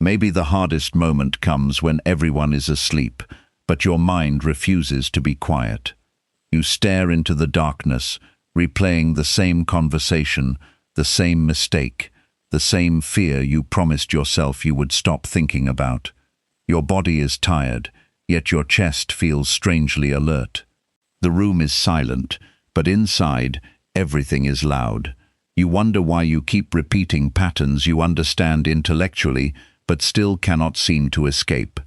Maybe the hardest moment comes when everyone is asleep, but your mind refuses to be quiet. You stare into the darkness, replaying the same conversation, the same mistake, the same fear you promised yourself you would stop thinking about. Your body is tired, yet your chest feels strangely alert. The room is silent, but inside, everything is loud. You wonder why you keep repeating patterns you understand intellectually, but still cannot seem to escape.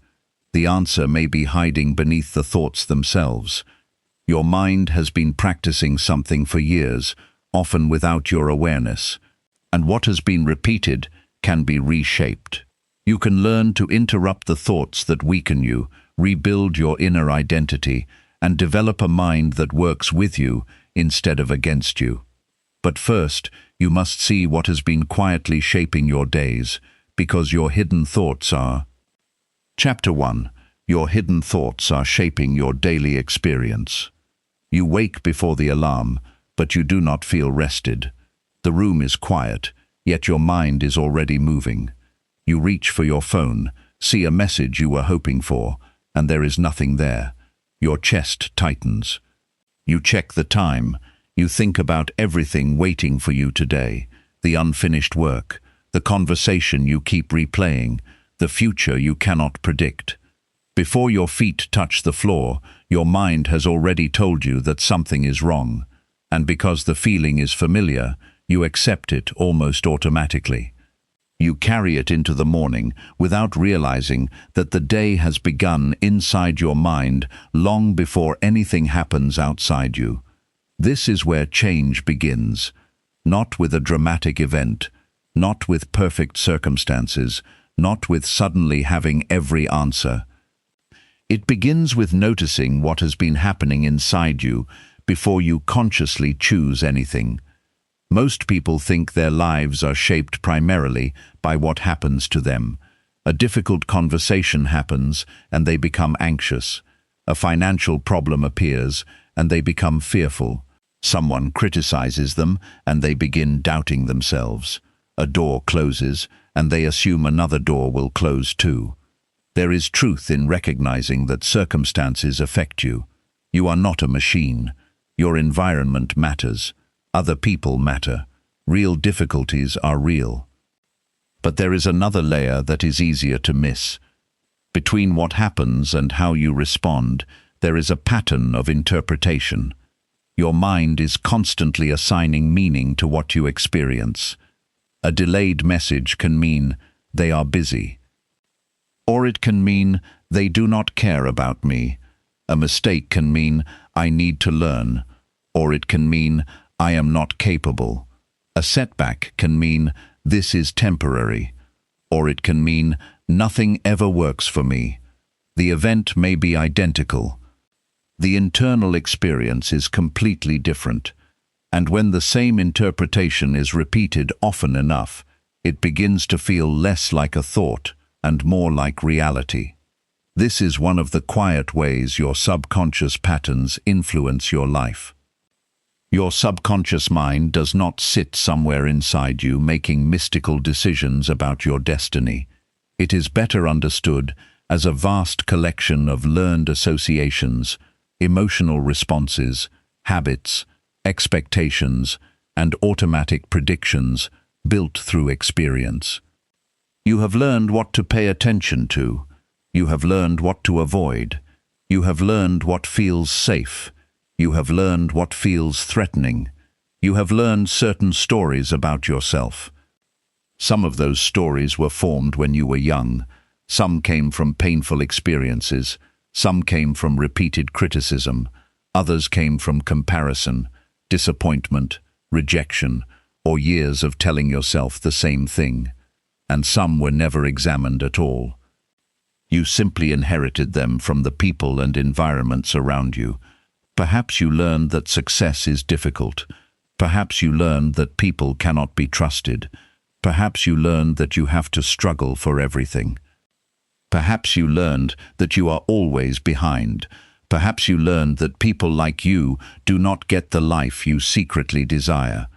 The answer may be hiding beneath the thoughts themselves. Your mind has been practicing something for years, often without your awareness. And what has been repeated can be reshaped. You can learn to interrupt the thoughts that weaken you, rebuild your inner identity, and develop a mind that works with you instead of against you. But first, you must see what has been quietly shaping your days, because your hidden thoughts are. Chapter 1. Your hidden thoughts are shaping your daily experience. You wake before the alarm, but you do not feel rested. The room is quiet, yet your mind is already moving. You reach for your phone, see a message you were hoping for, and there is nothing there. Your chest tightens. You check the time. You think about everything waiting for you today, the unfinished work, the conversation you keep replaying, the future you cannot predict. Before your feet touch the floor, your mind has already told you that something is wrong, and because the feeling is familiar, you accept it almost automatically. You carry it into the morning without realizing that the day has begun inside your mind long before anything happens outside you. This is where change begins, not with a dramatic event, not with perfect circumstances, not with suddenly having every answer. It begins with noticing what has been happening inside you before you consciously choose anything. Most people think their lives are shaped primarily by what happens to them. A difficult conversation happens and they become anxious. A financial problem appears and they become fearful. Someone criticizes them and they begin doubting themselves. A door closes and they assume another door will close too. There is truth in recognizing that circumstances affect you. You are not a machine. Your environment matters. Other people matter. Real difficulties are real. But there is another layer that is easier to miss. Between what happens and how you respond, there is a pattern of interpretation. Your mind is constantly assigning meaning to what you experience. A delayed message can mean, "They are busy." Or it can mean, "They do not care about me." A mistake can mean, "I need to learn." Or it can mean, "I am not capable." A setback can mean, "This is temporary." Or it can mean, "Nothing ever works for me." The event may be identical. The internal experience is completely different. And when the same interpretation is repeated often enough, it begins to feel less like a thought and more like reality. This is one of the quiet ways your subconscious patterns influence your life. Your subconscious mind does not sit somewhere inside you making mystical decisions about your destiny. It is better understood as a vast collection of learned associations, emotional responses, habits, expectations, and automatic predictions built through experience. You have learned what to pay attention to. You have learned what to avoid. You have learned what feels safe. You have learned what feels threatening. You have learned certain stories about yourself. Some of those stories were formed when you were young. Some came from painful experiences. Some came from repeated criticism. Others came from comparison, disappointment, rejection, or years of telling yourself the same thing. And some were never examined at all. You simply inherited them from the people and environments around you. Perhaps you learned that success is difficult. Perhaps you learned that people cannot be trusted. Perhaps you learned that you have to struggle for everything. Perhaps you learned that you are always behind. Perhaps you learned that people like you do not get the life you secretly desire.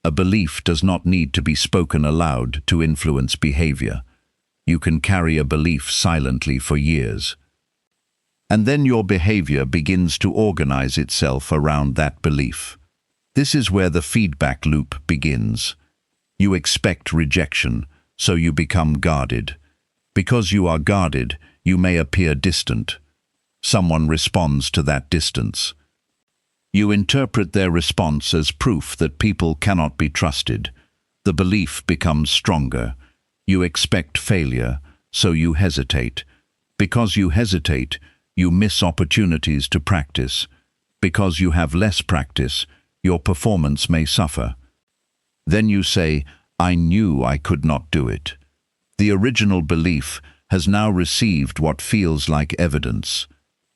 A belief does not need to be spoken aloud to influence behavior. You can carry a belief silently for years. And then your behavior begins to organize itself around that belief. This is where the feedback loop begins. You expect rejection, so you become guarded. Because you are guarded, you may appear distant. Someone responds to that distance. You interpret their response as proof that people cannot be trusted. The belief becomes stronger. You expect failure, so you hesitate. Because you hesitate, you miss opportunities to practice. Because you have less practice, your performance may suffer. Then you say, "I knew I could not do it." The original belief has now received what feels like evidence.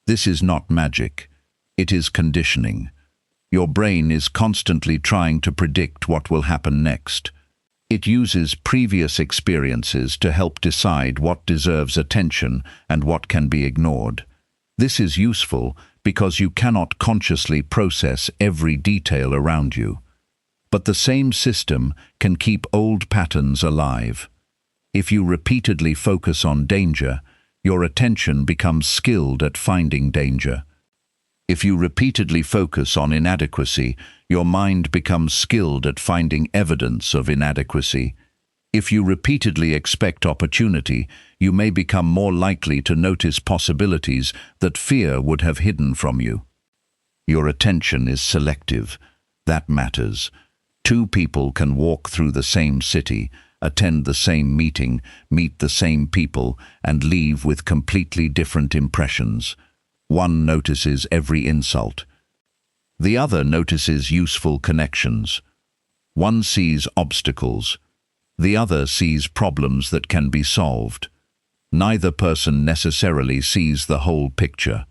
This is not magic. It is conditioning. Your brain is constantly trying to predict what will happen next. It uses previous experiences to help decide what deserves attention and what can be ignored. This is useful because you cannot consciously process every detail around you. But the same system can keep old patterns alive. If you repeatedly focus on danger, your attention becomes skilled at finding danger. If you repeatedly focus on inadequacy, your mind becomes skilled at finding evidence of inadequacy. If you repeatedly expect opportunity, you may become more likely to notice possibilities that fear would have hidden from you. Your attention is selective. That matters. Two people can walk through the same city, attend the same meeting, meet the same people, and leave with completely different impressions. One notices every insult. The other notices useful connections. One sees obstacles. The other sees problems that can be solved. Neither person necessarily sees the whole picture.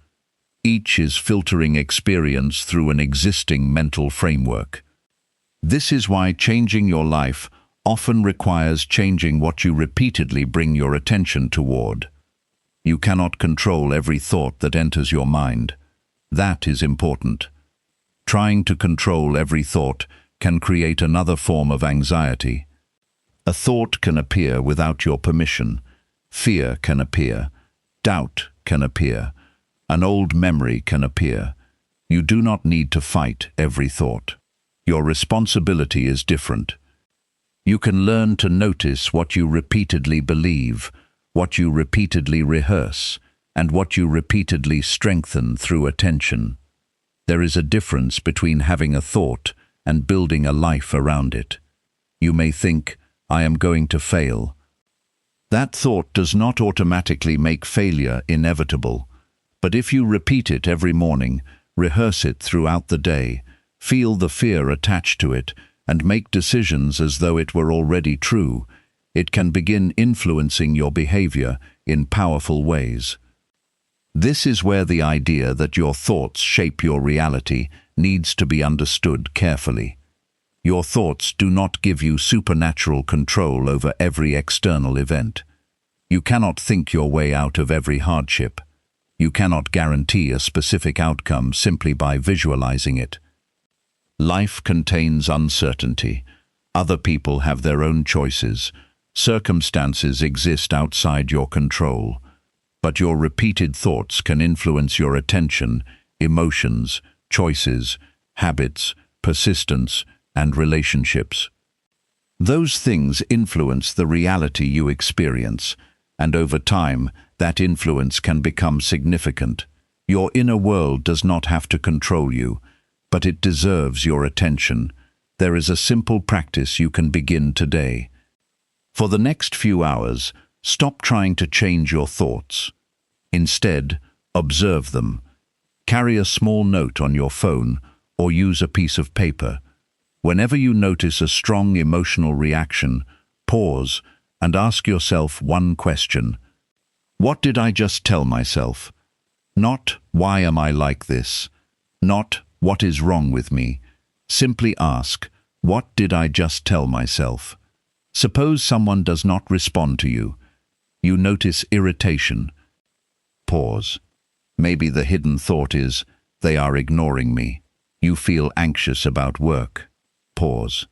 Each is filtering experience through an existing mental framework. This is why changing your life often requires changing what you repeatedly bring your attention toward. You cannot control every thought that enters your mind. That is important. Trying to control every thought can create another form of anxiety. A thought can appear without your permission. Fear can appear. Doubt can appear. An old memory can appear. You do not need to fight every thought. Your responsibility is different. You can learn to notice what you repeatedly believe, what you repeatedly rehearse, and what you repeatedly strengthen through attention. There is a difference between having a thought and building a life around it. You may think, "I am going to fail." That thought does not automatically make failure inevitable, but if you repeat it every morning, rehearse it throughout the day, feel the fear attached to it, and make decisions as though it were already true, it can begin influencing your behavior in powerful ways. This is where the idea that your thoughts shape your reality needs to be understood carefully. Your thoughts do not give you supernatural control over every external event. You cannot think your way out of every hardship. You cannot guarantee a specific outcome simply by visualizing it. Life contains uncertainty. Other people have their own choices. Circumstances exist outside your control. But your repeated thoughts can influence your attention, emotions, choices, habits, persistence, and relationships. Those things influence the reality you experience, and over time, that influence can become significant. Your inner world does not have to control you, but it deserves your attention. There is a simple practice you can begin today. For the next few hours, stop trying to change your thoughts. Instead, observe them. Carry a small note on your phone or use a piece of paper. Whenever you notice a strong emotional reaction, pause and ask yourself one question. What did I just tell myself? Not, why am I like this? Not, what is wrong with me? Simply ask, what did I just tell myself? Suppose someone does not respond to you. You notice irritation. Pause. Maybe the hidden thought is, they are ignoring me. You feel anxious about work. Pause.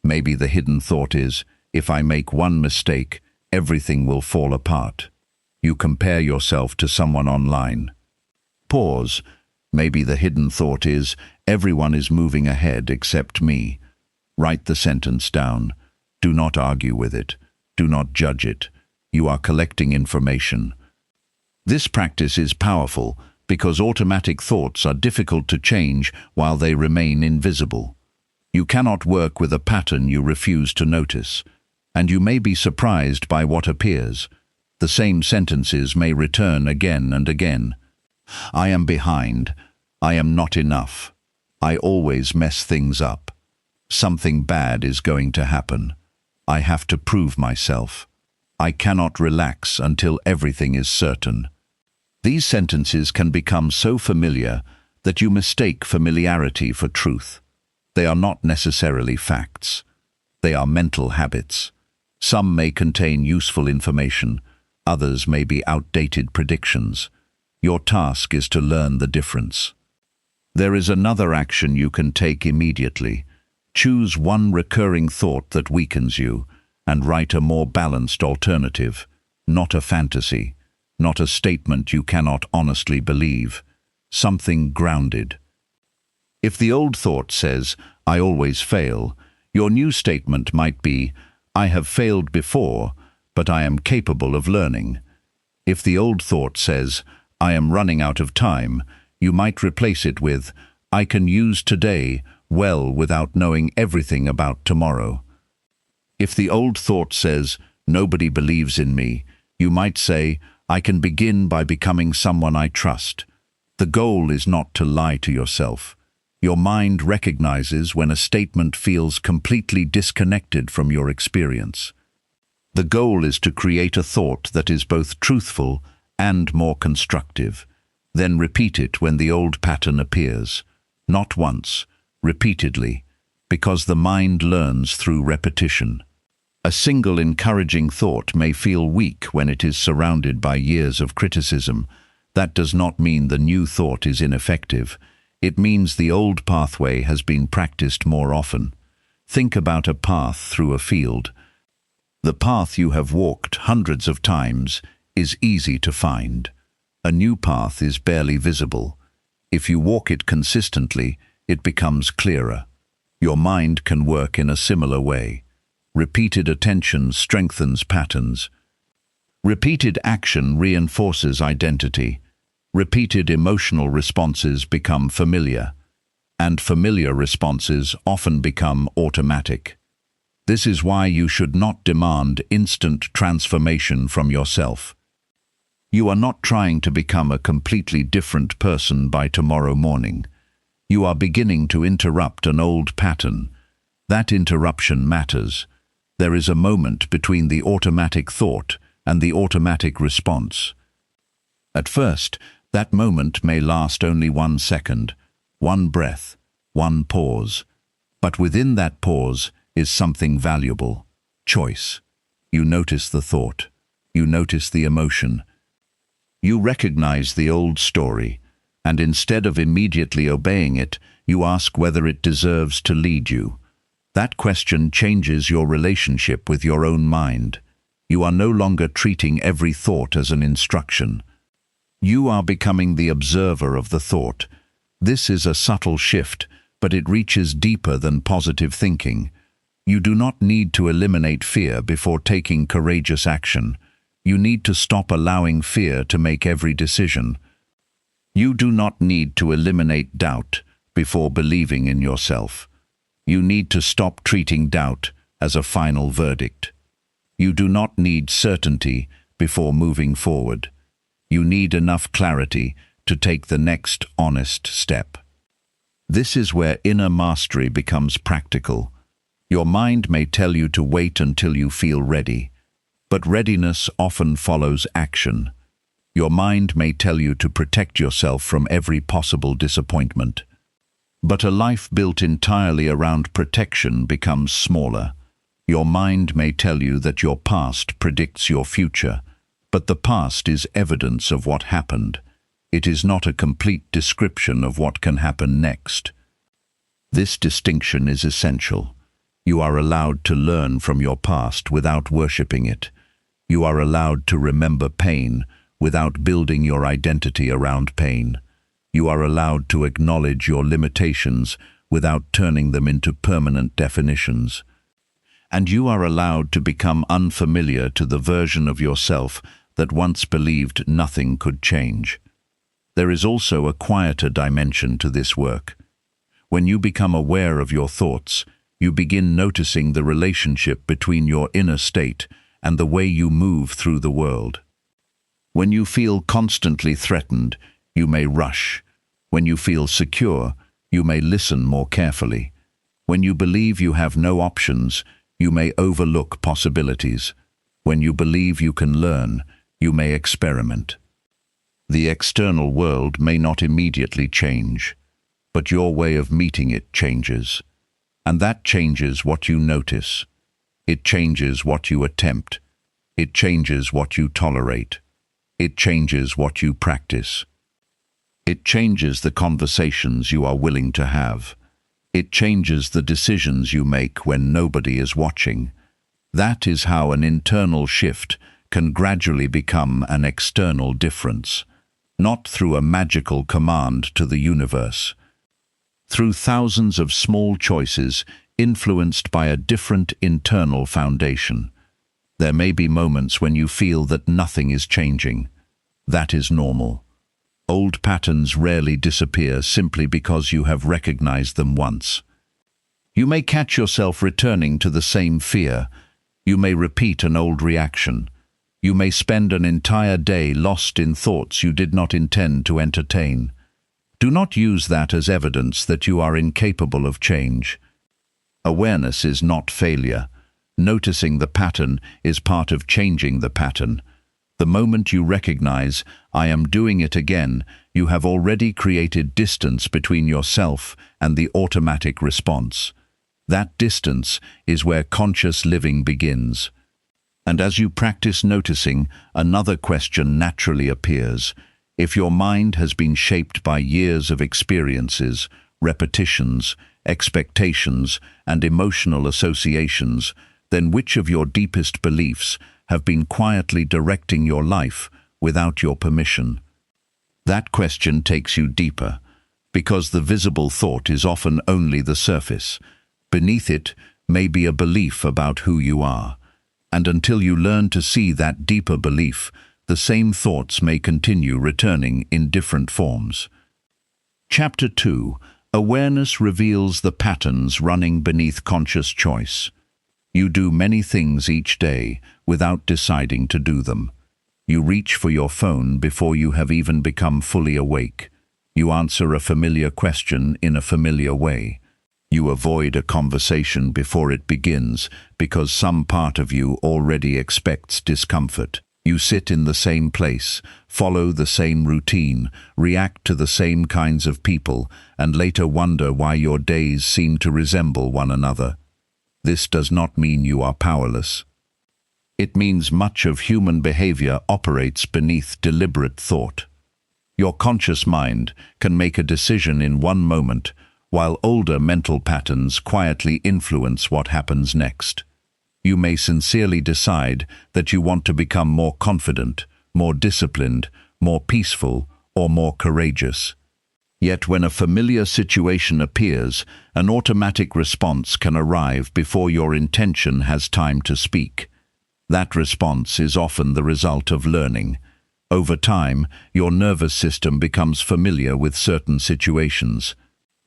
Maybe the hidden thought is, if I make one mistake, everything will fall apart. You compare yourself to someone online. Pause. Maybe the hidden thought is, everyone is moving ahead except me. Write the sentence down. Do not argue with it. Do not judge it. You are collecting information. This practice is powerful because automatic thoughts are difficult to change while they remain invisible. You cannot work with a pattern you refuse to notice, and you may be surprised by what appears. The same sentences may return again and again. I am behind. I am not enough. I always mess things up. Something bad is going to happen. I have to prove myself. I cannot relax until everything is certain. These sentences can become so familiar that you mistake familiarity for truth. They are not necessarily facts. They are mental habits. Some may contain useful information, others may be outdated predictions. Your task is to learn the difference. There is another action you can take immediately. Choose one recurring thought that weakens you and write a more balanced alternative, not a fantasy, not a statement you cannot honestly believe, something grounded. If the old thought says, I always fail, your new statement might be, I have failed before, but I am capable of learning. If the old thought says, I am running out of time, you might replace it with, I can use today well without knowing everything about tomorrow. If the old thought says, nobody believes in me, you might say, I can begin by becoming someone I trust. The goal is not to lie to yourself. Your mind recognizes when a statement feels completely disconnected from your experience. The goal is to create a thought that is both truthful and more constructive. Then repeat it when the old pattern appears. Not once, repeatedly, because the mind learns through repetition. A single encouraging thought may feel weak when it is surrounded by years of criticism. That does not mean the new thought is ineffective. It means the old pathway has been practiced more often. Think about a path through a field. The path you have walked hundreds of times is easy to find. A new path is barely visible. If you walk it consistently, it becomes clearer. Your mind can work in a similar way. Repeated attention strengthens patterns. Repeated action reinforces identity. Repeated emotional responses become familiar, and familiar responses often become automatic. This is why you should not demand instant transformation from yourself. You are not trying to become a completely different person by tomorrow morning. You are beginning to interrupt an old pattern. That interruption matters. There is a moment between the automatic thought and the automatic response. At first, that moment may last only 1 second, 1 breath, 1 pause. But within that pause is something valuable: choice. You notice the thought. You notice the emotion. You recognize the old story, and instead of immediately obeying it, you ask whether it deserves to lead you. That question changes your relationship with your own mind. You are no longer treating every thought as an instruction. You are becoming the observer of the thought. This is a subtle shift, but it reaches deeper than positive thinking. You do not need to eliminate fear before taking courageous action. You need to stop allowing fear to make every decision. You do not need to eliminate doubt before believing in yourself. You need to stop treating doubt as a final verdict. You do not need certainty before moving forward. You need enough clarity to take the next honest step. This is where inner mastery becomes practical. Your mind may tell you to wait until you feel ready, but readiness often follows action. Your mind may tell you to protect yourself from every possible disappointment. But a life built entirely around protection becomes smaller. Your mind may tell you that your past predicts your future, but the past is evidence of what happened. It is not a complete description of what can happen next. This distinction is essential. You are allowed to learn from your past without worshipping it. You are allowed to remember pain without building your identity around pain. You are allowed to acknowledge your limitations without turning them into permanent definitions. And you are allowed to become unfamiliar to the version of yourself that once believed nothing could change. There is also a quieter dimension to this work. When you become aware of your thoughts, you begin noticing the relationship between your inner state and the way you move through the world. When you feel constantly threatened, you may rush. When you feel secure, you may listen more carefully. When you believe you have no options, you may overlook possibilities. When you believe you can learn, you may experiment. The external world may not immediately change, but your way of meeting it changes. And that changes what you notice. It changes what you attempt. It changes what you tolerate. It changes what you practice. It changes the conversations you are willing to have. It changes the decisions you make when nobody is watching. That is how an internal shift can gradually become an external difference, not through a magical command to the universe. Through thousands of small choices influenced by a different internal foundation. There may be moments when you feel that nothing is changing. That is normal. Old patterns rarely disappear simply because you have recognized them once. You may catch yourself returning to the same fear. You may repeat an old reaction. You may spend an entire day lost in thoughts you did not intend to entertain. Do not use that as evidence that you are incapable of change. Awareness is not failure. Noticing the pattern is part of changing the pattern. The moment you recognize, "I am doing it again," you have already created distance between yourself and the automatic response. That distance is where conscious living begins. And as you practice noticing, another question naturally appears. If your mind has been shaped by years of experiences, repetitions, expectations, and emotional associations, then which of your deepest beliefs have been quietly directing your life without your permission? That question takes you deeper, because the visible thought is often only the surface. Beneath it may be a belief about who you are. And until you learn to see that deeper belief, the same thoughts may continue returning in different forms. Chapter 2. Awareness reveals the patterns running beneath conscious choice. You do many things each day without deciding to do them. You reach for your phone before you have even become fully awake. You answer a familiar question in a familiar way. You avoid a conversation before it begins because some part of you already expects discomfort. You sit in the same place, follow the same routine, react to the same kinds of people, and later wonder why your days seem to resemble one another. This does not mean you are powerless. It means much of human behavior operates beneath deliberate thought. Your conscious mind can make a decision in one moment, while older mental patterns quietly influence what happens next. You may sincerely decide that you want to become more confident, more disciplined, more peaceful, or more courageous. Yet when a familiar situation appears, an automatic response can arrive before your intention has time to speak. That response is often the result of learning. Over time, your nervous system becomes familiar with certain situations.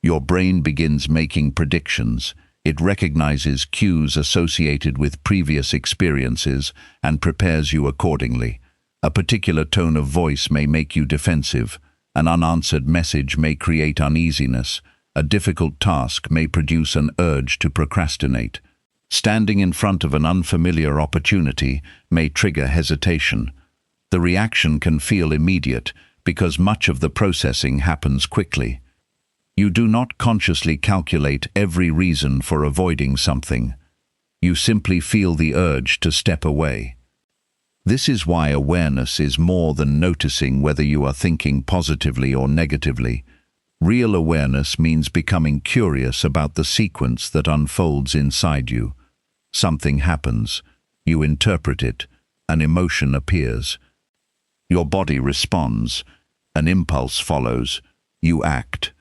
Your brain begins making predictions. It recognizes cues associated with previous experiences and prepares you accordingly. A particular tone of voice may make you defensive. An unanswered message may create uneasiness. A difficult task may produce an urge to procrastinate. Standing in front of an unfamiliar opportunity may trigger hesitation. The reaction can feel immediate because much of the processing happens quickly. You do not consciously calculate every reason for avoiding something. You simply feel the urge to step away. This is why awareness is more than noticing whether you are thinking positively or negatively. Real awareness means becoming curious about the sequence that unfolds inside you. Something happens. You interpret it. an emotion appears. Your body responds, an impulse follows, you act,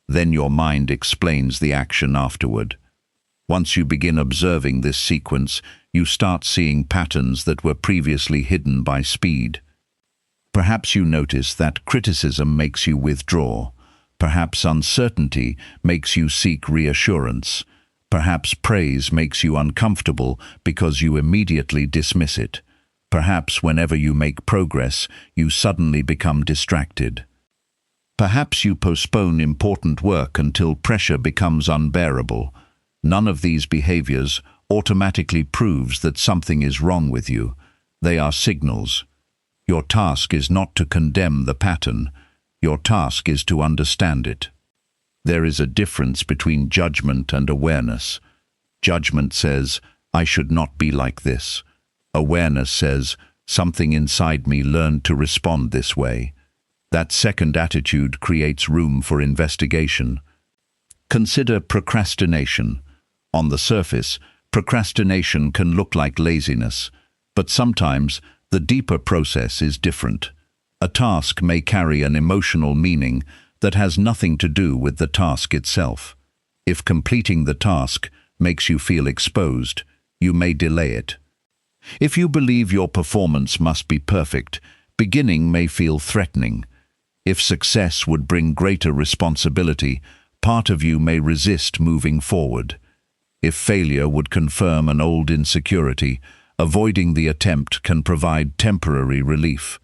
then your mind explains the action afterward. Once you begin observing this sequence, you start seeing patterns that were previously hidden by speed. Perhaps you notice that criticism makes you withdraw. Perhaps uncertainty makes you seek reassurance. Perhaps praise makes you uncomfortable because you immediately dismiss it. Perhaps whenever you make progress, you suddenly become distracted. Perhaps you postpone important work until pressure becomes unbearable. None of these behaviors automatically proves that something is wrong with you. They are signals. Your task is not to condemn the pattern. Your task is to understand it. There is a difference between judgment and awareness. Judgment says, I should not be like this. Awareness says, something inside me learned to respond this way. That second attitude creates room for investigation. Consider procrastination. On the surface, procrastination can look like laziness, but sometimes the deeper process is different. A task may carry an emotional meaning that has nothing to do with the task itself. If completing the task makes you feel exposed, you may delay it. If you believe your performance must be perfect, beginning may feel threatening. If success would bring greater responsibility, part of you may resist moving forward. If failure would confirm an old insecurity, avoiding the attempt can provide temporary relief.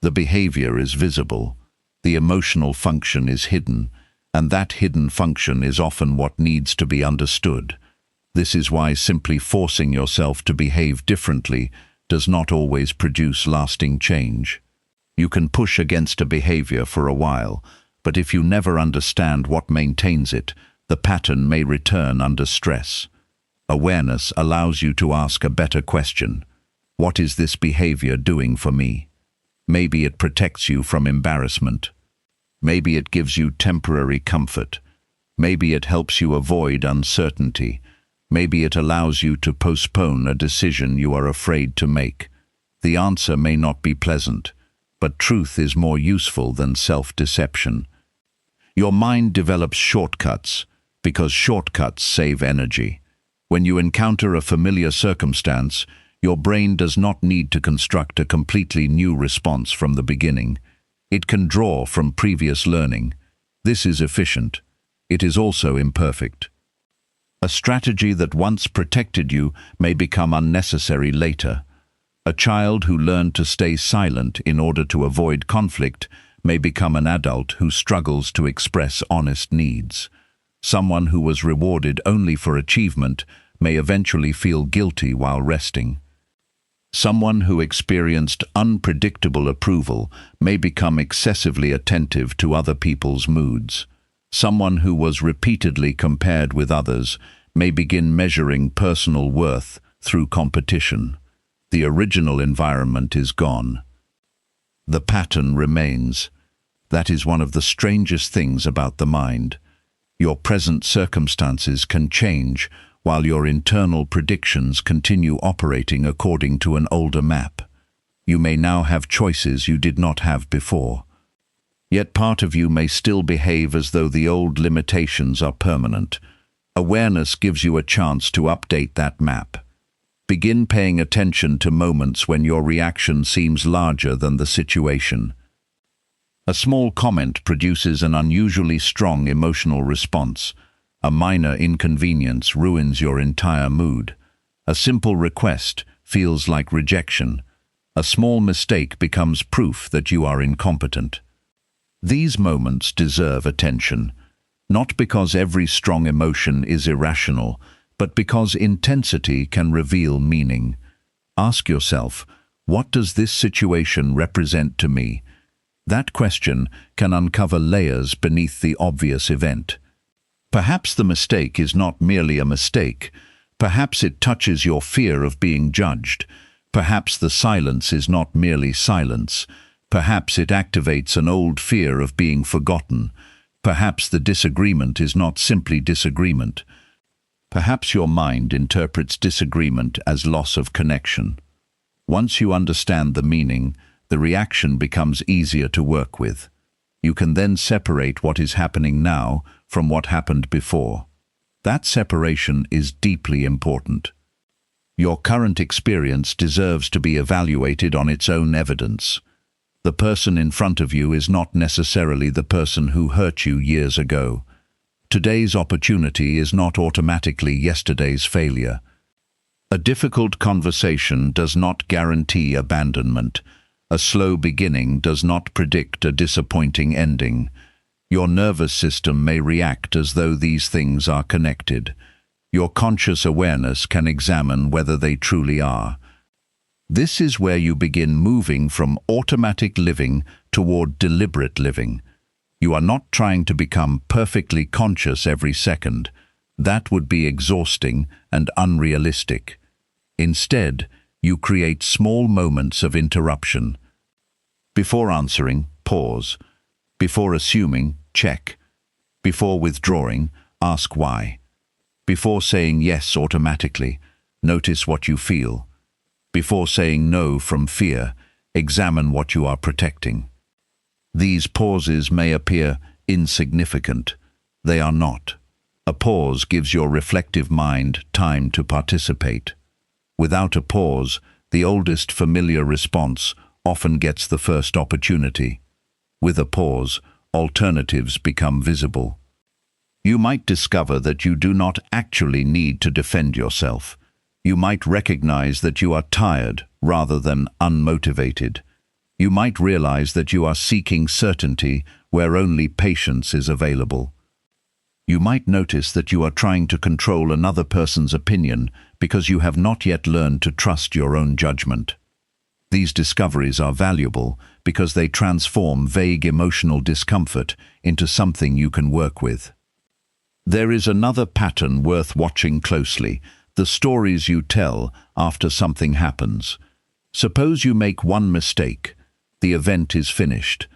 The behavior is visible, the emotional function is hidden, and that hidden function is often what needs to be understood. This is why simply forcing yourself to behave differently does not always produce lasting change. You can push against a behavior for a while, but if you never understand what maintains it, the pattern may return under stress. Awareness allows you to ask a better question. What is this behavior doing for me? Maybe it protects you from embarrassment. Maybe it gives you temporary comfort. Maybe it helps you avoid uncertainty. Maybe it allows you to postpone a decision you are afraid to make. The answer may not be pleasant, but truth is more useful than self-deception. Your mind develops shortcuts because shortcuts save energy. When you encounter a familiar circumstance, your brain does not need to construct a completely new response from the beginning. It can draw from previous learning. This is efficient. It is also imperfect. A strategy that once protected you may become unnecessary later. A child who learned to stay silent in order to avoid conflict may become an adult who struggles to express honest needs. Someone who was rewarded only for achievement may eventually feel guilty while resting. Someone who experienced unpredictable approval may become excessively attentive to other people's moods. Someone who was repeatedly compared with others may begin measuring personal worth through competition. The original environment is gone. The pattern remains. That is one of the strangest things about the mind. Your present circumstances can change while your internal predictions continue operating according to an older map. You may now have choices you did not have before. Yet part of you may still behave as though the old limitations are permanent. Awareness gives you a chance to update that map. Begin paying attention to moments when your reaction seems larger than the situation. A small comment produces an unusually strong emotional response. A minor inconvenience ruins your entire mood. A simple request feels like rejection. A small mistake becomes proof that you are incompetent. These moments deserve attention, not because every strong emotion is irrational, but because intensity can reveal meaning. Ask yourself, what does this situation represent to me? That question can uncover layers beneath the obvious event. Perhaps the mistake is not merely a mistake. Perhaps it touches your fear of being judged. Perhaps the silence is not merely silence. Perhaps it activates an old fear of being forgotten. Perhaps the disagreement is not simply disagreement. Perhaps your mind interprets disagreement as loss of connection. Once you understand the meaning, the reaction becomes easier to work with. You can then separate what is happening now from what happened before. That separation is deeply important. Your current experience deserves to be evaluated on its own evidence. The person in front of you is not necessarily the person who hurt you years ago. Today's opportunity is not automatically yesterday's failure. A difficult conversation does not guarantee abandonment. A slow beginning does not predict a disappointing ending. Your nervous system may react as though these things are connected. Your conscious awareness can examine whether they truly are. This is where you begin moving from automatic living toward deliberate living. You are not trying to become perfectly conscious every second. That would be exhausting and unrealistic. Instead, you create small moments of interruption. Before answering, pause. Before assuming, check. Before withdrawing, ask why. Before saying yes automatically, notice what you feel. Before saying no from fear, examine what you are protecting. These pauses may appear insignificant. They are not. A pause gives your reflective mind time to participate. Without a pause, the oldest familiar response often gets the first opportunity. With a pause, alternatives become visible. You might discover that you do not actually need to defend yourself. You might recognize that you are tired rather than unmotivated. You might realize that you are seeking certainty where only patience is available. You might notice that you are trying to control another person's opinion because you have not yet learned to trust your own judgment. These discoveries are valuable because they transform vague emotional discomfort into something you can work with. There is another pattern worth watching closely: the stories you tell after something happens. Suppose you make one mistake. The event is finished.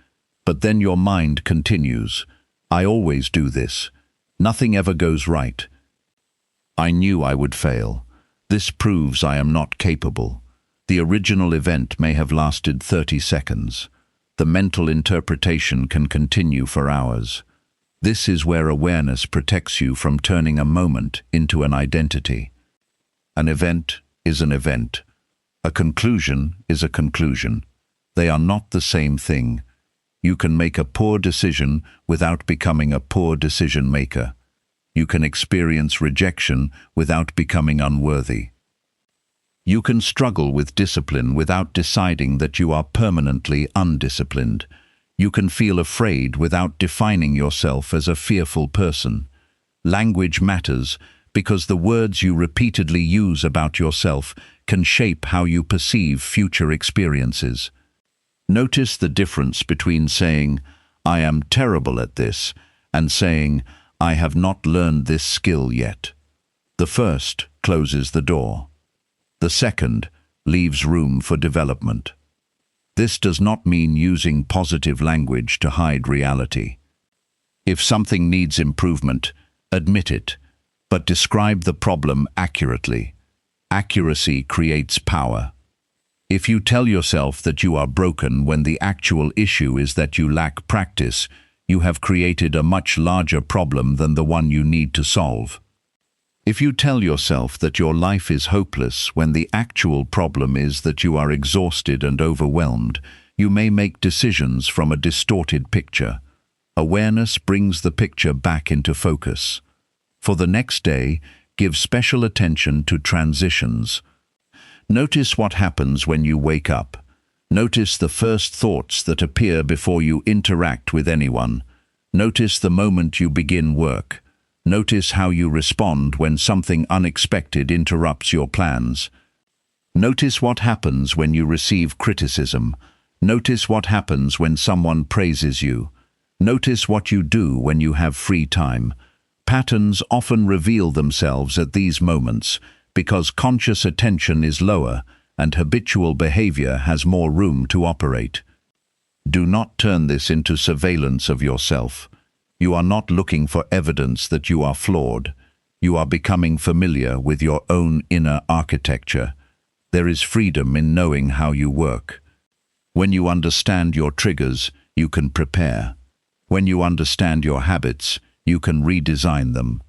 But then your mind continues. I always do this. Nothing ever goes right. I knew I would fail. This proves I am not capable. The original event may have lasted 30 seconds. The mental interpretation can continue for hours. This is where awareness protects you from turning a moment into an identity. An event is an event. A conclusion is a conclusion. They are not the same thing. You can make a poor decision without becoming a poor decision maker. You can experience rejection without becoming unworthy. You can struggle with discipline without deciding that you are permanently undisciplined. You can feel afraid without defining yourself as a fearful person. Language matters because the words you repeatedly use about yourself can shape how you perceive future experiences. Notice the difference between saying, I am terrible at this, and saying, I have not learned this skill yet. The first closes the door. The second leaves room for development. This does not mean using positive language to hide reality. If something needs improvement, admit it, but describe the problem accurately. Accuracy creates power. If you tell yourself that you are broken when the actual issue is that you lack practice, you have created a much larger problem than the one you need to solve. If you tell yourself that your life is hopeless when the actual problem is that you are exhausted and overwhelmed, you may make decisions from a distorted picture. Awareness brings the picture back into focus. For the next day, give special attention to transitions. Notice what happens when you wake up. Notice the first thoughts that appear before you interact with anyone. Notice the moment you begin work. Notice how you respond when something unexpected interrupts your plans. Notice what happens when you receive criticism. Notice what happens when someone praises you. Notice what you do when you have free time. Patterns often reveal themselves at these moments because conscious attention is lower and habitual behavior has more room to operate. Do not turn this into surveillance of yourself. You are not looking for evidence that you are flawed. You are becoming familiar with your own inner architecture. There is freedom in knowing how you work. When you understand your triggers, you can prepare. When you understand your habits, you can redesign them.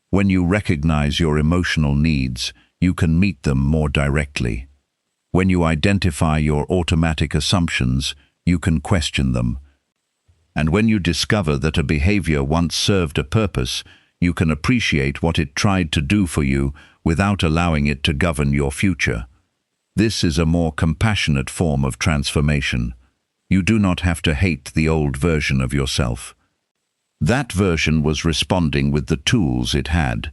When you recognize your emotional needs, you can meet them more directly. When you identify your automatic assumptions, you can question them. And when you discover that a behavior once served a purpose, you can appreciate what it tried to do for you without allowing it to govern your future. This is a more compassionate form of transformation. You do not have to hate the old version of yourself. That version was responding with the tools it had.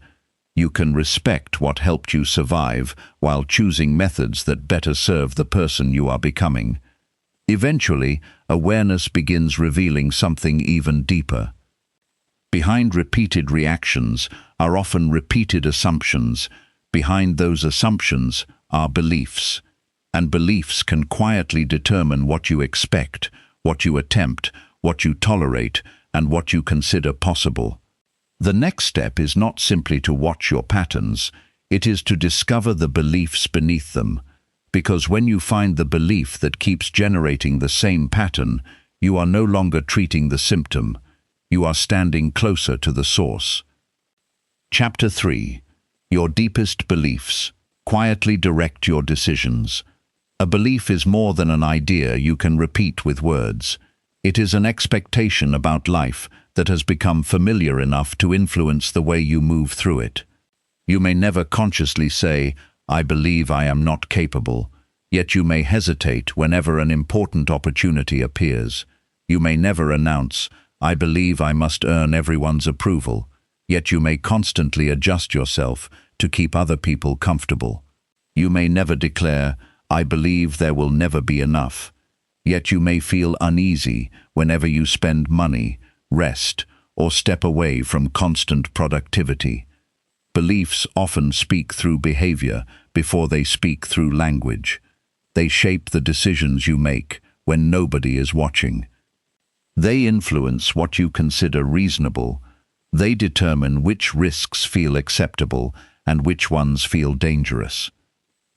You can respect what helped you survive while choosing methods that better serve the person you are becoming. Eventually, awareness begins revealing something even deeper. Behind repeated reactions are often repeated assumptions. Behind those assumptions are beliefs. And beliefs can quietly determine what you expect, what you attempt, what you tolerate, and what you consider possible. The next step is not simply to watch your patterns, it is to discover the beliefs beneath them. Because when you find the belief that keeps generating the same pattern, you are no longer treating the symptom. You are standing closer to the source. Chapter 3. Your deepest beliefs. Quietly direct your decisions. A belief is more than an idea you can repeat with words. It is an expectation about life that has become familiar enough to influence the way you move through it. You may never consciously say, "I believe I am not capable," yet you may hesitate whenever an important opportunity appears. You may never announce, "I believe I must earn everyone's approval," yet you may constantly adjust yourself to keep other people comfortable. You may never declare, "I believe there will never be enough," yet you may feel uneasy whenever you spend money, rest, or step away from constant productivity. Beliefs often speak through behavior before they speak through language. They shape the decisions you make when nobody is watching. They influence what you consider reasonable. They determine which risks feel acceptable and which ones feel dangerous.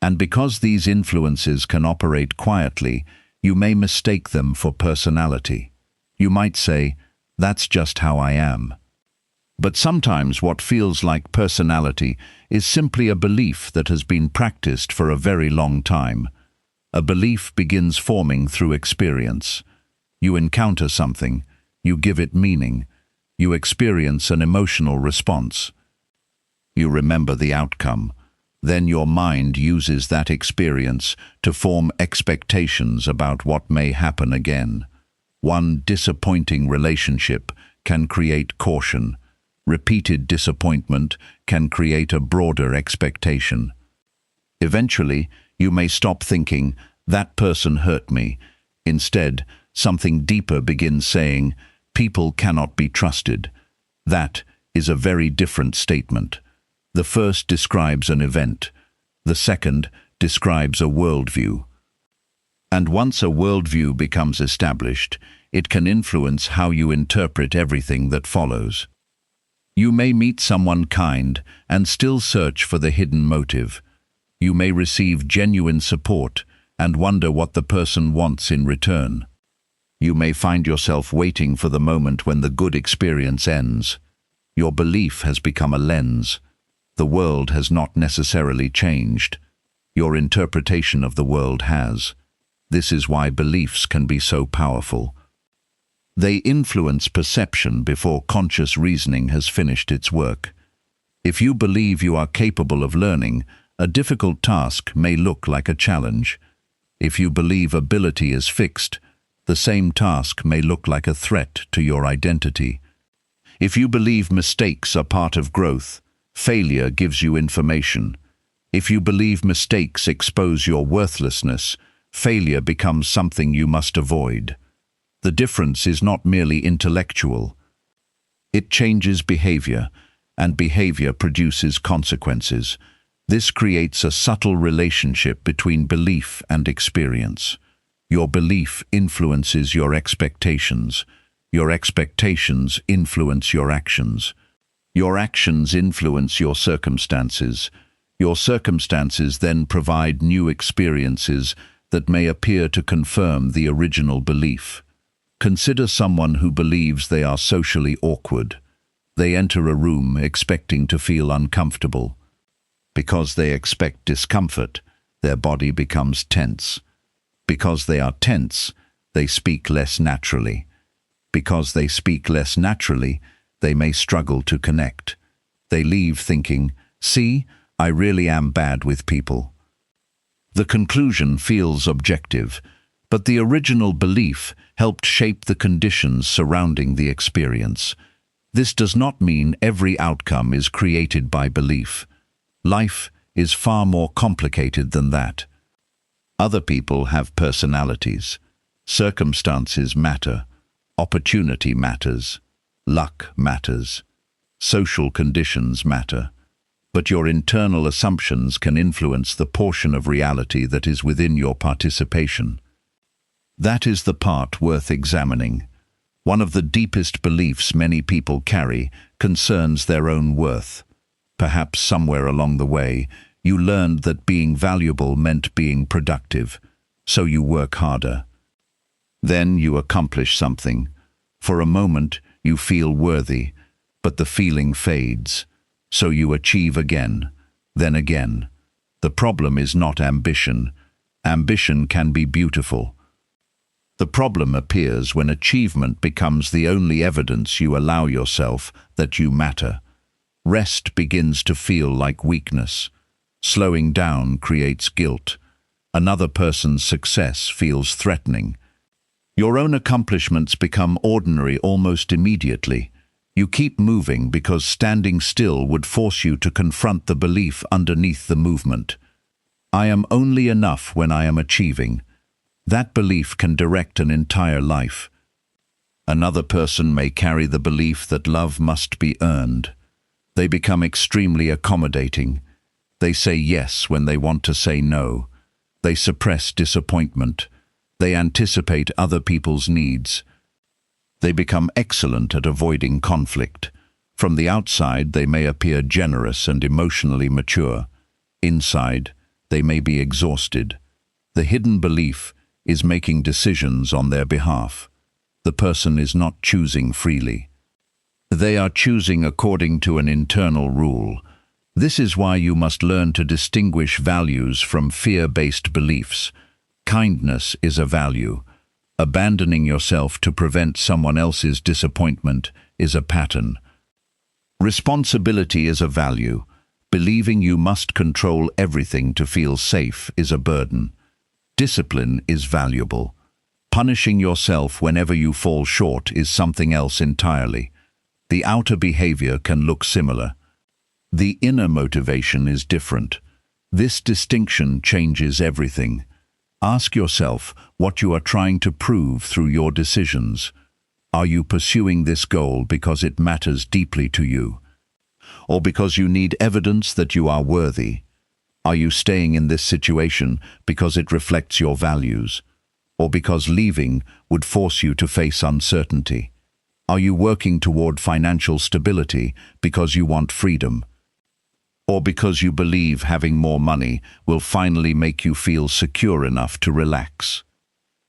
And because these influences can operate quietly, you may mistake them for personality. You might say, "That's just how I am." But sometimes what feels like personality is simply a belief that has been practiced for a very long time. A belief begins forming through experience. You encounter something, you give it meaning, you experience an emotional response. You remember the outcome. Then your mind uses that experience to form expectations about what may happen again. One disappointing relationship can create caution. Repeated disappointment can create a broader expectation. Eventually, you may stop thinking, "That person hurt me." Instead, something deeper begins saying, "People cannot be trusted." That is a very different statement. The first describes an event. The second describes a worldview. And once a worldview becomes established, it can influence how you interpret everything that follows. You may meet someone kind and still search for the hidden motive. You may receive genuine support and wonder what the person wants in return. You may find yourself waiting for the moment when the good experience ends. Your belief has become a lens. The world has not necessarily changed. Your interpretation of the world has. This is why beliefs can be so powerful. They influence perception before conscious reasoning has finished its work. If you believe you are capable of learning, a difficult task may look like a challenge. If you believe ability is fixed, the same task may look like a threat to your identity. If you believe mistakes are part of growth, failure gives you information. If you believe mistakes expose your worthlessness, failure becomes something you must avoid. The difference is not merely intellectual. It changes behavior, and behavior produces consequences. This creates a subtle relationship between belief and experience. Your belief influences your expectations. Your expectations influence your actions. Your actions influence your circumstances. Your circumstances then provide new experiences that may appear to confirm the original belief. Consider someone who believes they are socially awkward. They enter a room expecting to feel uncomfortable. Because they expect discomfort, their body becomes tense. Because they are tense, they speak less naturally. Because they speak less naturally, they may struggle to connect. They leave thinking, "See, I really am bad with people." The conclusion feels objective, but the original belief helped shape the conditions surrounding the experience. This does not mean every outcome is created by belief. Life is far more complicated than that. Other people have personalities. Circumstances matter. Opportunity matters. Luck matters. Social conditions matter. But your internal assumptions can influence the portion of reality that is within your participation. That is the part worth examining. One of the deepest beliefs many people carry concerns their own worth. Perhaps somewhere along the way, you learned that being valuable meant being productive, so you work harder. Then you accomplish something. For a moment, you feel worthy, but the feeling fades. So you achieve again, then again. The problem is not ambition. Ambition can be beautiful. The problem appears when achievement becomes the only evidence you allow yourself that you matter. Rest begins to feel like weakness. Slowing down creates guilt. Another person's success feels threatening. Your own accomplishments become ordinary almost immediately. You keep moving because standing still would force you to confront the belief underneath the movement. I am only enough when I am achieving. That belief can direct an entire life. Another person may carry the belief that love must be earned. They become extremely accommodating. They say yes when they want to say no. They suppress disappointment. They anticipate other people's needs. They become excellent at avoiding conflict. From the outside, they may appear generous and emotionally mature. Inside, they may be exhausted. The hidden belief is making decisions on their behalf. The person is not choosing freely. They are choosing according to an internal rule. This is why you must learn to distinguish values from fear-based beliefs. Kindness is a value. Abandoning yourself to prevent someone else's disappointment is a pattern. Responsibility is a value. Believing you must control everything to feel safe is a burden. Discipline is valuable. Punishing yourself whenever you fall short is something else entirely. The outer behavior can look similar. The inner motivation is different. This distinction changes everything. Ask yourself what you are trying to prove through your decisions. Are you pursuing this goal because it matters deeply to you? Or because you need evidence that you are worthy? Are you staying in this situation because it reflects your values? Or because leaving would force you to face uncertainty? Are you working toward financial stability because you want freedom? Or because you believe having more money will finally make you feel secure enough to relax?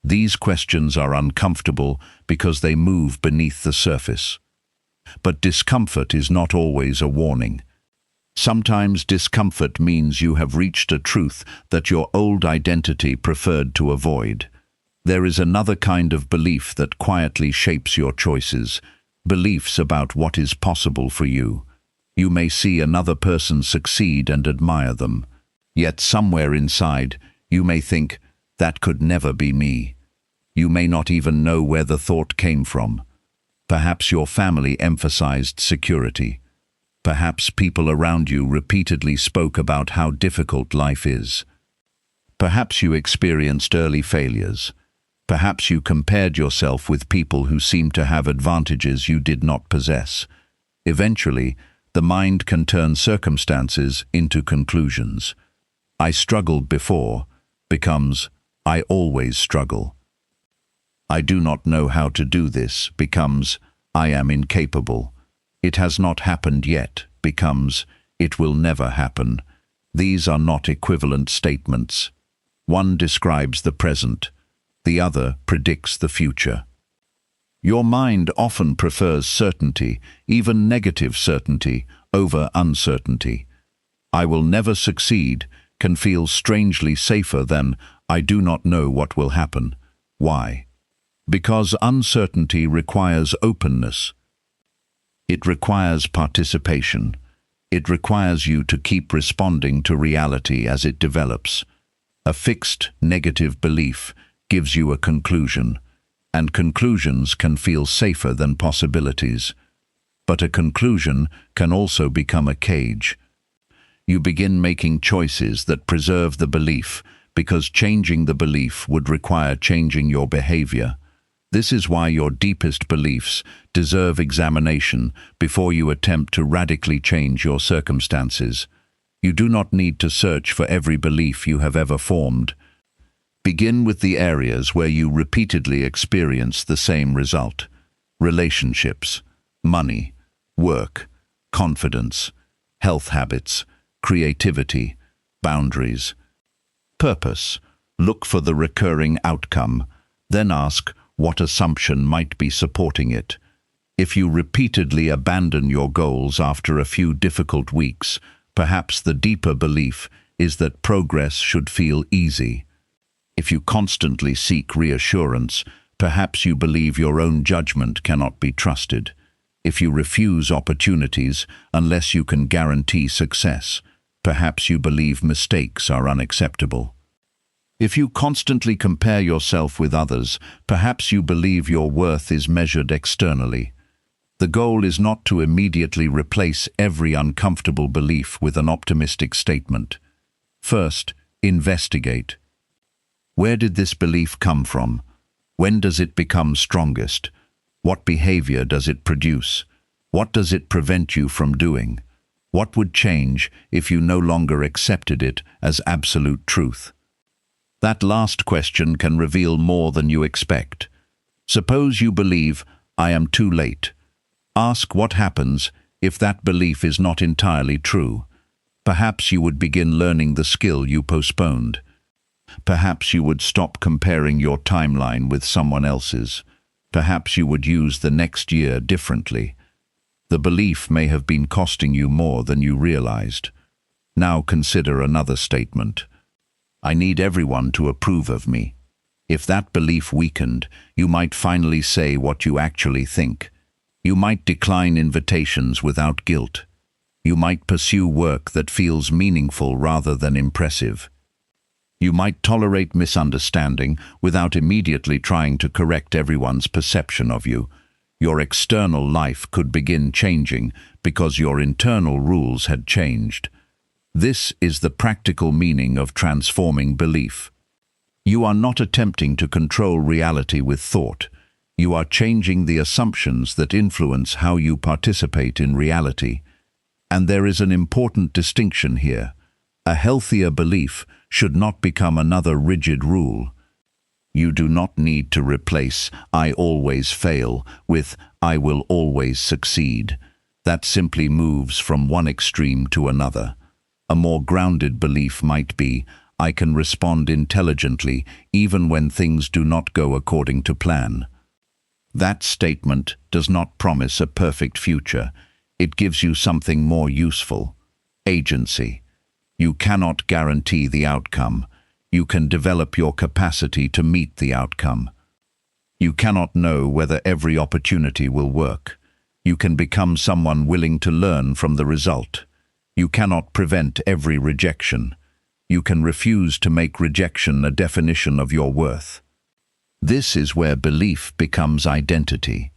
These questions are uncomfortable because they move beneath the surface. But discomfort is not always a warning. Sometimes discomfort means you have reached a truth that your old identity preferred to avoid. There is another kind of belief that quietly shapes your choices, beliefs about what is possible for you. You may see another person succeed and admire them. Yet somewhere inside, you may think, that could never be me. You may not even know where the thought came from. Perhaps your family emphasized security. Perhaps people around you repeatedly spoke about how difficult life is. Perhaps you experienced early failures. Perhaps you compared yourself with people who seemed to have advantages you did not possess. Eventually, the mind can turn circumstances into conclusions. I struggled before becomes I always struggle. I do not know how to do this becomes I am incapable. It has not happened yet becomes it will never happen. These are not equivalent statements. One describes the present, the other predicts the future. Your mind often prefers certainty, even negative certainty, over uncertainty. I will never succeed can feel strangely safer than I do not know what will happen. Why? Because uncertainty requires openness. It requires participation. It requires you to keep responding to reality as it develops. A fixed negative belief gives you a conclusion, and conclusions can feel safer than possibilities. But a conclusion can also become a cage. You begin making choices that preserve the belief, because changing the belief would require changing your behavior. This is why your deepest beliefs deserve examination before you attempt to radically change your circumstances. You do not need to search for every belief you have ever formed. Begin with the areas where you repeatedly experience the same result: relationships, money, work, confidence, health habits, creativity, boundaries. Purpose. Look for the recurring outcome, then ask what assumption might be supporting it. If you repeatedly abandon your goals after a few difficult weeks, perhaps the deeper belief is that progress should feel easy. If you constantly seek reassurance, perhaps you believe your own judgment cannot be trusted. If you refuse opportunities unless you can guarantee success, perhaps you believe mistakes are unacceptable. If you constantly compare yourself with others, perhaps you believe your worth is measured externally. The goal is not to immediately replace every uncomfortable belief with an optimistic statement. First, investigate. Where did this belief come from? When does it become strongest? What behavior does it produce? What does it prevent you from doing? What would change if you no longer accepted it as absolute truth? That last question can reveal more than you expect. Suppose you believe, "I am too late." Ask what happens if that belief is not entirely true. Perhaps you would begin learning the skill you postponed. Perhaps you would stop comparing your timeline with someone else's. Perhaps you would use the next year differently. The belief may have been costing you more than you realized. Now consider another statement. I need everyone to approve of me. If that belief weakened, you might finally say what you actually think. You might decline invitations without guilt. You might pursue work that feels meaningful rather than impressive. You might tolerate misunderstanding without immediately trying to correct everyone's perception of you. Your external life could begin changing because your internal rules had changed. This is the practical meaning of transforming belief. You are not attempting to control reality with thought. You are changing the assumptions that influence how you participate in reality. And there is an important distinction here. A healthier belief should not become another rigid rule. You do not need to replace "I always fail" with "I will always succeed." That simply moves from one extreme to another. A more grounded belief might be, "I can respond intelligently even when things do not go according to plan." That statement does not promise a perfect future. It gives you something more useful: agency. You cannot guarantee the outcome. You can develop your capacity to meet the outcome. You cannot know whether every opportunity will work. You can become someone willing to learn from the result. You cannot prevent every rejection. You can refuse to make rejection a definition of your worth. This is where belief becomes identity.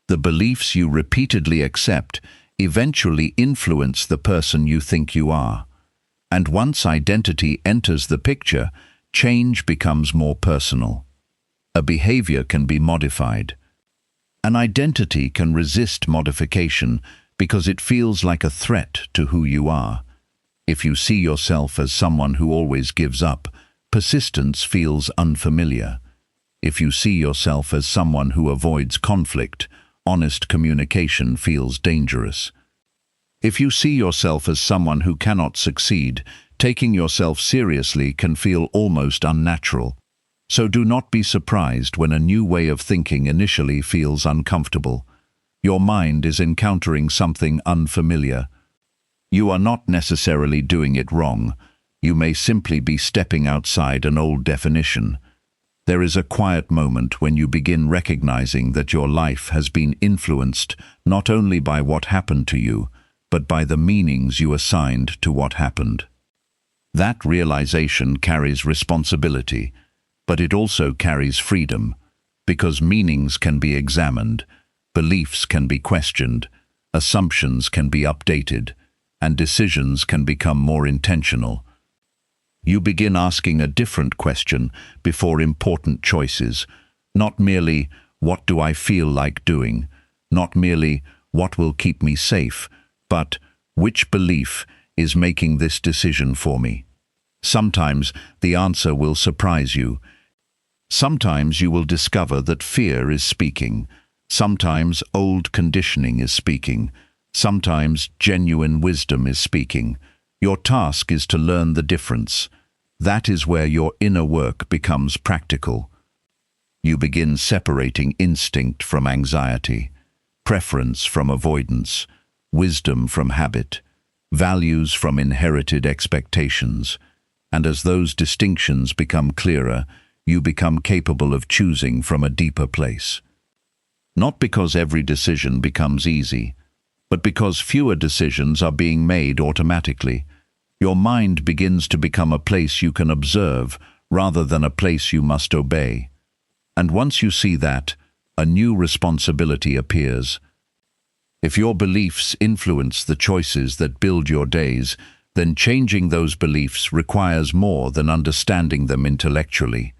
The beliefs you repeatedly accept eventually influence the person you think you are. And once identity enters the picture, change becomes more personal. A behavior can be modified. An identity can resist modification because it feels like a threat to who you are. If you see yourself as someone who always gives up, persistence feels unfamiliar. If you see yourself as someone who avoids conflict, honest communication feels dangerous. If you see yourself as someone who cannot succeed, taking yourself seriously can feel almost unnatural. So do not be surprised when a new way of thinking initially feels uncomfortable. Your mind is encountering something unfamiliar. You are not necessarily doing it wrong. You may simply be stepping outside an old definition. There is a quiet moment when you begin recognizing that your life has been influenced not only by what happened to you, but by the meanings you assigned to what happened. That realization carries responsibility, but it also carries freedom, because meanings can be examined, beliefs can be questioned, assumptions can be updated, and decisions can become more intentional. You begin asking a different question before important choices, not merely, what do I feel like doing? Not merely, what will keep me safe? But, which belief is making this decision for me? Sometimes the answer will surprise you. Sometimes you will discover that fear is speaking. Sometimes old conditioning is speaking. Sometimes genuine wisdom is speaking. Your task is to learn the difference. That is where your inner work becomes practical. You begin separating instinct from anxiety, preference from avoidance, wisdom from habit, values from inherited expectations. And as those distinctions become clearer, you become capable of choosing from a deeper place. Not because every decision becomes easy, but because fewer decisions are being made automatically. Your mind begins to become a place you can observe rather than a place you must obey. And once you see that, a new responsibility appears. If your beliefs influence the choices that build your days, then changing those beliefs requires more than understanding them intellectually.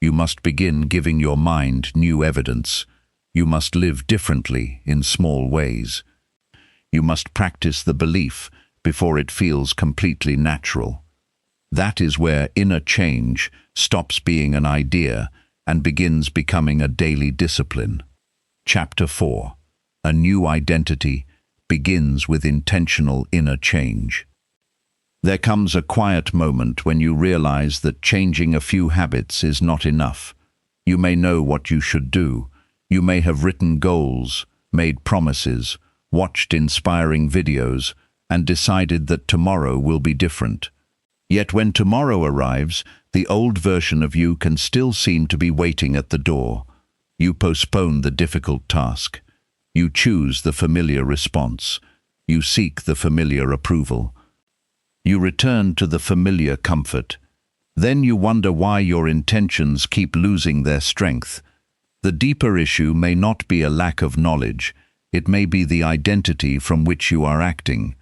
You must begin giving your mind new evidence. You must live differently in small ways. You must practice the belief before it feels completely natural. That is where inner change stops being an idea and begins becoming a daily discipline. Chapter 4. A new identity begins with intentional inner change. There comes a quiet moment when you realize that changing a few habits is not enough. You may know what you should do. You may have written goals, made promises, watched inspiring videos, and decided that tomorrow will be different. Yet when tomorrow arrives, the old version of you can still seem to be waiting at the door. You postpone the difficult task. You choose the familiar response. You seek the familiar approval. You return to the familiar comfort. Then you wonder why your intentions keep losing their strength. The deeper issue may not be a lack of knowledge. It may be the identity from which you are acting.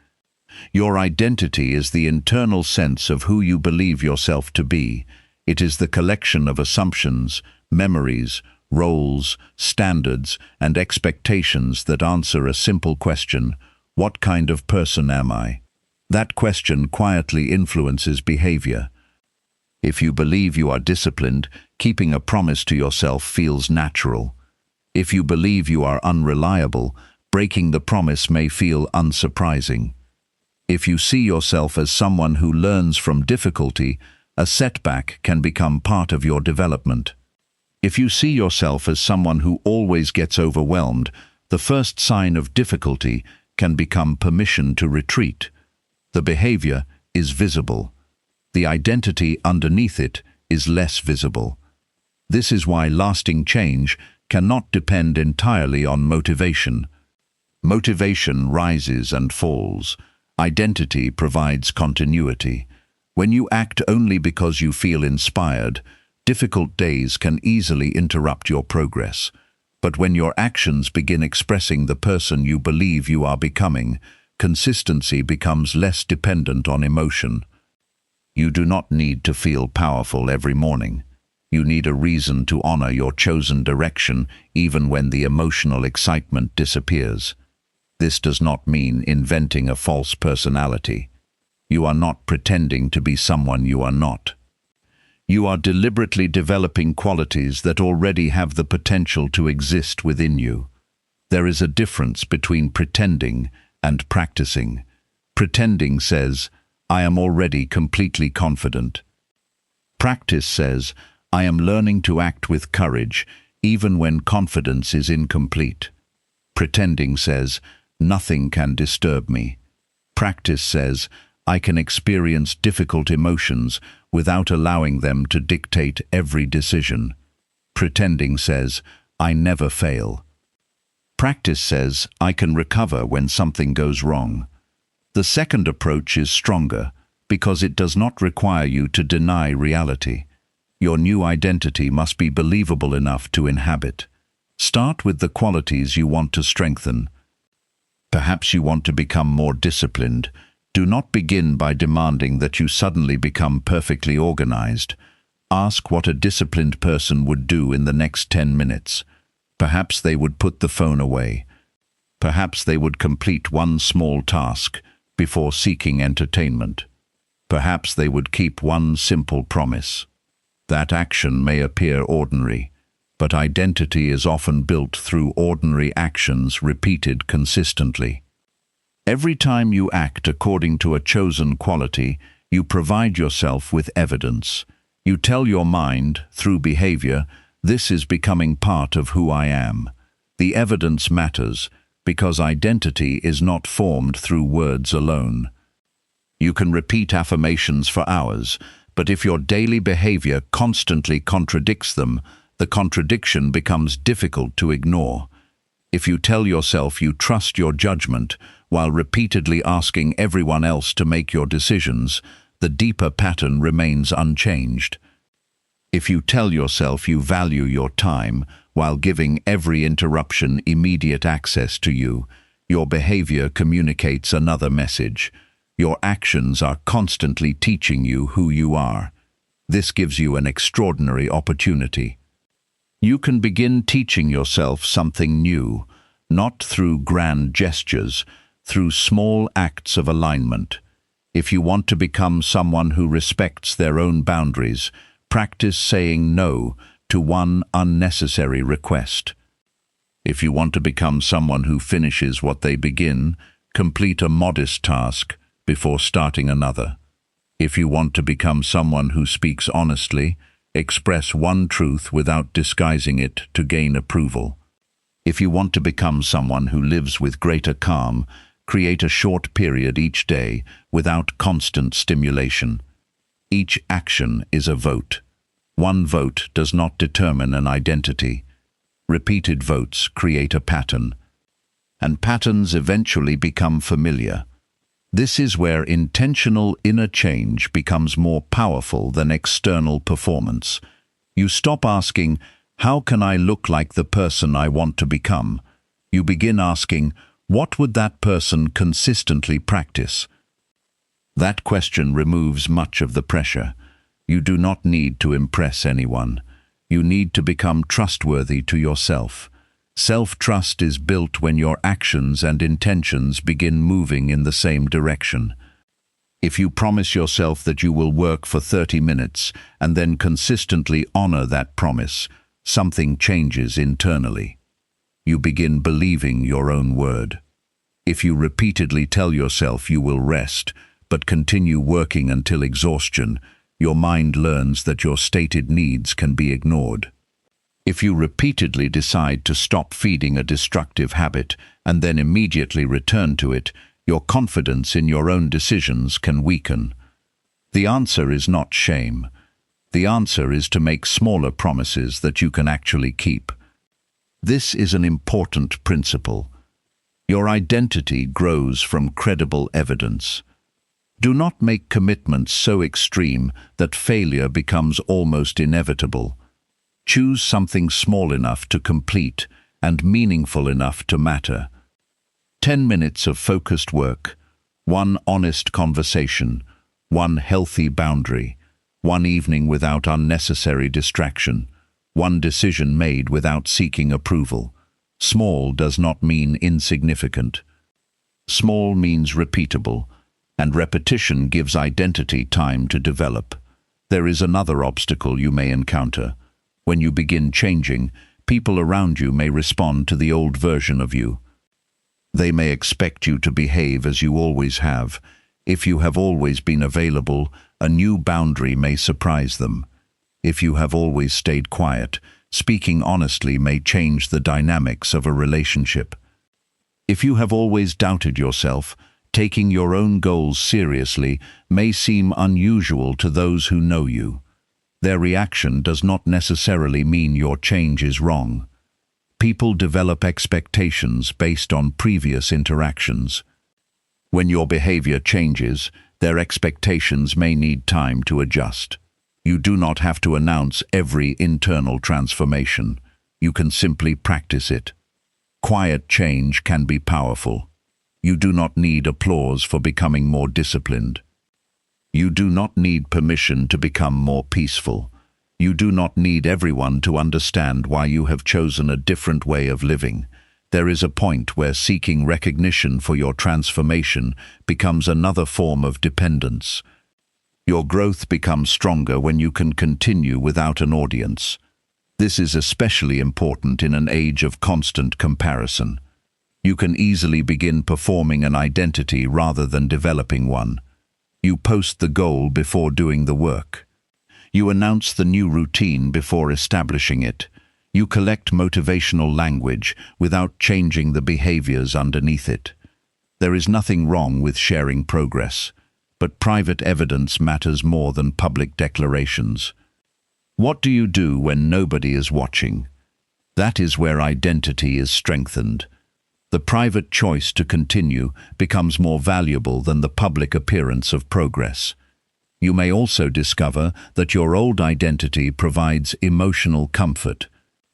Your identity is the internal sense of who you believe yourself to be. It is the collection of assumptions, memories, roles, standards, and expectations that answer a simple question: what kind of person am I? That question quietly influences behavior. If you believe you are disciplined, keeping a promise to yourself feels natural. If you believe you are unreliable, breaking the promise may feel unsurprising. If you see yourself as someone who learns from difficulty, a setback can become part of your development. If you see yourself as someone who always gets overwhelmed, the first sign of difficulty can become permission to retreat. The behavior is visible. The identity underneath it is less visible. This is why lasting change cannot depend entirely on motivation. Motivation rises and falls. Identity provides continuity. When you act only because you feel inspired, difficult days can easily interrupt your progress. But when your actions begin expressing the person you believe you are becoming, consistency becomes less dependent on emotion. You do not need to feel powerful every morning. You need a reason to honor your chosen direction even when the emotional excitement disappears. This does not mean inventing a false personality. You are not pretending to be someone you are not. You are deliberately developing qualities that already have the potential to exist within you. There is a difference between pretending and practicing. Pretending says, I am already completely confident. Practice says, I am learning to act with courage, even when confidence is incomplete. Pretending says, nothing can disturb me. Practice says, I can experience difficult emotions without allowing them to dictate every decision. Pretending says, I never fail. Practice says, I can recover when something goes wrong. The second approach is stronger because it does not require you to deny reality. Your new identity must be believable enough to inhabit. Start with the qualities you want to strengthen. Perhaps you want to become more disciplined. Do not begin by demanding that you suddenly become perfectly organized. Ask what a disciplined person would do in the next 10 minutes. Perhaps they would put the phone away. Perhaps they would complete one small task before seeking entertainment. Perhaps they would keep one simple promise. That action may appear ordinary, but identity is often built through ordinary actions repeated consistently. Every time you act according to a chosen quality, you provide yourself with evidence. You tell your mind, through behavior, this is becoming part of who I am. The evidence matters, because identity is not formed through words alone. You can repeat affirmations for hours, but if your daily behavior constantly contradicts them, the contradiction becomes difficult to ignore. If you tell yourself you trust your judgment while repeatedly asking everyone else to make your decisions, the deeper pattern remains unchanged. If you tell yourself you value your time while giving every interruption immediate access to you, your behavior communicates another message. Your actions are constantly teaching you who you are. This gives you an extraordinary opportunity. You can begin teaching yourself something new, not through grand gestures, through small acts of alignment. If you want to become someone who respects their own boundaries, practice saying no to one unnecessary request. If you want to become someone who finishes what they begin, complete a modest task before starting another. If you want to become someone who speaks honestly, express one truth without disguising it to gain approval. If you want to become someone who lives with greater calm, create a short period each day without constant stimulation. Each action is a vote. One vote does not determine an identity. Repeated votes create a pattern, and patterns eventually become familiar. This is where intentional inner change becomes more powerful than external performance. You stop asking, how can I look like the person I want to become? You begin asking, what would that person consistently practice? That question removes much of the pressure. You do not need to impress anyone. You need to become trustworthy to yourself. Self-trust is built when your actions and intentions begin moving in the same direction. If you promise yourself that you will work for 30 minutes and then consistently honor that promise, something changes internally. You begin believing your own word. If you repeatedly tell yourself you will rest, but continue working until exhaustion, your mind learns that your stated needs can be ignored. If you repeatedly decide to stop feeding a destructive habit and then immediately return to it, your confidence in your own decisions can weaken. The answer is not shame. The answer is to make smaller promises that you can actually keep. This is an important principle. Your identity grows from credible evidence. Do not make commitments so extreme that failure becomes almost inevitable. Choose something small enough to complete and meaningful enough to matter. 10 minutes of focused work, one honest conversation, one healthy boundary, one evening without unnecessary distraction, one decision made without seeking approval. Small does not mean insignificant. Small means repeatable, and repetition gives identity time to develop. There is another obstacle you may encounter. When you begin changing, people around you may respond to the old version of you. They may expect you to behave as you always have, If you have always been available, a new boundary may surprise them. If you have always stayed quiet, speaking honestly may change the dynamics of a relationship. If you have always doubted yourself, taking your own goals seriously may seem unusual to those who know you. Their reaction does not necessarily mean your change is wrong. People develop expectations based on previous interactions. When your behavior changes, their expectations may need time to adjust. You do not have to announce every internal transformation. You can simply practice it. Quiet change can be powerful. You do not need applause for becoming more disciplined. You do not need permission to become more peaceful. You do not need everyone to understand why you have chosen a different way of living. There is a point where seeking recognition for your transformation becomes another form of dependence. Your growth becomes stronger when you can continue without an audience. This is especially important in an age of constant comparison. You can easily begin performing an identity rather than developing one. You post the goal before doing the work. You announce the new routine before establishing it. You collect motivational language without changing the behaviors underneath it. There is nothing wrong with sharing progress, but private evidence matters more than public declarations. What do you do when nobody is watching? That is where identity is strengthened. The private choice to continue becomes more valuable than the public appearance of progress. You may also discover that your old identity provides emotional comfort.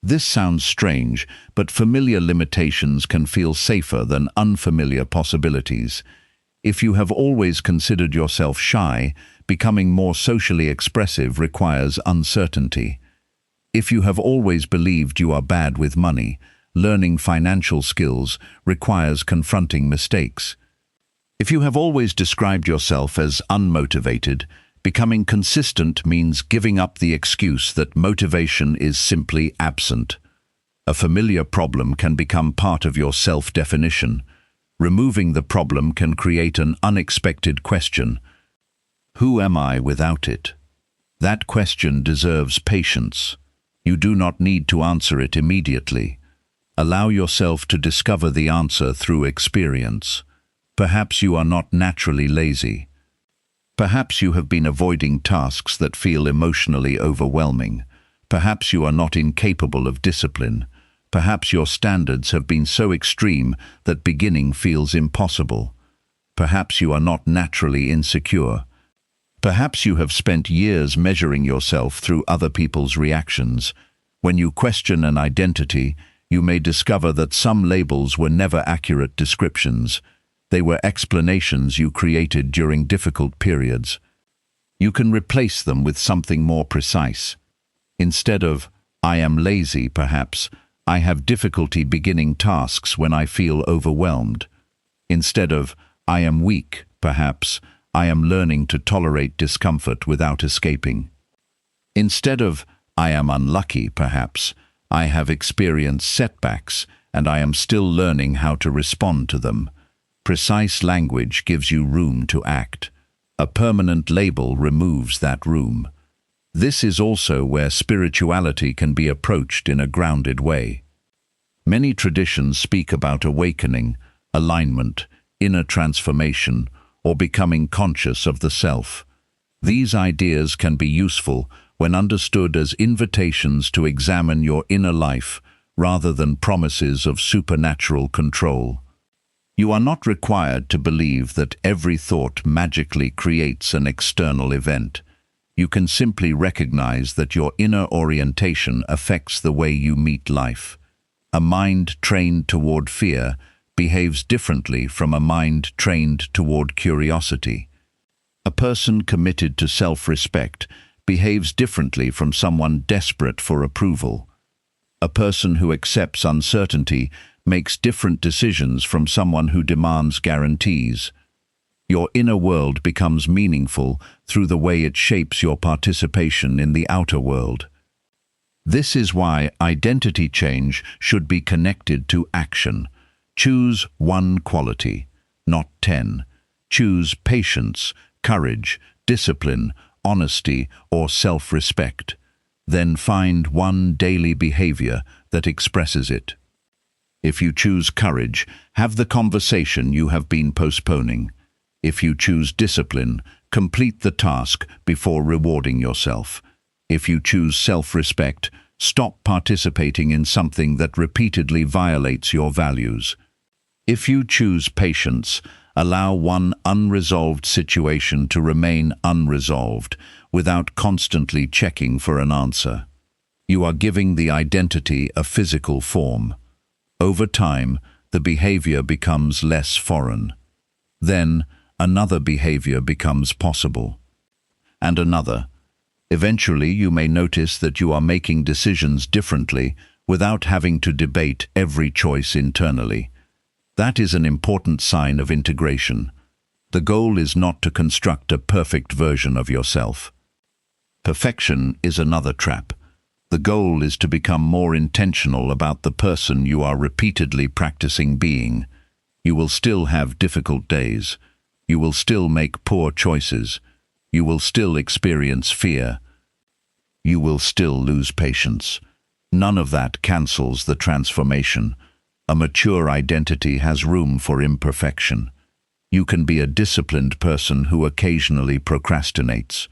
This sounds strange, but familiar limitations can feel safer than unfamiliar possibilities. If you have always considered yourself shy, becoming more socially expressive requires uncertainty. If you have always believed you are bad with money, learning financial skills requires confronting mistakes. If you have always described yourself as unmotivated, becoming consistent means giving up the excuse that motivation is simply absent. A familiar problem can become part of your self-definition. Removing the problem can create an unexpected question. Who am I without it? That question deserves patience. You do not need to answer it immediately. Allow yourself to discover the answer through experience. Perhaps you are not naturally lazy. Perhaps you have been avoiding tasks that feel emotionally overwhelming. Perhaps you are not incapable of discipline. Perhaps your standards have been so extreme that beginning feels impossible. Perhaps you are not naturally insecure. Perhaps you have spent years measuring yourself through other people's reactions. When you question an identity, you may discover that some labels were never accurate descriptions. They were explanations you created during difficult periods. You can replace them with something more precise. Instead of, "I am lazy," perhaps, "I have difficulty beginning tasks when I feel overwhelmed." Instead of, "I am weak," perhaps, "I am learning to tolerate discomfort without escaping." Instead of, "I am unlucky," perhaps, "I have experienced setbacks and I am still learning how to respond to them." Precise language gives you room to act. A permanent label removes that room. This is also where spirituality can be approached in a grounded way. Many traditions speak about awakening, alignment, inner transformation, or becoming conscious of the self. These ideas can be useful when understood as invitations to examine your inner life rather than promises of supernatural control. You are not required to believe that every thought magically creates an external event. You can simply recognize that your inner orientation affects the way you meet life. A mind trained toward fear behaves differently from a mind trained toward curiosity. A person committed to self-respect behaves differently from someone desperate for approval. A person who accepts uncertainty makes different decisions from someone who demands guarantees. Your inner world becomes meaningful through the way it shapes your participation in the outer world. This is why identity change should be connected to action. Choose one quality, not 10. Choose patience, courage, discipline, honesty, or self-respect. Then find one daily behavior that expresses it. If you choose courage, have the conversation you have been postponing. If you choose discipline, complete the task before rewarding yourself. If you choose self-respect, stop participating in something that repeatedly violates your values. If you choose patience, allow one unresolved situation to remain unresolved without constantly checking for an answer. You are giving the identity a physical form. Over time, the behavior becomes less foreign. Then, another behavior becomes possible. And another. Eventually, you may notice that you are making decisions differently without having to debate every choice internally. That is an important sign of integration. The goal is not to construct a perfect version of yourself. Perfection is another trap. The goal is to become more intentional about the person you are repeatedly practicing being. You will still have difficult days. You will still make poor choices. You will still experience fear. You will still lose patience. None of that cancels the transformation. A mature identity has room for imperfection. You can be a disciplined person who occasionally procrastinates.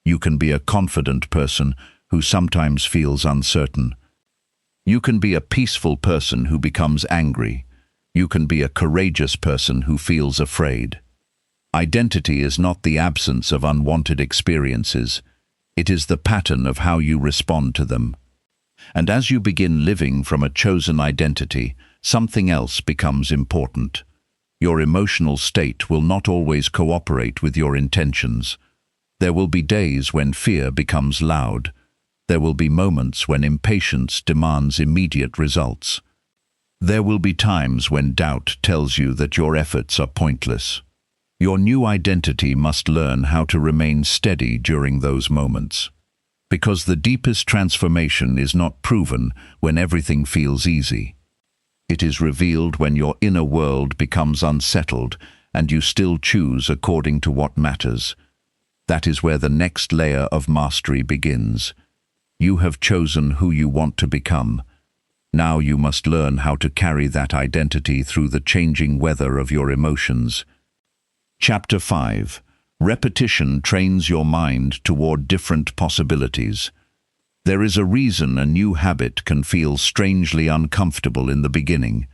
You can be a confident person who sometimes feels uncertain. You can be a peaceful person who becomes angry. You can be a courageous person who feels afraid. Identity is not the absence of unwanted experiences. It is the pattern of how you respond to them. And as you begin living from a chosen identity, something else becomes important. Your emotional state will not always cooperate with your intentions. There will be days when fear becomes loud. There will be moments when impatience demands immediate results. There will be times when doubt tells you that your efforts are pointless. Your new identity must learn how to remain steady during those moments. Because the deepest transformation is not proven when everything feels easy. It is revealed when your inner world becomes unsettled and you still choose according to what matters. That is where the next layer of mastery begins. You have chosen who you want to become. Now you must learn how to carry that identity through the changing weather of your emotions. Chapter 5. Repetition trains your mind toward different possibilities. There is a reason a new habit can feel strangely uncomfortable in the beginning.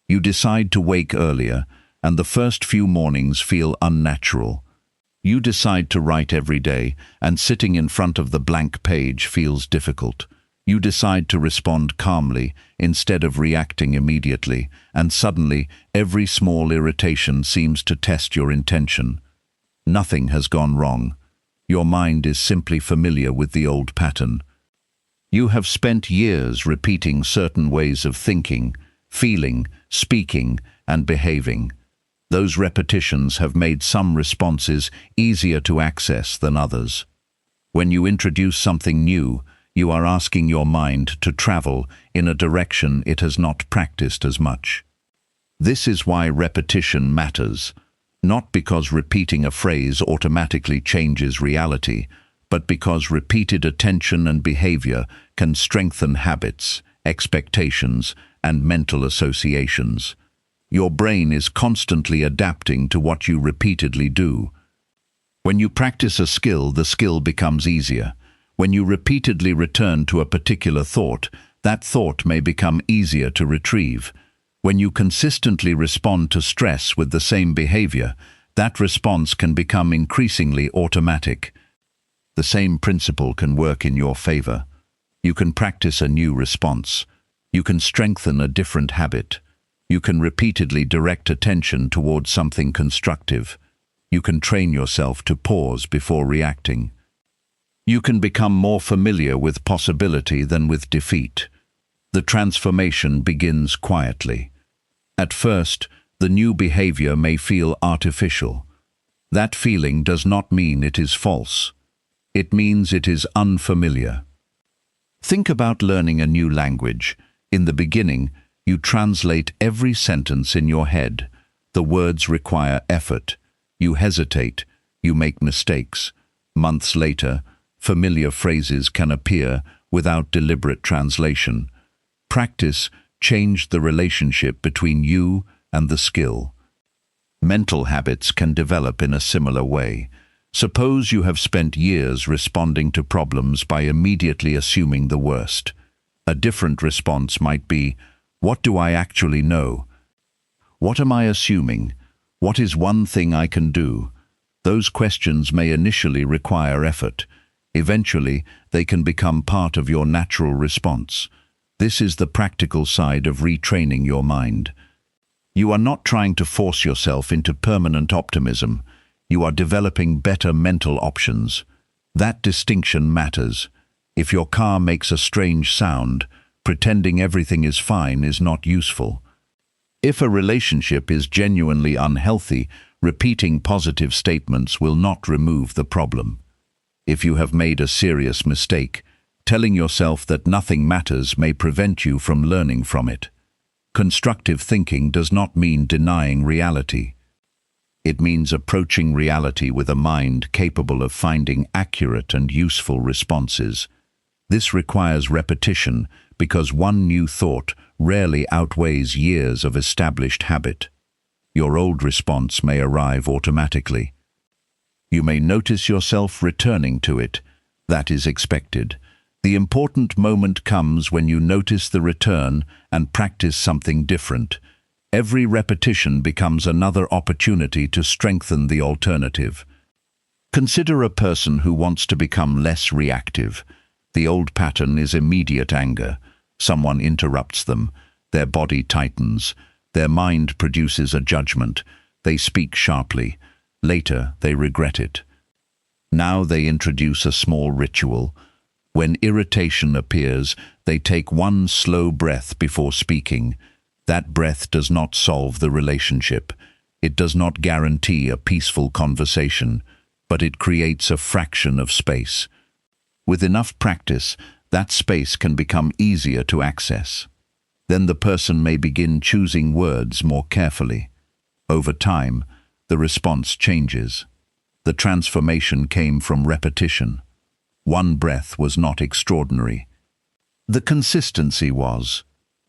You decide to wake earlier, and the first few mornings feel unnatural. You decide to write every day, and sitting in front of the blank page feels difficult. You decide to respond calmly instead of reacting immediately, and suddenly every small irritation seems to test your intention. Nothing has gone wrong. Your mind is simply familiar with the old pattern. You have spent years repeating certain ways of thinking, feeling, speaking, and behaving. Those repetitions have made some responses easier to access than others. When you introduce something new, you are asking your mind to travel in a direction it has not practiced as much. This is why repetition matters, not because repeating a phrase automatically changes reality, but because repeated attention and behavior can strengthen habits, expectations, and mental associations. Your brain is constantly adapting to what you repeatedly do. When you practice a skill, the skill becomes easier. When you repeatedly return to a particular thought, that thought may become easier to retrieve. When you consistently respond to stress with the same behavior, that response can become increasingly automatic. The same principle can work in your favor. You can practice a new response. You can strengthen a different habit. You can repeatedly direct attention towards something constructive. You can train yourself to pause before reacting. You can become more familiar with possibility than with defeat. The transformation begins quietly. At first, the new behavior may feel artificial. That feeling does not mean it is false. It means it is unfamiliar. Think about learning a new language. In the beginning, you translate every sentence in your head. The words require effort. You hesitate, you make mistakes. Months later, familiar phrases can appear without deliberate translation. Practice changed the relationship between you and the skill. Mental habits can develop in a similar way. Suppose you have spent years responding to problems by immediately assuming the worst. A different response might be, what do I actually know? What am I assuming? What is one thing I can do? Those questions may initially require effort. Eventually, they can become part of your natural response. This is the practical side of retraining your mind. You are not trying to force yourself into permanent optimism. You are developing better mental options. That distinction matters. If your car makes a strange sound, pretending everything is fine is not useful. If a relationship is genuinely unhealthy, repeating positive statements will not remove the problem. If you have made a serious mistake, telling yourself that nothing matters may prevent you from learning from it. Constructive thinking does not mean denying reality. It means approaching reality with a mind capable of finding accurate and useful responses. This requires repetition because one new thought rarely outweighs years of established habit. Your old response may arrive automatically. You may notice yourself returning to it. That is expected. The important moment comes when you notice the return and practice something different. Every repetition becomes another opportunity to strengthen the alternative. Consider a person who wants to become less reactive. The old pattern is immediate anger. Someone interrupts them. Their body tightens. Their mind produces a judgment. They speak sharply. Later, they regret it. Now they introduce a small ritual. When irritation appears, they take one slow breath before speaking. That breath does not solve the relationship. It does not guarantee a peaceful conversation, but it creates a fraction of space. With enough practice, that space can become easier to access. Then the person may begin choosing words more carefully. Over time, the response changes. The transformation came from repetition. One breath was not extraordinary. The consistency was.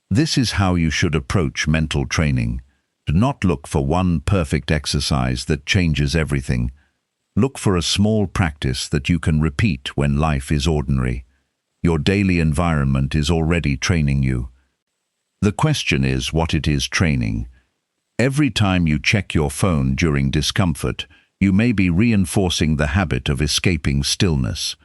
This is how you should approach mental training. Do not look for one perfect exercise that changes everything. Look for a small practice that you can repeat when life is ordinary. Your daily environment is already training you. The question is what it is training. Every time you check your phone during discomfort, you may be reinforcing the habit of escaping stillness.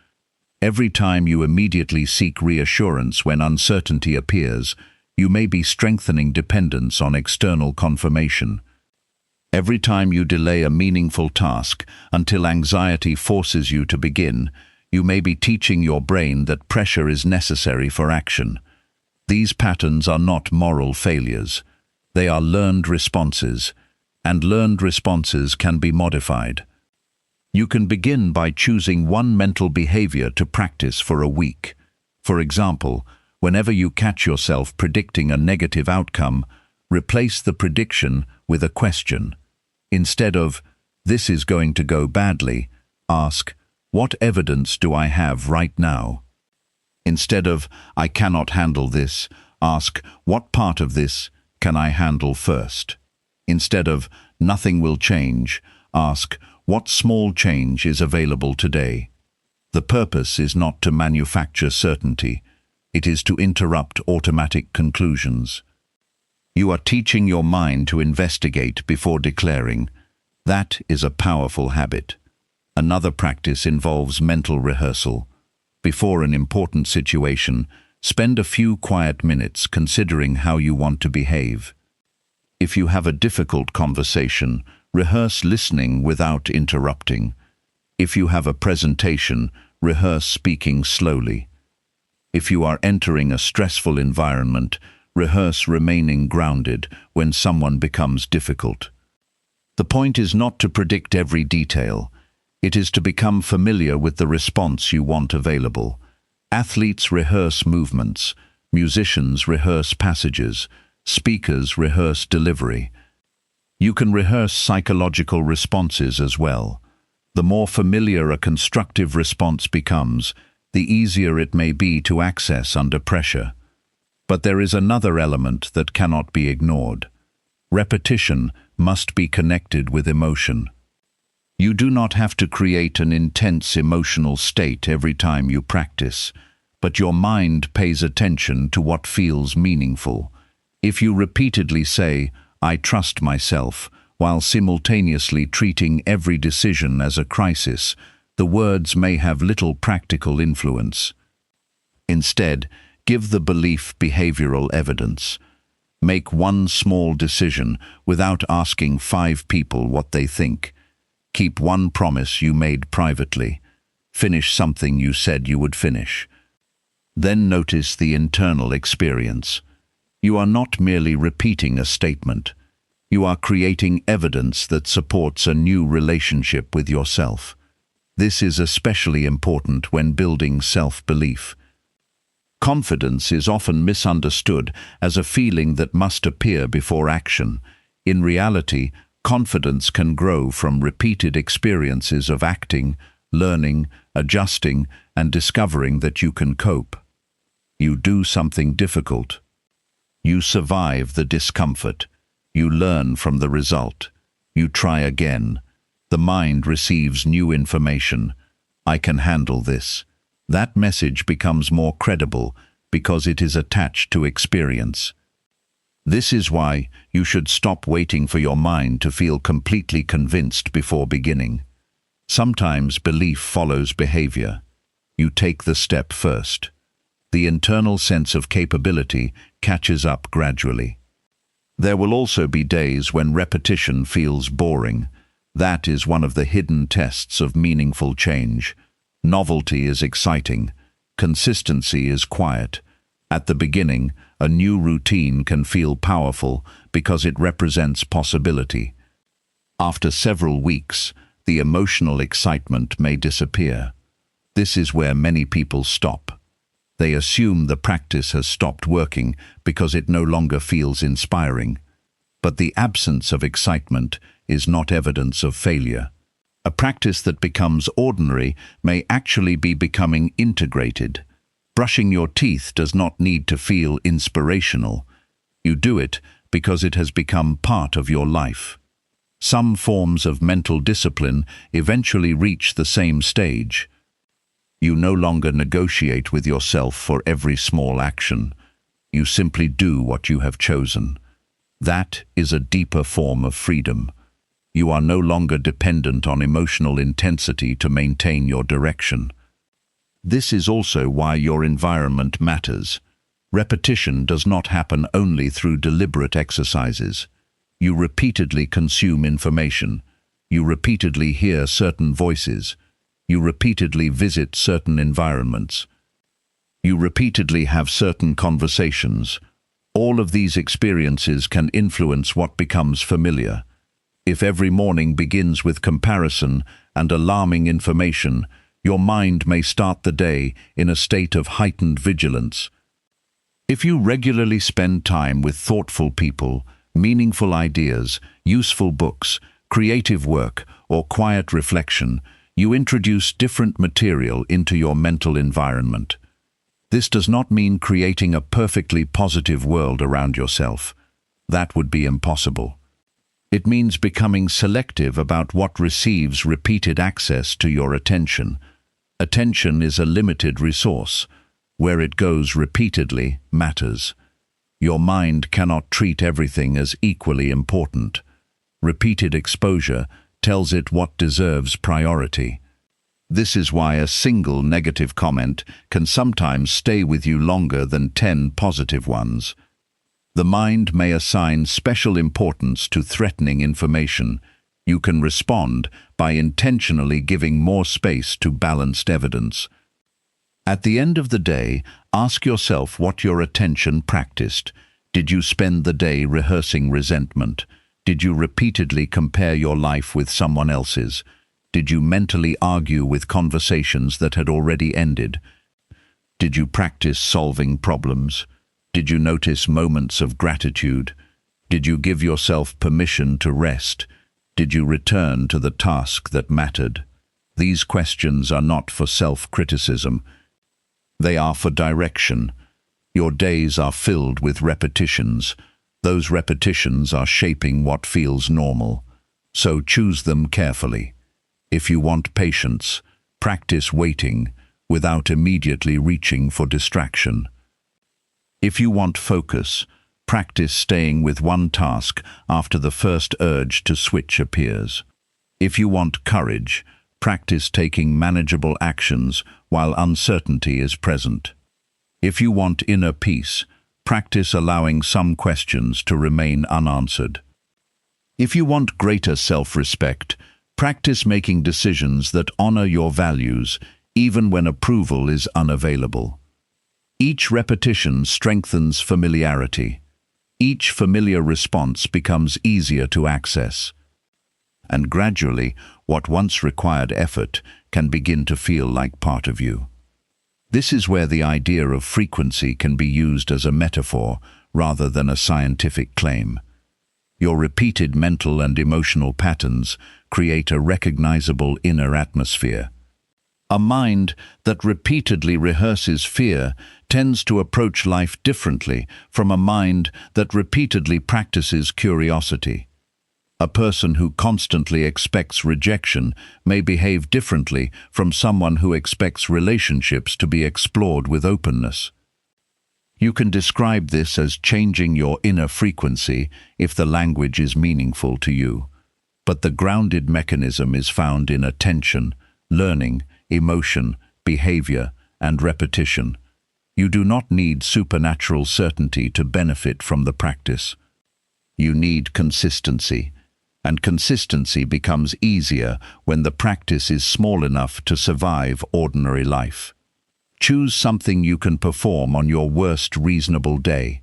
Every time you immediately seek reassurance when uncertainty appears, you may be strengthening dependence on external confirmation. Every time you delay a meaningful task until anxiety forces you to begin, you may be teaching your brain that pressure is necessary for action. These patterns are not moral failures. They are learned responses, and learned responses can be modified. You can begin by choosing one mental behavior to practice for a week. For example, whenever you catch yourself predicting a negative outcome, replace the prediction with a question. Instead of, "This is going to go badly," ask, "What evidence do I have right now?" Instead of, "I cannot handle this," ask, "What part of this can I handle first?" Instead of, "Nothing will change," ask, "What small change is available today?" The purpose is not to manufacture certainty. It is to interrupt automatic conclusions. You are teaching your mind to investigate before declaring. That is a powerful habit. Another practice involves mental rehearsal. Before an important situation, spend a few quiet minutes considering how you want to behave. If you have a difficult conversation, rehearse listening without interrupting. If you have a presentation, rehearse speaking slowly. If you are entering a stressful environment, rehearse remaining grounded when someone becomes difficult. The point is not to predict every detail. It is to become familiar with the response you want available. Athletes rehearse movements, musicians rehearse passages, speakers rehearse delivery. You can rehearse psychological responses as well. The more familiar a constructive response becomes, the easier it may be to access under pressure. But there is another element that cannot be ignored. Repetition must be connected with emotion. You do not have to create an intense emotional state every time you practice, but your mind pays attention to what feels meaningful. If you repeatedly say, "I trust myself," while simultaneously treating every decision as a crisis, the words may have little practical influence. Instead, give the belief behavioral evidence. Make one small decision without asking 5 people what they think. Keep one promise you made privately. Finish something you said you would finish. Then notice the internal experience. You are not merely repeating a statement. You are creating evidence that supports a new relationship with yourself. This is especially important when building self-belief. Confidence is often misunderstood as a feeling that must appear before action. In reality, confidence can grow from repeated experiences of acting, learning, adjusting, and discovering that you can cope. You do something difficult. You survive the discomfort. You learn from the result. You try again. The mind receives new information. I can handle this. That message becomes more credible because it is attached to experience. This is why you should stop waiting for your mind to feel completely convinced before beginning. Sometimes belief follows behavior. You take the step first. The internal sense of capability catches up gradually. There will also be days when repetition feels boring. That is one of the hidden tests of meaningful change. Novelty is exciting. Consistency is quiet. At the beginning, a new routine can feel powerful because it represents possibility. After several weeks, the emotional excitement may disappear. This is where many people stop. They assume the practice has stopped working because it no longer feels inspiring. But the absence of excitement is not evidence of failure. A practice that becomes ordinary may actually be becoming integrated. Brushing your teeth does not need to feel inspirational. You do it because it has become part of your life. Some forms of mental discipline eventually reach the same stage. You no longer negotiate with yourself for every small action. You simply do what you have chosen. That is a deeper form of freedom. You are no longer dependent on emotional intensity to maintain your direction. This is also why your environment matters. Repetition does not happen only through deliberate exercises. You repeatedly consume information. You repeatedly hear certain voices. You repeatedly visit certain environments. You repeatedly have certain conversations. All of these experiences can influence what becomes familiar. If every morning begins with comparison and alarming information, your mind may start the day in a state of heightened vigilance. If you regularly spend time with thoughtful people, meaningful ideas, useful books, creative work, or quiet reflection, you introduce different material into your mental environment. This does not mean creating a perfectly positive world around yourself. That would be impossible. It means becoming selective about what receives repeated access to your attention. Attention is a limited resource. Where it goes repeatedly matters. Your mind cannot treat everything as equally important. Repeated exposure tells it what deserves priority. This is why a single negative comment can sometimes stay with you longer than 10 positive ones. The mind may assign special importance to threatening information. You can respond by intentionally giving more space to balanced evidence. At the end of the day, ask yourself what your attention practiced. Did you spend the day rehearsing resentment? Did you repeatedly compare your life with someone else's? Did you mentally argue with conversations that had already ended? Did you practice solving problems? Did you notice moments of gratitude? Did you give yourself permission to rest? Did you return to the task that mattered? These questions are not for self-criticism. They are for direction. Your days are filled with repetitions. Those repetitions are shaping what feels normal. So choose them carefully. If you want patience, practice waiting without immediately reaching for distraction. If you want focus, practice staying with one task after the first urge to switch appears. If you want courage, practice taking manageable actions while uncertainty is present. If you want inner peace, practice allowing some questions to remain unanswered. If you want greater self-respect, practice making decisions that honor your values, even when approval is unavailable. Each repetition strengthens familiarity. Each familiar response becomes easier to access. And gradually, what once required effort can begin to feel like part of you. This is where the idea of frequency can be used as a metaphor rather than a scientific claim. Your repeated mental and emotional patterns create a recognizable inner atmosphere. A mind that repeatedly rehearses fear tends to approach life differently from a mind that repeatedly practices curiosity. A person who constantly expects rejection may behave differently from someone who expects relationships to be explored with openness. You can describe this as changing your inner frequency if the language is meaningful to you. But the grounded mechanism is found in attention, learning, emotion, behavior, and repetition. You do not need supernatural certainty to benefit from the practice. You need consistency, and consistency becomes easier when the practice is small enough to survive ordinary life. Choose something you can perform on your worst reasonable day,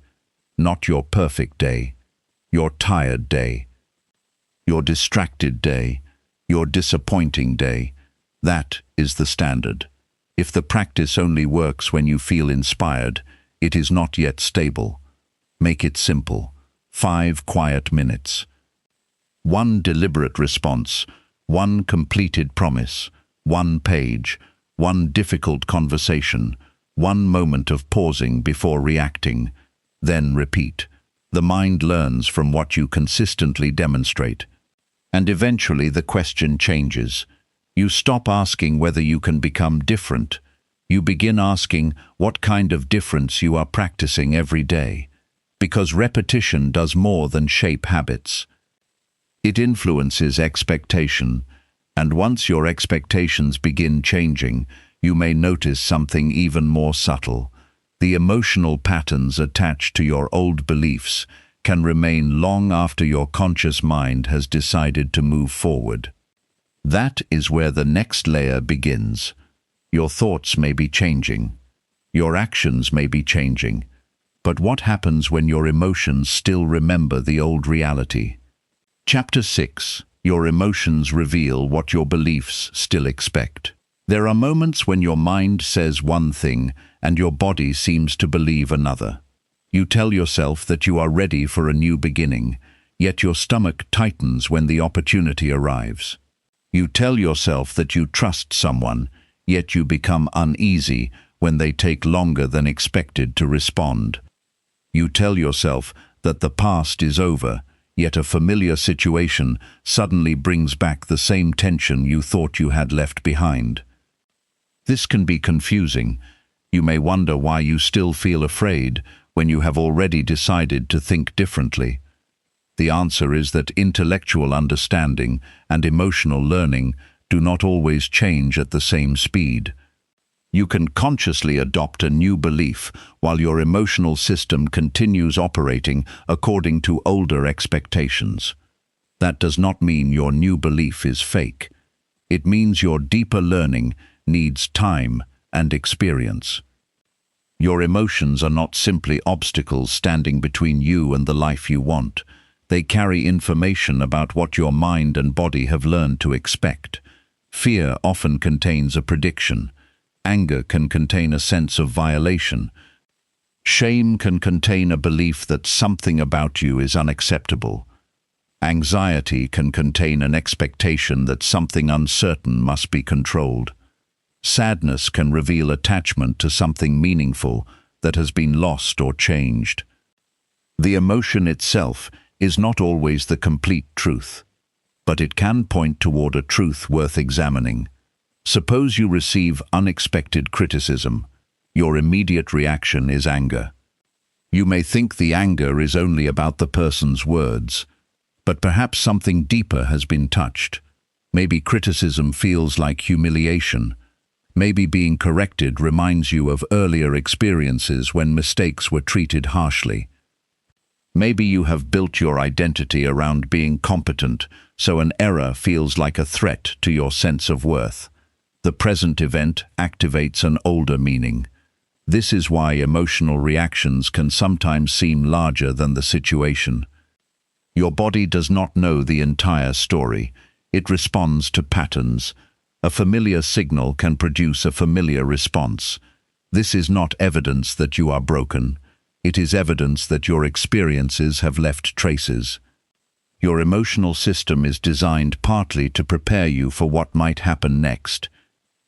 not your perfect day, your tired day, your distracted day, your disappointing day. That is the standard. If the practice only works when you feel inspired, it is not yet stable. Make it simple. 5 quiet minutes. 1 deliberate response, 1 completed promise, 1 page, 1 difficult conversation, 1 moment of pausing before reacting. Then repeat. The mind learns from what you consistently demonstrate. And eventually the question changes. You stop asking whether you can become different. You begin asking what kind of difference you are practicing every day. Because repetition does more than shape habits. It influences expectation, and once your expectations begin changing, you may notice something even more subtle. The emotional patterns attached to your old beliefs can remain long after your conscious mind has decided to move forward. That is where the next layer begins. Your thoughts may be changing. Your actions may be changing. But what happens when your emotions still remember the old reality? Chapter 6. Your emotions reveal what your beliefs still expect. There are moments when your mind says one thing and your body seems to believe another. You tell yourself that you are ready for a new beginning, yet your stomach tightens when the opportunity arrives. You tell yourself that you trust someone, yet you become uneasy when they take longer than expected to respond. You tell yourself that the past is over, yet a familiar situation suddenly brings back the same tension you thought you had left behind. This can be confusing. You may wonder why you still feel afraid when you have already decided to think differently. The answer is that intellectual understanding and emotional learning do not always change at the same speed. You can consciously adopt a new belief while your emotional system continues operating according to older expectations. That does not mean your new belief is fake. It means your deeper learning needs time and experience. Your emotions are not simply obstacles standing between you and the life you want. They carry information about what your mind and body have learned to expect. Fear often contains a prediction. Anger can contain a sense of violation. Shame can contain a belief that something about you is unacceptable. Anxiety can contain an expectation that something uncertain must be controlled. Sadness can reveal attachment to something meaningful that has been lost or changed. The emotion itself is not always the complete truth, but it can point toward a truth worth examining. Suppose you receive unexpected criticism. Your immediate reaction is anger. You may think the anger is only about the person's words, but perhaps something deeper has been touched. Maybe criticism feels like humiliation. Maybe being corrected reminds you of earlier experiences when mistakes were treated harshly. Maybe you have built your identity around being competent, so an error feels like a threat to your sense of worth. The present event activates an older meaning. This is why emotional reactions can sometimes seem larger than the situation. Your body does not know the entire story. It responds to patterns. A familiar signal can produce a familiar response. This is not evidence that you are broken. It is evidence that your experiences have left traces. Your emotional system is designed partly to prepare you for what might happen next.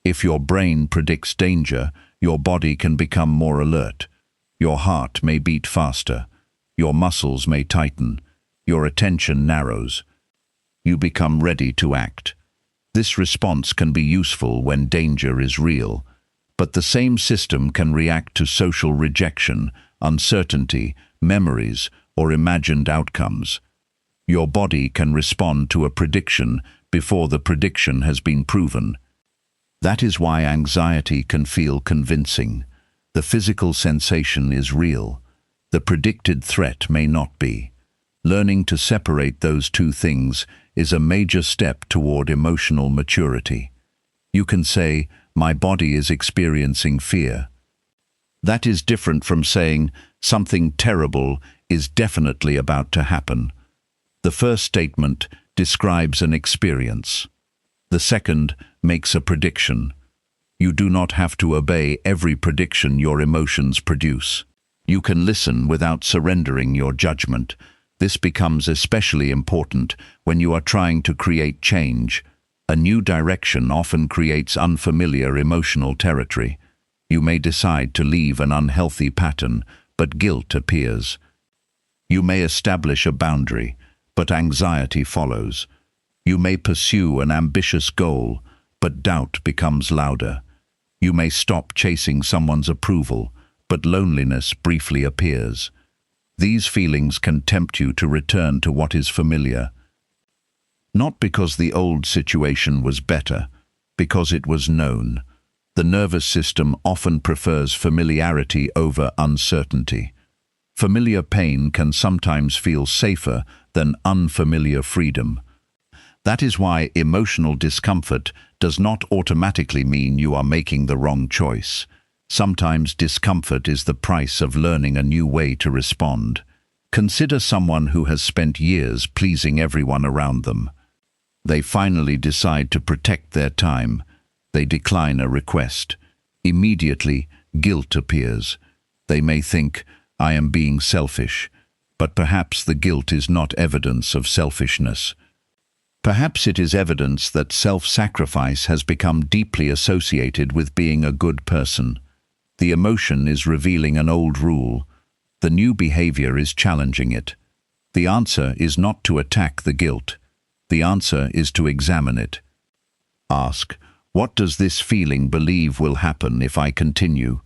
If your brain predicts danger, your body can become more alert. Your heart may beat faster. Your muscles may tighten. Your attention narrows. You become ready to act. This response can be useful when danger is real, but the same system can react to social rejection, uncertainty, memories, or imagined outcomes. Your body can respond to a prediction before the prediction has been proven. That is why anxiety can feel convincing. The physical sensation is real. The predicted threat may not be. Learning to separate those two things is a major step toward emotional maturity. You can say, "My body is experiencing fear." That is different from saying, "Something terrible is definitely about to happen." The first statement describes an experience. The second makes a prediction. You do not have to obey every prediction your emotions produce. You can listen without surrendering your judgment. This becomes especially important when you are trying to create change. A new direction often creates unfamiliar emotional territory. You may decide to leave an unhealthy pattern, but guilt appears. You may establish a boundary, but anxiety follows. You may pursue an ambitious goal, but doubt becomes louder. You may stop chasing someone's approval, but loneliness briefly appears. These feelings can tempt you to return to what is familiar. Not because the old situation was better, because it was known. The nervous system often prefers familiarity over uncertainty. Familiar pain can sometimes feel safer than unfamiliar freedom. That is why emotional discomfort does not automatically mean you are making the wrong choice. Sometimes discomfort is the price of learning a new way to respond. Consider someone who has spent years pleasing everyone around them. They finally decide to protect their time. They decline a request. Immediately, guilt appears. They may think, "I am being selfish," but perhaps the guilt is not evidence of selfishness. Perhaps it is evidence that self-sacrifice has become deeply associated with being a good person. The emotion is revealing an old rule. The new behavior is challenging it. The answer is not to attack the guilt. The answer is to examine it. Ask, what does this feeling believe will happen if I continue?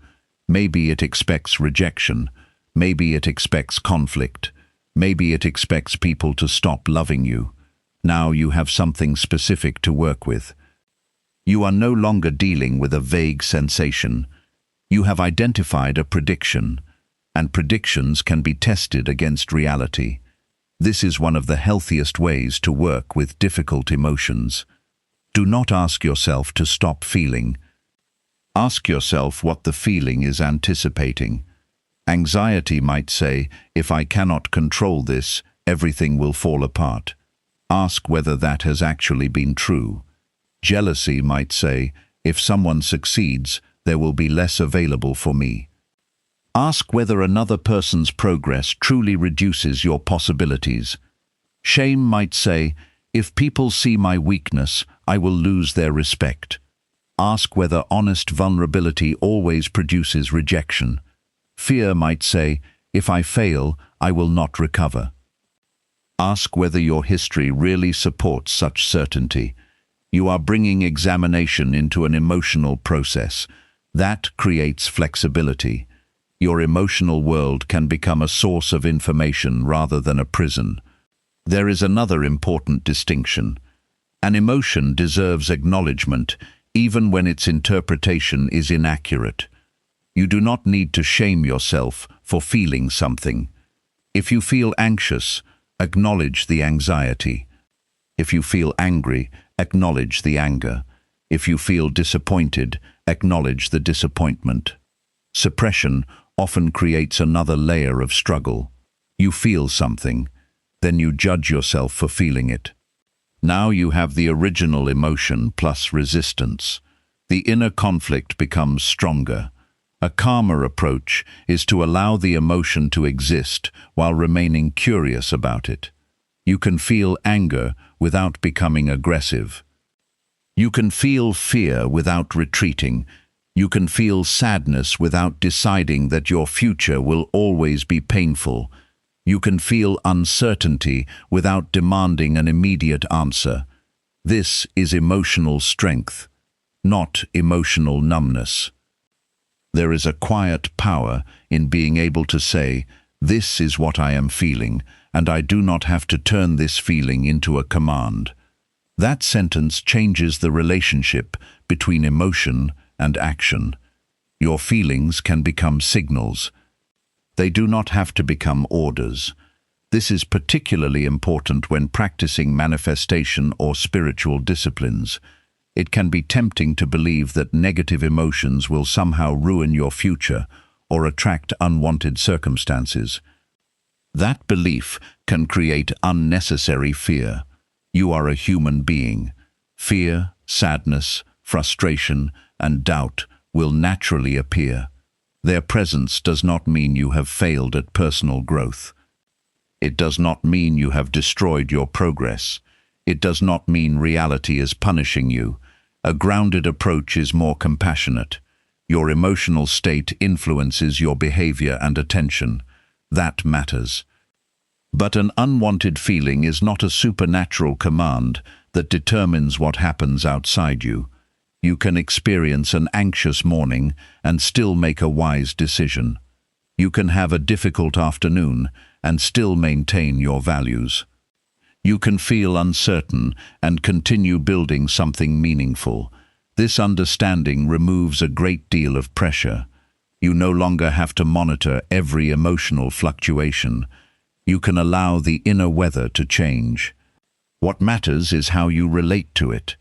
Maybe it expects rejection. Maybe it expects conflict. Maybe it expects people to stop loving you. Now you have something specific to work with. You are no longer dealing with a vague sensation. You have identified a prediction, and predictions can be tested against reality. This is one of the healthiest ways to work with difficult emotions. Do not ask yourself to stop feeling. Ask yourself what the feeling is anticipating. Anxiety might say, "If I cannot control this, everything will fall apart." Ask whether that has actually been true. Jealousy might say, "If someone succeeds, there will be less available for me." Ask whether another person's progress truly reduces your possibilities. Shame might say, if people see my weakness, I will lose their respect. Ask whether honest vulnerability always produces rejection. Fear might say, if I fail, I will not recover. Ask whether your history really supports such certainty. You are bringing examination into an emotional process. That creates flexibility. Your emotional world can become a source of information rather than a prison. There is another important distinction. An emotion deserves acknowledgement, even when its interpretation is inaccurate. You do not need to shame yourself for feeling something. If you feel anxious, acknowledge the anxiety. If you feel angry, acknowledge the anger. If you feel disappointed, acknowledge the disappointment. Suppression often creates another layer of struggle. You feel something, then you judge yourself for feeling it. Now you have the original emotion plus resistance. The inner conflict becomes stronger. A calmer approach is to allow the emotion to exist while remaining curious about it. You can feel anger without becoming aggressive. You can feel fear without retreating. You can feel sadness without deciding that your future will always be painful. You can feel uncertainty without demanding an immediate answer. This is emotional strength, not emotional numbness. There is a quiet power in being able to say, "This is what I am feeling, and I do not have to turn this feeling into a command." That sentence changes the relationship between emotion and action. Your feelings can become signals. They do not have to become orders. This is particularly important when practicing manifestation or spiritual disciplines. It can be tempting to believe that negative emotions will somehow ruin your future or attract unwanted circumstances. That belief can create unnecessary fear. You are a human being. Fear, sadness, frustration, and doubt will naturally appear. Their presence does not mean you have failed at personal growth. It does not mean you have destroyed your progress. It does not mean reality is punishing you. A grounded approach is more compassionate. Your emotional state influences your behavior and attention. That matters. But an unwanted feeling is not a supernatural command that determines what happens outside you. You can experience an anxious morning and still make a wise decision. You can have a difficult afternoon and still maintain your values. You can feel uncertain and continue building something meaningful. This understanding removes a great deal of pressure. You no longer have to monitor every emotional fluctuation. You can allow the inner weather to change. What matters is how you relate to it.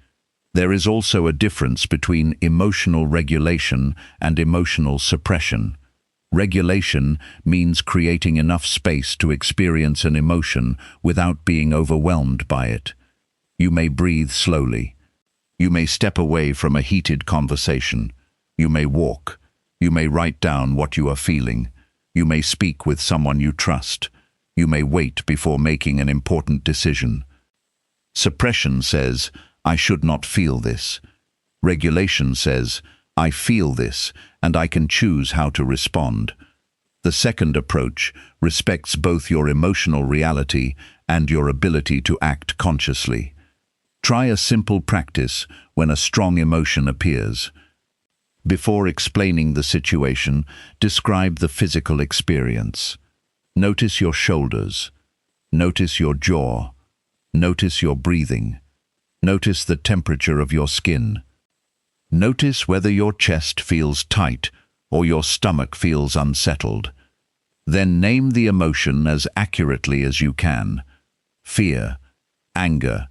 There is also a difference between emotional regulation and emotional suppression. Regulation means creating enough space to experience an emotion without being overwhelmed by it. You may breathe slowly. You may step away from a heated conversation. You may walk. You may write down what you are feeling. You may speak with someone you trust. You may wait before making an important decision. Suppression says, "I should not feel this." Regulation says, "I feel this, and I can choose how to respond." The second approach respects both your emotional reality and your ability to act consciously. Try a simple practice when a strong emotion appears. Before explaining the situation, describe the physical experience. Notice your shoulders. Notice your jaw. Notice your breathing. Notice the temperature of your skin. Notice whether your chest feels tight or your stomach feels unsettled. Then name the emotion as accurately as you can. Fear, anger,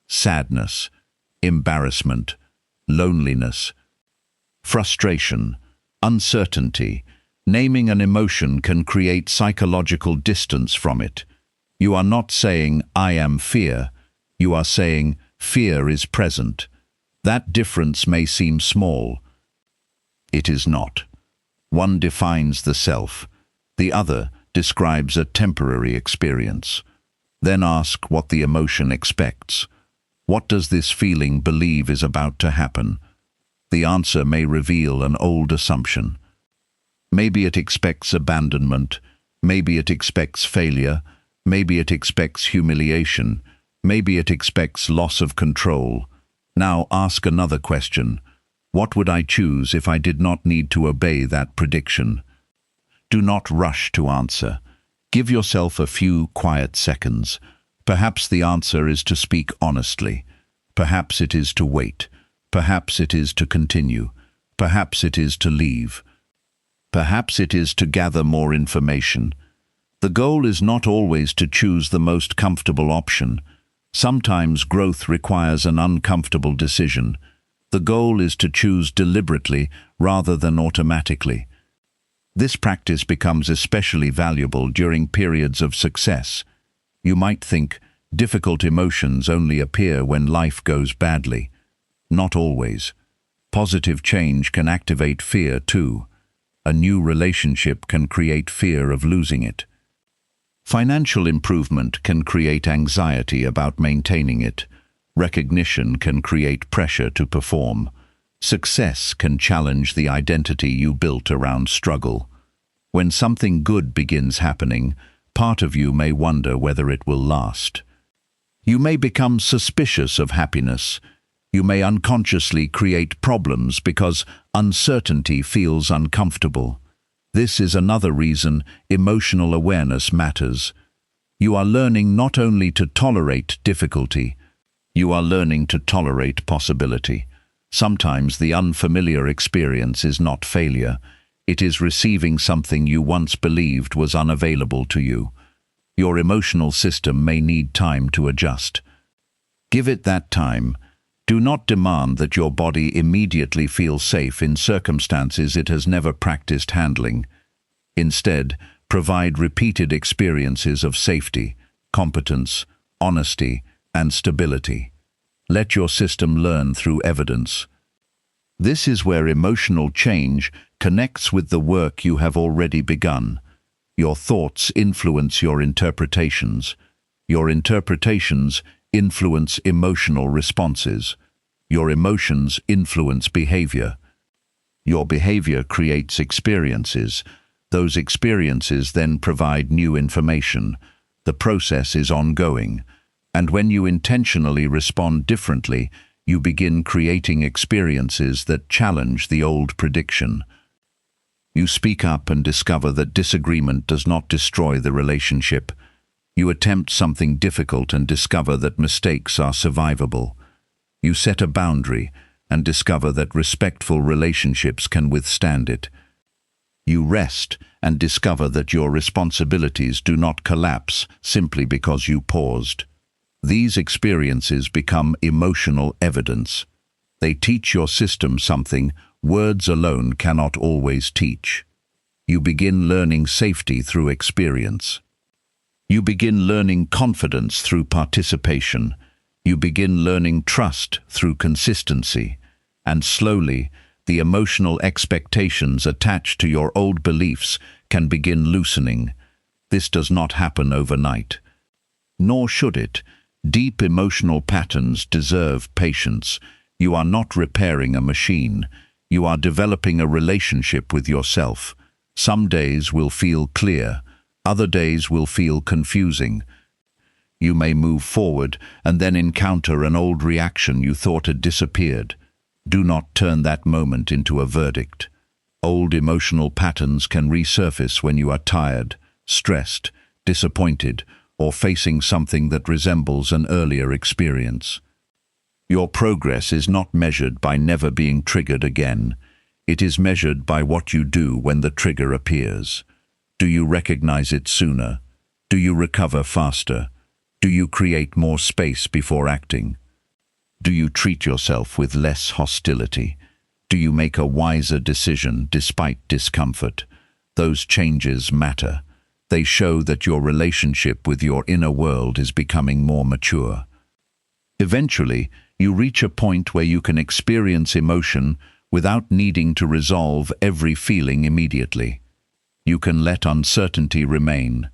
sadness, embarrassment, loneliness, frustration, uncertainty. Naming an emotion can create psychological distance from it. You are not saying, "I am fear." You are saying, "Fear is present." That difference may seem small. It is not. One defines the self, the other describes a temporary experience. Then ask what the emotion expects. What does this feeling believe is about to happen? The answer may reveal an old assumption. Maybe it expects abandonment, maybe it expects failure, maybe it expects humiliation, maybe it expects loss of control. Now ask another question. What would I choose if I did not need to obey that prediction? Do not rush to answer. Give yourself a few quiet seconds. Perhaps the answer is to speak honestly. Perhaps it is to wait. Perhaps it is to continue. Perhaps it is to leave. Perhaps it is to gather more information. The goal is not always to choose the most comfortable option. Sometimes growth requires an uncomfortable decision. The goal is to choose deliberately rather than automatically. This practice becomes especially valuable during periods of success. You might think difficult emotions only appear when life goes badly. Not always. Positive change can activate fear too. A new relationship can create fear of losing it. Financial improvement can create anxiety about maintaining it. Recognition can create pressure to perform. Success can challenge the identity you built around struggle. When something good begins happening, part of you may wonder whether it will last. You may become suspicious of happiness. You may unconsciously create problems because uncertainty feels uncomfortable. This is another reason emotional awareness matters. You are learning not only to tolerate difficulty, you are learning to tolerate possibility. Sometimes the unfamiliar experience is not failure. It is receiving something you once believed was unavailable to you. Your emotional system may need time to adjust. Give it that time. Do not demand that your body immediately feel safe in circumstances it has never practiced handling. Instead, provide repeated experiences of safety, competence, honesty, and stability. Let your system learn through evidence. This is where emotional change connects with the work you have already begun. Your thoughts influence your interpretations. Your interpretations influence emotional responses. Your emotions influence behavior. Your behavior creates experiences. Those experiences then provide new information. The process is ongoing. And when you intentionally respond differently, you begin creating experiences that challenge the old prediction. You speak up and discover that disagreement does not destroy the relationship. You attempt something difficult and discover that mistakes are survivable. You set a boundary and discover that respectful relationships can withstand it. You rest and discover that your responsibilities do not collapse simply because you paused. These experiences become emotional evidence. They teach your system something words alone cannot always teach. You begin learning safety through experience. You begin learning confidence through participation. You begin learning trust through consistency. And slowly, the emotional expectations attached to your old beliefs can begin loosening. This does not happen overnight. Nor should it. Deep emotional patterns deserve patience. You are not repairing a machine. You are developing a relationship with yourself. Some days will feel clear. Other days will feel confusing. You may move forward and then encounter an old reaction you thought had disappeared. Do not turn that moment into a verdict. Old emotional patterns can resurface when you are tired, stressed, disappointed, or facing something that resembles an earlier experience. Your progress is not measured by never being triggered again. It is measured by what you do when the trigger appears. Do you recognize it sooner? Do you recover faster? Do you create more space before acting? Do you treat yourself with less hostility? Do you make a wiser decision despite discomfort? Those changes matter. They show that your relationship with your inner world is becoming more mature. Eventually, you reach a point where you can experience emotion without needing to resolve every feeling immediately. You can let uncertainty remain.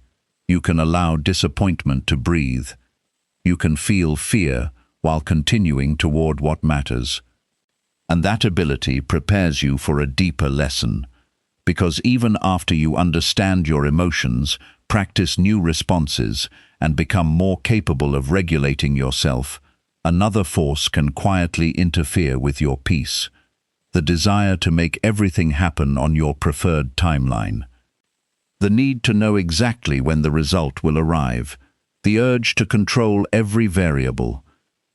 You can allow disappointment to breathe. You can feel fear while continuing toward what matters. And that ability prepares you for a deeper lesson, because even after you understand your emotions, practice new responses, and become more capable of regulating yourself, another force can quietly interfere with your peace: the desire to make everything happen on your preferred timeline. The need to know exactly when the result will arrive, the urge to control every variable.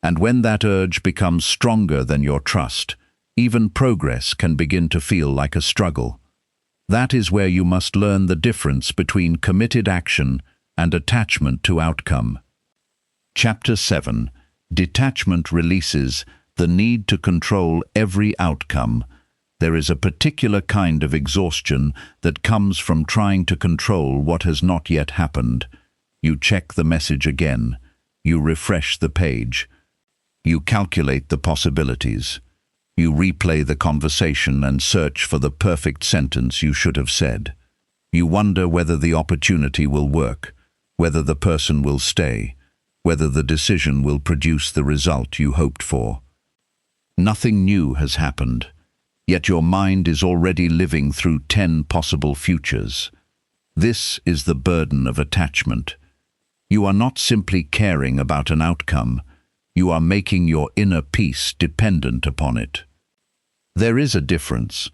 And when that urge becomes stronger than your trust, even progress can begin to feel like a struggle. That is where you must learn the difference between committed action and attachment to outcome. Chapter 7. Detachment releases the need to control every outcome. There is a particular kind of exhaustion that comes from trying to control what has not yet happened. You check the message again. You refresh the page. You calculate the possibilities. You replay the conversation and search for the perfect sentence you should have said. You wonder whether the opportunity will work, whether the person will stay, whether the decision will produce the result you hoped for. Nothing new has happened, yet your mind is already living through 10 possible futures. This is the burden of attachment. You are not simply caring about an outcome, you are making your inner peace dependent upon it. There is a difference.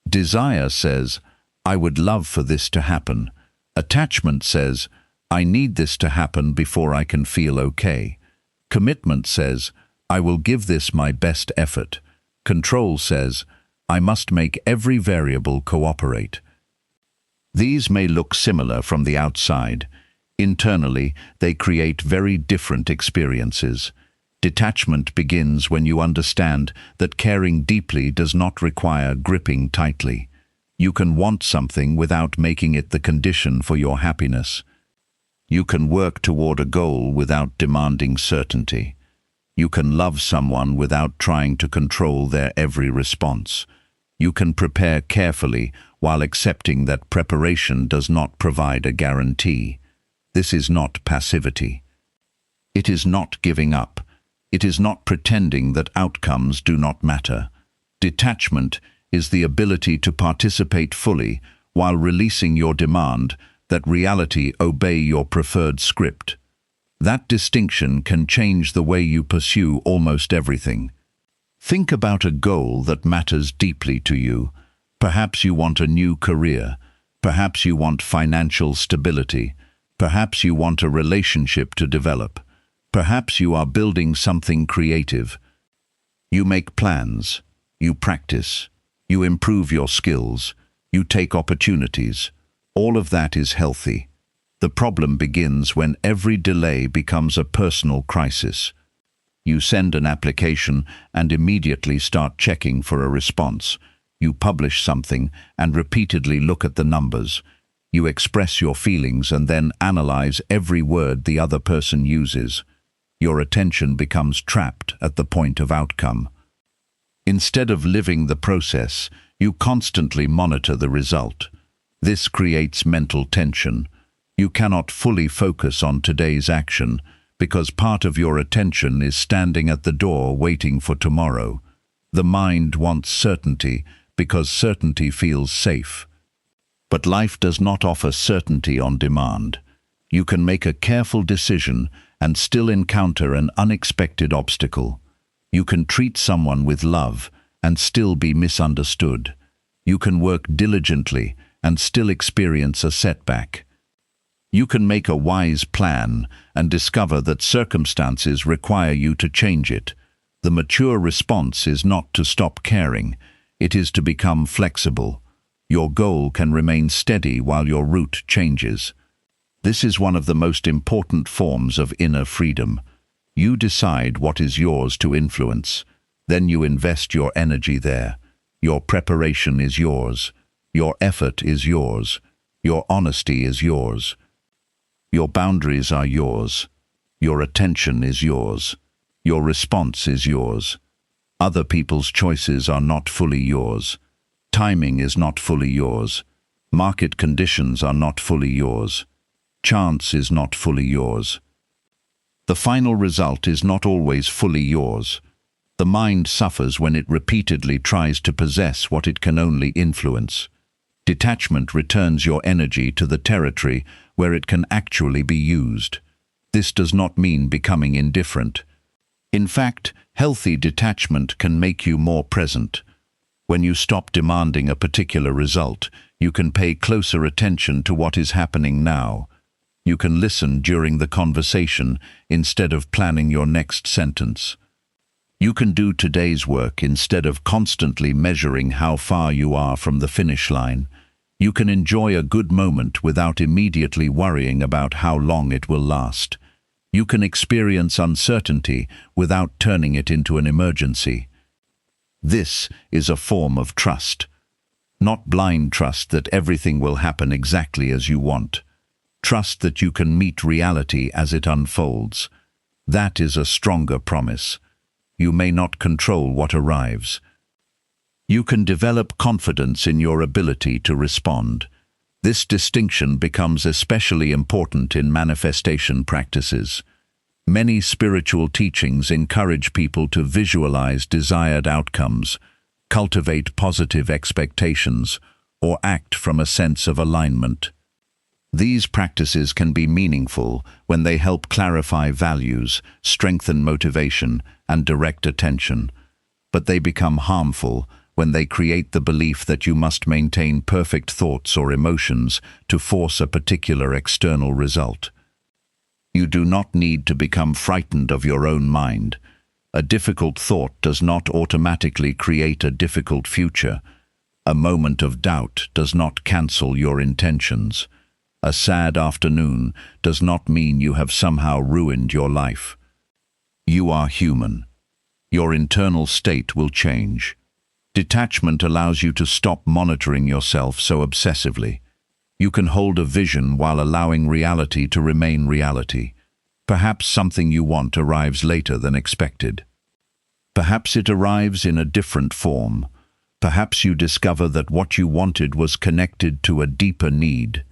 Desire says, I would love for this to happen. Attachment says, I need this to happen before I can feel okay. Commitment says, I will give this my best effort. Control says, I must make every variable cooperate. These may look similar from the outside. Internally, they create very different experiences. Detachment begins when you understand that caring deeply does not require gripping tightly. You can want something without making it the condition for your happiness. You can work toward a goal without demanding certainty. You can love someone without trying to control their every response. You can prepare carefully while accepting that preparation does not provide a guarantee. This is not passivity. It is not giving up. It is not pretending that outcomes do not matter. Detachment is the ability to participate fully while releasing your demand that reality obey your preferred script. That distinction can change the way you pursue almost everything. Think about a goal that matters deeply to you. Perhaps you want a new career. Perhaps you want financial stability. Perhaps you want a relationship to develop. Perhaps you are building something creative. You make plans. You practice. You improve your skills. You take opportunities. All of that is healthy. The problem begins when every delay becomes a personal crisis. You send an application and immediately start checking for a response. You publish something and repeatedly look at the numbers. You express your feelings and then analyze every word the other person uses. Your attention becomes trapped at the point of outcome. Instead of living the process, you constantly monitor the result. This creates mental tension. You cannot fully focus on today's action because part of your attention is standing at the door waiting for tomorrow. The mind wants certainty because certainty feels safe. But life does not offer certainty on demand. You can make a careful decision and still encounter an unexpected obstacle. You can treat someone with love and still be misunderstood. You can work diligently and still experience a setback. You can make a wise plan and discover that circumstances require you to change it. The mature response is not to stop caring, it is to become flexible. Your goal can remain steady while your route changes. This is one of the most important forms of inner freedom. You decide what is yours to influence. Then you invest your energy there. Your preparation is yours. Your effort is yours. Your honesty is yours. Your boundaries are yours. Your attention is yours. Your response is yours. Other people's choices are not fully yours. Timing is not fully yours. Market conditions are not fully yours. Chance is not fully yours. The final result is not always fully yours. The mind suffers when it repeatedly tries to possess what it can only influence. Detachment returns your energy to the territory where it can actually be used. This does not mean becoming indifferent. In fact, healthy detachment can make you more present. When you stop demanding a particular result, you can pay closer attention to what is happening now. You can listen during the conversation instead of planning your next sentence. You can do today's work instead of constantly measuring how far you are from the finish line. You can enjoy a good moment without immediately worrying about how long it will last. You can experience uncertainty without turning it into an emergency. This is a form of trust. Not blind trust that everything will happen exactly as you want. Trust that you can meet reality as it unfolds. That is a stronger promise. You may not control what arrives. You can develop confidence in your ability to respond. This distinction becomes especially important in manifestation practices. Many spiritual teachings encourage people to visualize desired outcomes, cultivate positive expectations, or act from a sense of alignment. These practices can be meaningful when they help clarify values, strengthen motivation, and direct attention, but they become harmful when they create the belief that you must maintain perfect thoughts or emotions to force a particular external result. You do not need to become frightened of your own mind. A difficult thought does not automatically create a difficult future. A moment of doubt does not cancel your intentions. A sad afternoon does not mean you have somehow ruined your life. You are human. Your internal state will change. Detachment allows you to stop monitoring yourself so obsessively. You can hold a vision while allowing reality to remain reality. Perhaps something you want arrives later than expected. Perhaps it arrives in a different form. Perhaps you discover that what you wanted was connected to a deeper need.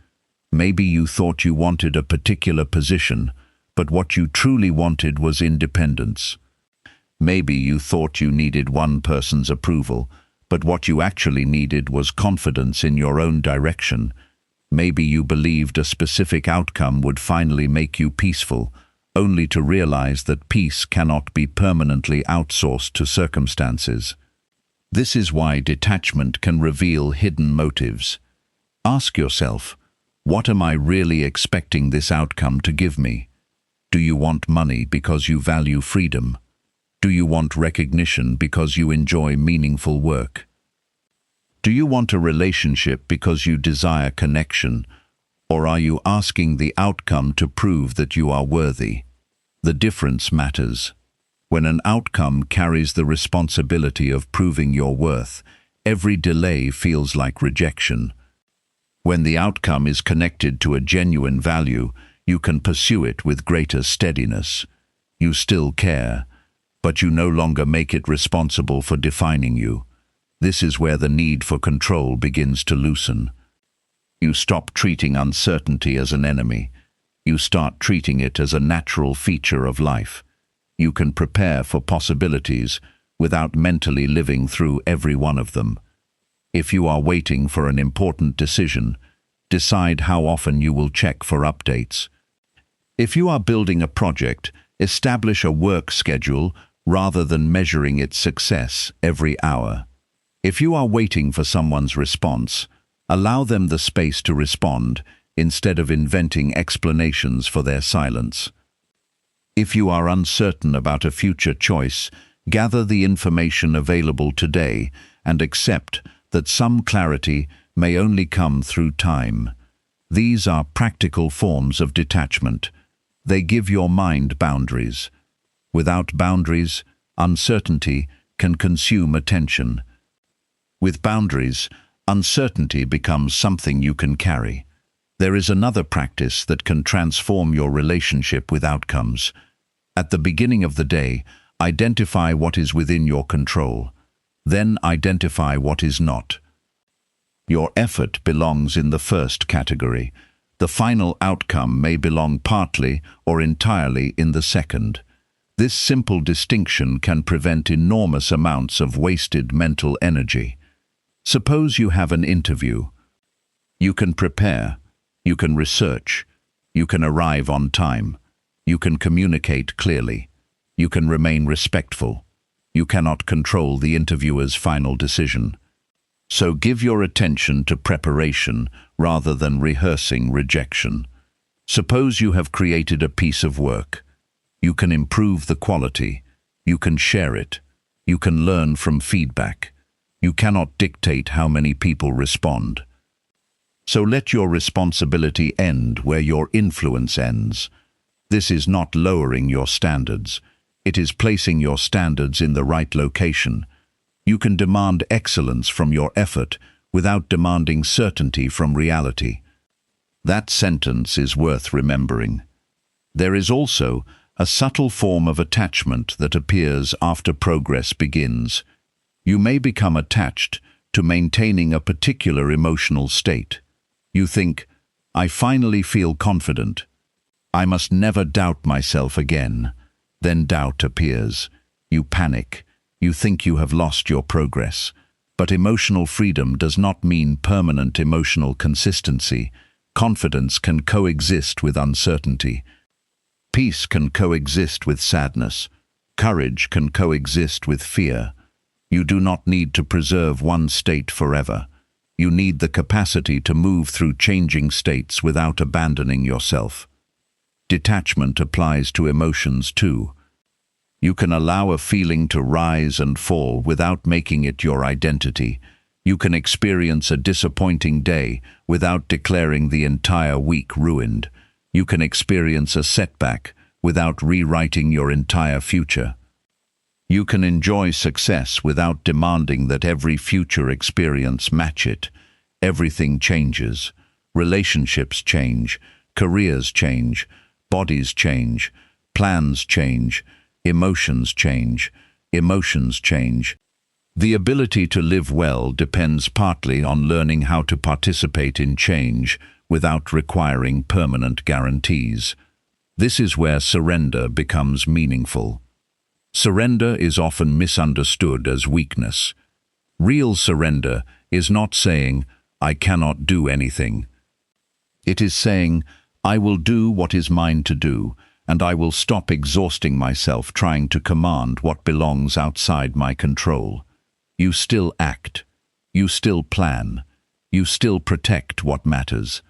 Maybe you thought you wanted a particular position, but what you truly wanted was independence. Maybe you thought you needed one person's approval, but what you actually needed was confidence in your own direction. Maybe you believed a specific outcome would finally make you peaceful, only to realize that peace cannot be permanently outsourced to circumstances. This is why detachment can reveal hidden motives. Ask yourself, what am I really expecting this outcome to give me? Do you want money because you value freedom? Do you want recognition because you enjoy meaningful work? Do you want a relationship because you desire connection, or are you asking the outcome to prove that you are worthy? The difference matters. When an outcome carries the responsibility of proving your worth, every delay feels like rejection. When the outcome is connected to a genuine value, you can pursue it with greater steadiness. You still care, but you no longer make it responsible for defining you. This is where the need for control begins to loosen. You stop treating uncertainty as an enemy. You start treating it as a natural feature of life. You can prepare for possibilities without mentally living through every one of them. If you are waiting for an important decision, decide how often you will check for updates. If you are building a project, establish a work schedule rather than measuring its success every hour. If you are waiting for someone's response, allow them the space to respond instead of inventing explanations for their silence. If you are uncertain about a future choice, gather the information available today and accept that some clarity may only come through time. These are practical forms of detachment. They give your mind boundaries. Without boundaries, uncertainty can consume attention. With boundaries, uncertainty becomes something you can carry. There is another practice that can transform your relationship with outcomes. At the beginning of the day, Identify what is within your control. Then identify what is not. Your effort belongs in the first category. The final outcome may belong partly or entirely in the second. This simple distinction can prevent enormous amounts of wasted mental energy. Suppose you have an interview. You can prepare, you can research, you can arrive on time, you can communicate clearly, you can remain respectful. You cannot control the interviewer's final decision. So give your attention to preparation rather than rehearsing rejection. Suppose you have created a piece of work. You can improve the quality. You can share it. You can learn from feedback. You cannot dictate how many people respond. So let your responsibility end where your influence ends. This is not lowering your standards. It is placing your standards in the right location. You can demand excellence from your effort without demanding certainty from reality. That sentence is worth remembering. There is also a subtle form of attachment that appears after progress begins. You may become attached to maintaining a particular emotional state. You think, I finally feel confident. I must never doubt myself again. Then doubt appears. You panic. You think you have lost your progress. But emotional freedom does not mean permanent emotional consistency. Confidence can coexist with uncertainty. Peace can coexist with sadness. Courage can coexist with fear. You do not need to preserve one state forever. You need the capacity to move through changing states without abandoning yourself. Detachment applies to emotions too. You can allow a feeling to rise and fall without making it your identity. You can experience a disappointing day without declaring the entire week ruined. You can experience a setback without rewriting your entire future. You can enjoy success without demanding that every future experience match it. Everything changes. Relationships change. Careers change. Bodies change. Plans change. Emotions change. Emotions change. The ability to live well depends partly on learning how to participate in change without requiring permanent guarantees. This is where surrender becomes meaningful. Surrender is often misunderstood as weakness. Real surrender is not saying, I cannot do anything. It is saying, I will do what is mine to do, and I will stop exhausting myself trying to command what belongs outside my control. You still act. You still plan. You still protect what matters.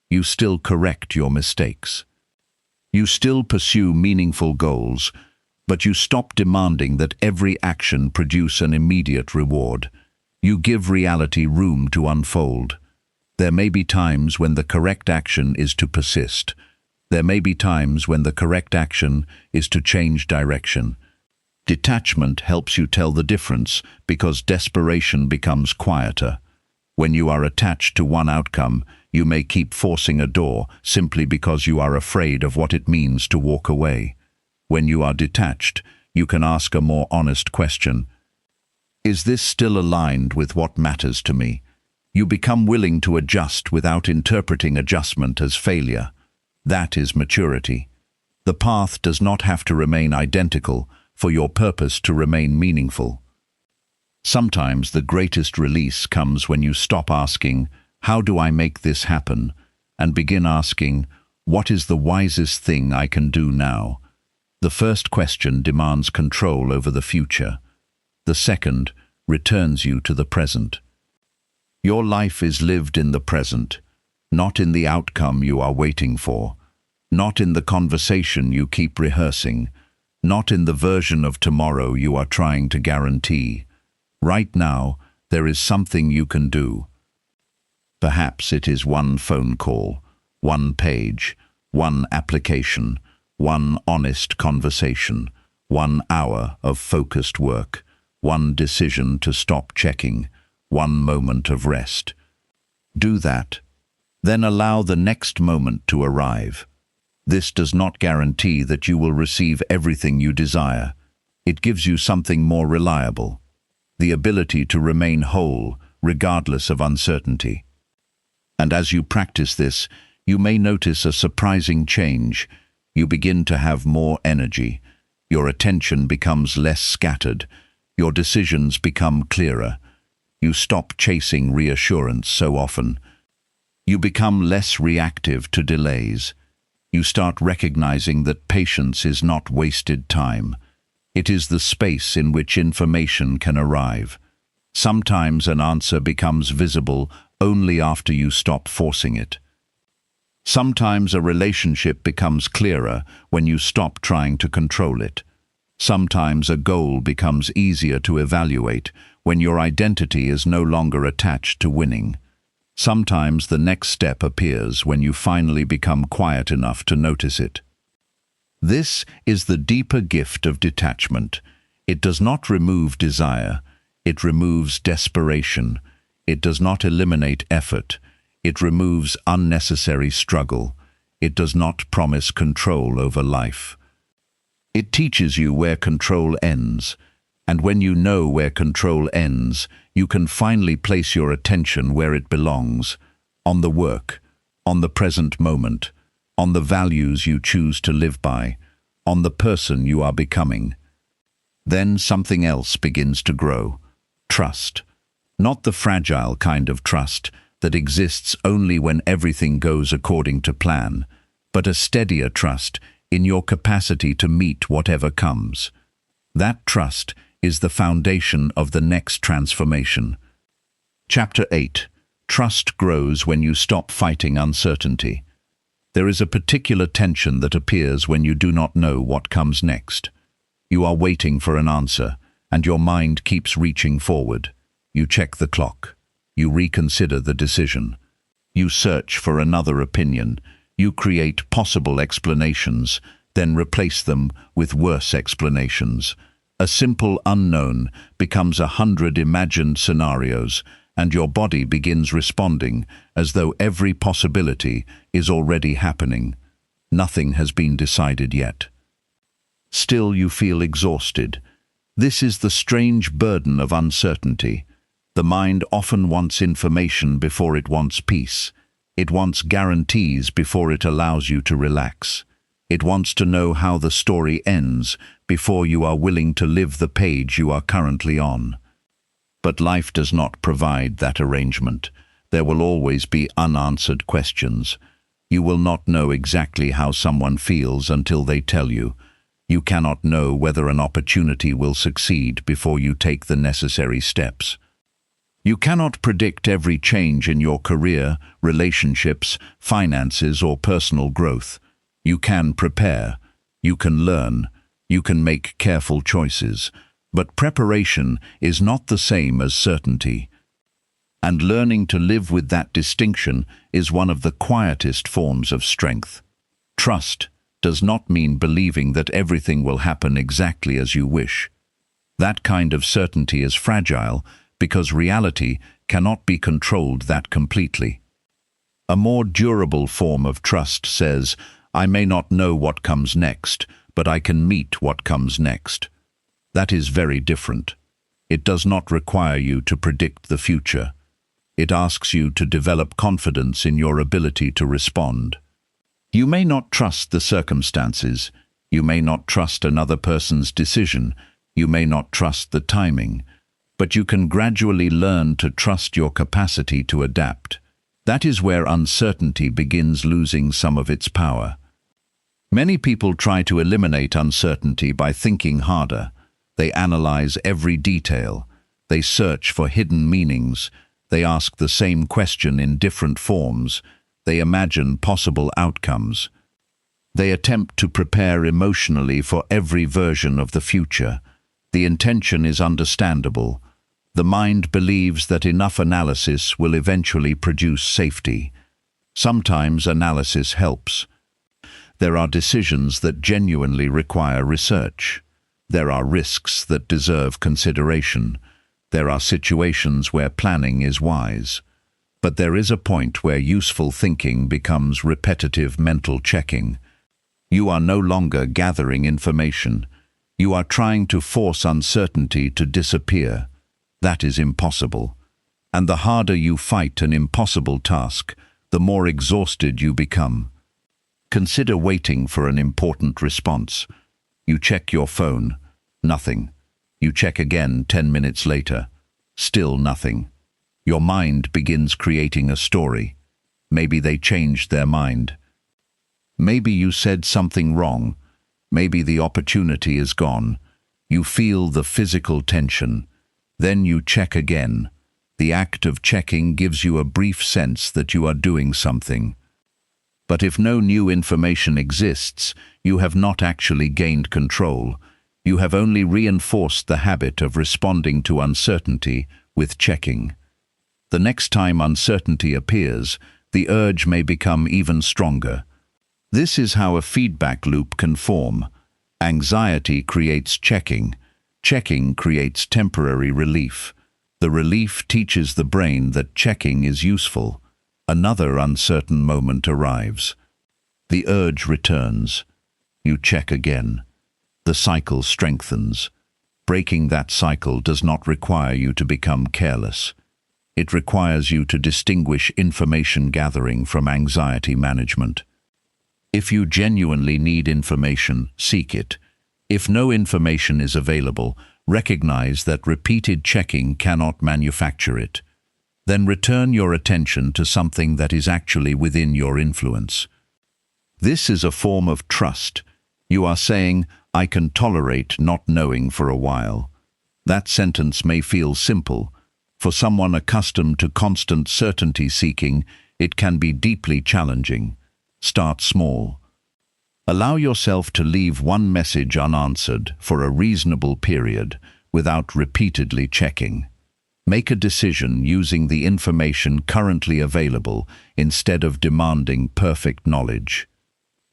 You still correct your mistakes. You still pursue meaningful goals, but you stop demanding that every action produce an immediate reward. You give reality room to unfold. There may be times when the correct action is to persist. There may be times when the correct action is to change direction. Detachment helps you tell the difference because desperation becomes quieter. When you are attached to one outcome, you may keep forcing a door simply because you are afraid of what it means to walk away. When you are detached, you can ask a more honest question. Is this still aligned with what matters to me? You become willing to adjust without interpreting adjustment as failure. That is maturity. The path does not have to remain identical for your purpose to remain meaningful. Sometimes the greatest release comes when you stop asking, how do I make this happen? And begin asking, what is the wisest thing I can do now? The first question demands control over the future. The second returns you to the present. Your life is lived in the present, not in the outcome you are waiting for, not in the conversation you keep rehearsing, not in the version of tomorrow you are trying to guarantee. Right now, there is something you can do. Perhaps it is one phone call, one page, one application, one honest conversation, 1 hour of focused work, one decision to stop checking, one moment of rest. Do that. Then allow the next moment to arrive. This does not guarantee that you will receive everything you desire. It gives you something more reliable, the ability to remain whole regardless of uncertainty. And as you practice this, you may notice a surprising change. You begin to have more energy. Your attention becomes less scattered. Your decisions become clearer. You stop chasing reassurance so often. You become less reactive to delays. You start recognizing that patience is not wasted time. It is the space in which information can arrive. Sometimes an answer becomes visible only after you stop forcing it. Sometimes a relationship becomes clearer when you stop trying to control it. Sometimes a goal becomes easier to evaluate when your identity is no longer attached to winning. Sometimes the next step appears when you finally become quiet enough to notice it. This is the deeper gift of detachment. It does not remove desire. It removes desperation. It does not eliminate effort. It removes unnecessary struggle. It does not promise control over life. It teaches you where control ends, and when you know where control ends, you can finally place your attention where it belongs, on the work, on the present moment, on the values you choose to live by, on the person you are becoming. Then something else begins to grow. Trust. Not the fragile kind of trust that exists only when everything goes according to plan, but a steadier trust in your capacity to meet whatever comes. That trust is the foundation of the next transformation. Chapter 8. Trust grows when you stop fighting uncertainty. There is a particular tension that appears when you do not know what comes next. You are waiting for an answer, and your mind keeps reaching forward. You check the clock. You reconsider the decision. You search for another opinion. You create possible explanations, then replace them with worse explanations. A simple unknown becomes 100 imagined scenarios, and your body begins responding as though every possibility is already happening. Nothing has been decided yet. Still you feel exhausted. This is the strange burden of uncertainty. The mind often wants information before it wants peace. It wants guarantees before it allows you to relax. It wants to know how the story ends before you are willing to live the page you are currently on. But life does not provide that arrangement. There will always be unanswered questions. You will not know exactly how someone feels until they tell you. You cannot know whether an opportunity will succeed before you take the necessary steps. You cannot predict every change in your career, relationships, finances, or personal growth. You can prepare. You can learn. You can make careful choices. But preparation is not the same as certainty. And learning to live with that distinction is one of the quietest forms of strength. Trust does not mean believing that everything will happen exactly as you wish. That kind of certainty is fragile because reality cannot be controlled that completely. A more durable form of trust says, I may not know what comes next, but I can meet what comes next. That is very different. It does not require you to predict the future. It asks you to develop confidence in your ability to respond. You may not trust the circumstances. You may not trust another person's decision. You may not trust the timing. But you can gradually learn to trust your capacity to adapt. That is where uncertainty begins losing some of its power. Many people try to eliminate uncertainty by thinking harder. They analyze every detail. They search for hidden meanings. They ask the same question in different forms. They imagine possible outcomes. They attempt to prepare emotionally for every version of the future. The intention is understandable. The mind believes that enough analysis will eventually produce safety. Sometimes analysis helps. There are decisions that genuinely require research. There are risks that deserve consideration. There are situations where planning is wise. But there is a point where useful thinking becomes repetitive mental checking. You are no longer gathering information. You are trying to force uncertainty to disappear. That is impossible. And the harder you fight an impossible task, the more exhausted you become. Consider waiting for an important response. You check your phone. Nothing. You check again 10 minutes later. Still nothing. Your mind begins creating a story. Maybe they changed their mind. Maybe you said something wrong. Maybe the opportunity is gone. You feel the physical tension. Then you check again. The act of checking gives you a brief sense that you are doing something. But if no new information exists, you have not actually gained control. You have only reinforced the habit of responding to uncertainty with checking. The next time uncertainty appears, the urge may become even stronger. This is how a feedback loop can form. Anxiety creates checking. Checking creates temporary relief. The relief teaches the brain that checking is useful. Another uncertain moment arrives. The urge returns. You check again. The cycle strengthens. Breaking that cycle does not require you to become careless. It requires you to distinguish information gathering from anxiety management. If you genuinely need information, seek it. If no information is available, recognize that repeated checking cannot manufacture it. Then return your attention to something that is actually within your influence. This is a form of trust. You are saying, "I can tolerate not knowing for a while." That sentence may feel simple. For someone accustomed to constant certainty seeking, it can be deeply challenging. Start small. Allow yourself to leave one message unanswered for a reasonable period without repeatedly checking. Make a decision using the information currently available instead of demanding perfect knowledge.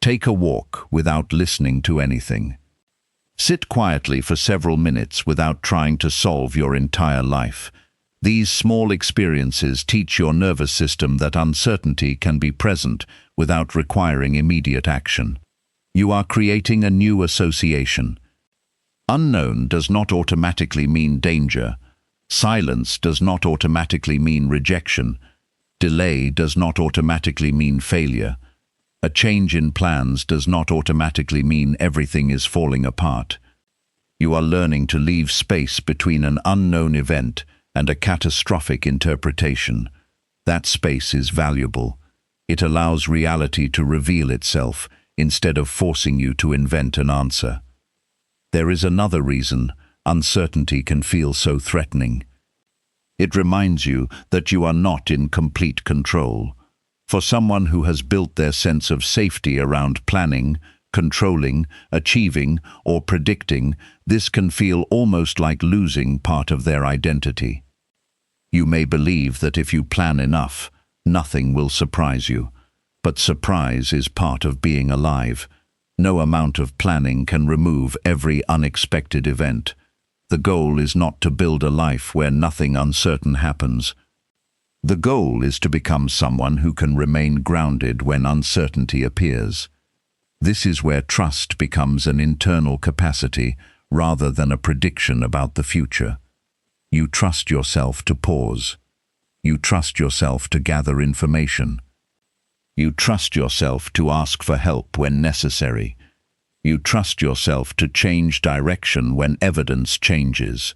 Take a walk without listening to anything. Sit quietly for several minutes without trying to solve your entire life. These small experiences teach your nervous system that uncertainty can be present without requiring immediate action. You are creating a new association. Unknown does not automatically mean danger. Silence does not automatically mean rejection. Delay does not automatically mean failure. A change in plans does not automatically mean everything is falling apart. You are learning to leave space between an unknown event and a catastrophic interpretation. That space is valuable. It allows reality to reveal itself instead of forcing you to invent an answer. There is another reason uncertainty can feel so threatening. It reminds you that you are not in complete control. For someone who has built their sense of safety around planning, controlling, achieving, or predicting, this can feel almost like losing part of their identity. You may believe that if you plan enough, nothing will surprise you. But surprise is part of being alive. No amount of planning can remove every unexpected event. The goal is not to build a life where nothing uncertain happens. The goal is to become someone who can remain grounded when uncertainty appears. This is where trust becomes an internal capacity rather than a prediction about the future. You trust yourself to pause. You trust yourself to gather information. You trust yourself to ask for help when necessary. You trust yourself to change direction when evidence changes.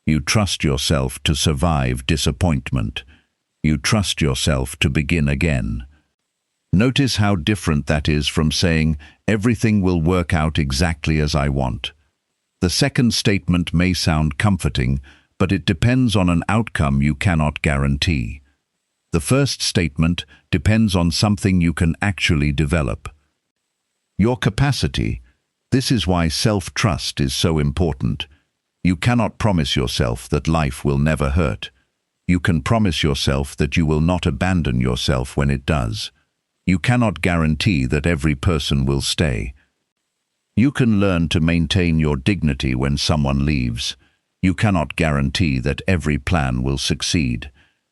You trust yourself to survive disappointment. You trust yourself to begin again. Notice how different that is from saying, "Everything will work out exactly as I want." The second statement may sound comforting, but it depends on an outcome you cannot guarantee. The first statement depends on something you can actually develop. Your capacity. This is why self-trust is so important. You cannot promise yourself that life will never hurt. You can promise yourself that you will not abandon yourself when it does. You cannot guarantee that every person will stay. You can learn to maintain your dignity when someone leaves. You cannot guarantee that every plan will succeed.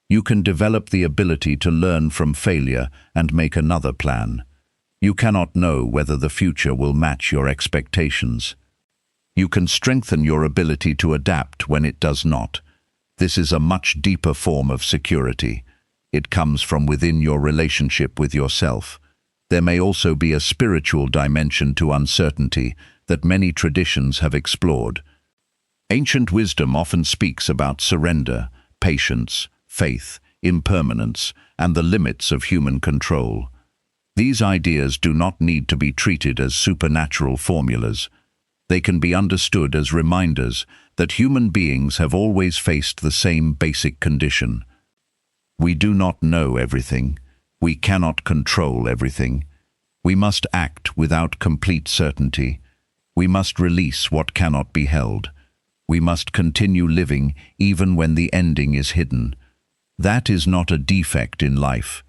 You can develop the ability to learn from failure and make another plan. You cannot know whether the future will match your expectations. You can strengthen your ability to adapt when it does not. This is a much deeper form of security. It comes from within your relationship with yourself. There may also be a spiritual dimension to uncertainty that many traditions have explored. Ancient wisdom often speaks about surrender, patience, faith, impermanence, and the limits of human control. These ideas do not need to be treated as supernatural formulas. They can be understood as reminders that human beings have always faced the same basic condition. We do not know everything. We cannot control everything. We must act without complete certainty. We must release what cannot be held. We must continue living even when the ending is hidden. That is not a defect in life.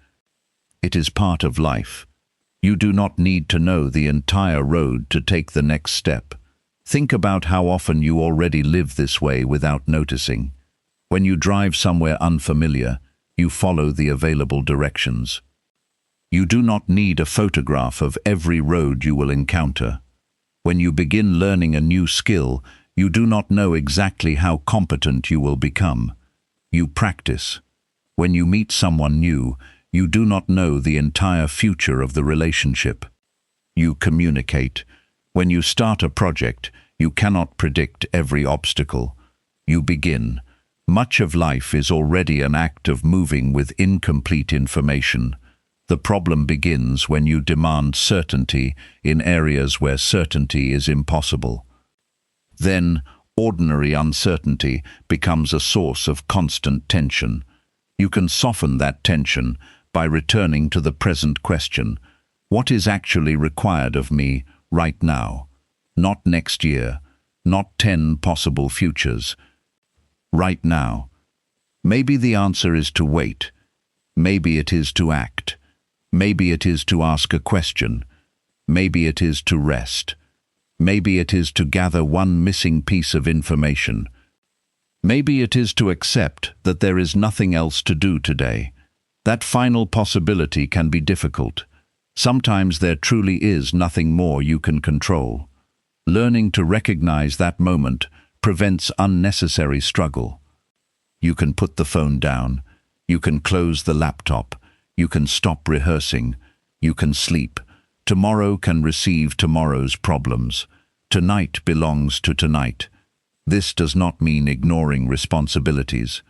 It is part of life. You do not need to know the entire road to take the next step. Think about how often you already live this way without noticing. When you drive somewhere unfamiliar, you follow the available directions. You do not need a photograph of every road you will encounter. When you begin learning a new skill, you do not know exactly how competent you will become. You practice. When you meet someone new, you do not know the entire future of the relationship. You communicate. When you start a project, you cannot predict every obstacle. You begin. Much of life is already an act of moving with incomplete information. The problem begins when you demand certainty in areas where certainty is impossible. Then, ordinary uncertainty becomes a source of constant tension. You can soften that tension by returning to the present question: what is actually required of me right now? Not next year, not 10 possible futures. Right now. Maybe the answer is to wait. Maybe it is to act. Maybe it is to ask a question. Maybe it is to rest. Maybe it is to gather one missing piece of information. Maybe it is to accept that there is nothing else to do today. That final possibility can be difficult. Sometimes there truly is nothing more you can control. Learning to recognize that moment prevents unnecessary struggle. You can put the phone down. You can close the laptop. You can stop rehearsing. You can sleep. Tomorrow can receive tomorrow's problems. Tonight belongs to tonight. This does not mean ignoring responsibilities.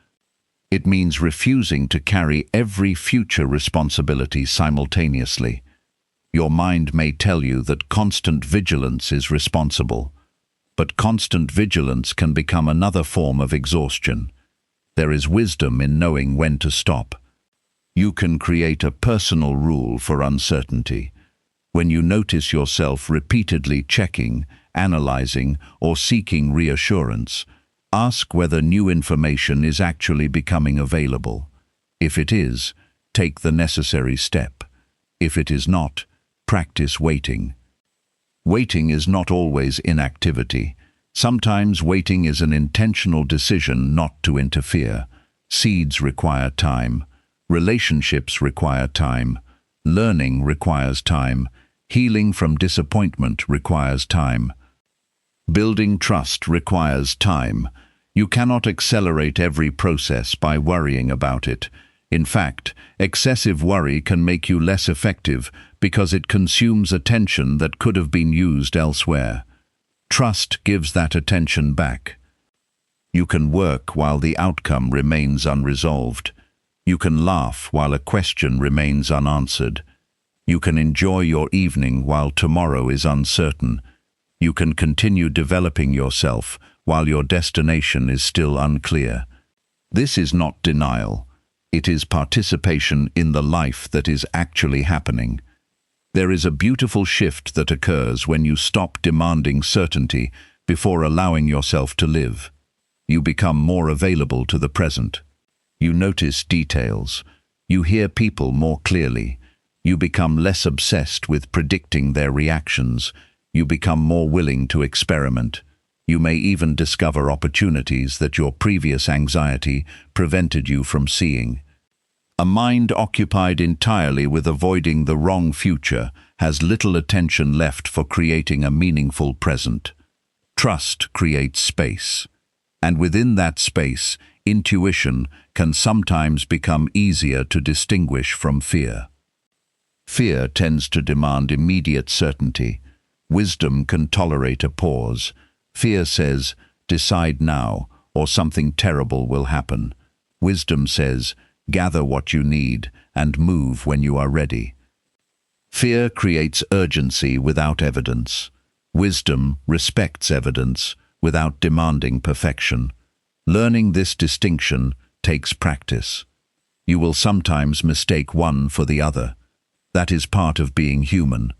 It means refusing to carry every future responsibility simultaneously. Your mind may tell you that constant vigilance is responsible, but constant vigilance can become another form of exhaustion. There is wisdom in knowing when to stop. You can create a personal rule for uncertainty. When you notice yourself repeatedly checking, analyzing, or seeking reassurance, ask whether new information is actually becoming available. If it is, take the necessary step. If it is not, practice waiting. Waiting is not always inactivity. Sometimes waiting is an intentional decision not to interfere. Seeds require time. Relationships require time. Learning requires time. Healing from disappointment requires time. Building trust requires time. You cannot accelerate every process by worrying about it. In fact, excessive worry can make you less effective because it consumes attention that could have been used elsewhere. Trust gives that attention back. You can work while the outcome remains unresolved. You can laugh while a question remains unanswered. You can enjoy your evening while tomorrow is uncertain. You can continue developing yourself while your destination is still unclear. This is not denial. It is participation in the life that is actually happening. There is a beautiful shift that occurs when you stop demanding certainty before allowing yourself to live. You become more available to the present. You notice details. You hear people more clearly. You become less obsessed with predicting their reactions. You become more willing to experiment. You may even discover opportunities that your previous anxiety prevented you from seeing. A mind occupied entirely with avoiding the wrong future has little attention left for creating a meaningful present. Trust creates space, and within that space, intuition can sometimes become easier to distinguish from fear. Fear tends to demand immediate certainty. Wisdom can tolerate a pause. Fear says, "Decide now, or something terrible will happen." Wisdom says, "Gather what you need and move when you are ready." Fear creates urgency without evidence. Wisdom respects evidence without demanding perfection. Learning this distinction takes practice. You will sometimes mistake one for the other. That is part of being human.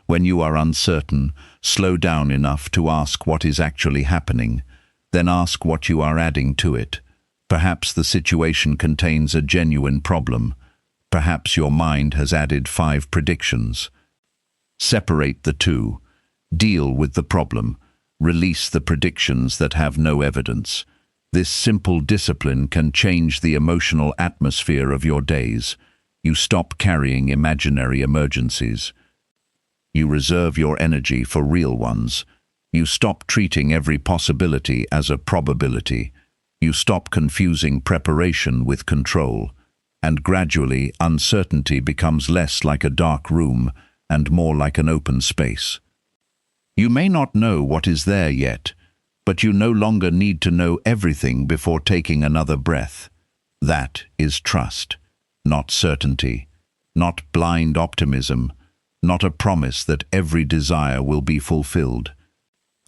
When you are uncertain, slow down enough to ask what is actually happening, then ask what you are adding to it. Perhaps the situation contains a genuine problem. Perhaps your mind has added 5 predictions. Separate the two. Deal with the problem. Release the predictions that have no evidence. This simple discipline can change the emotional atmosphere of your days. You stop carrying imaginary emergencies. You reserve your energy for real ones. You stop treating every possibility as a probability. You stop confusing preparation with control. And gradually, uncertainty becomes less like a dark room and more like an open space. You may not know what is there yet, but you no longer need to know everything before taking another breath. That is trust, not certainty, not blind optimism, not a promise that every desire will be fulfilled.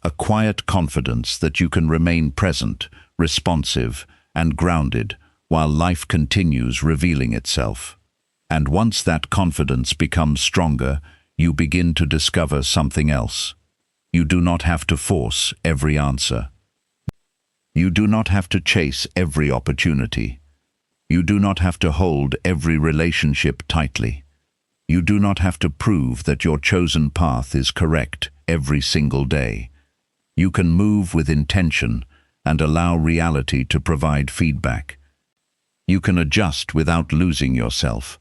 A quiet confidence that you can remain present, responsive, and grounded while life continues revealing itself. And once that confidence becomes stronger, you begin to discover something else. You do not have to force every answer. You do not have to chase every opportunity. You do not have to hold every relationship tightly. You do not have to prove that your chosen path is correct every single day. You can move with intention and allow reality to provide feedback. You can adjust without losing yourself.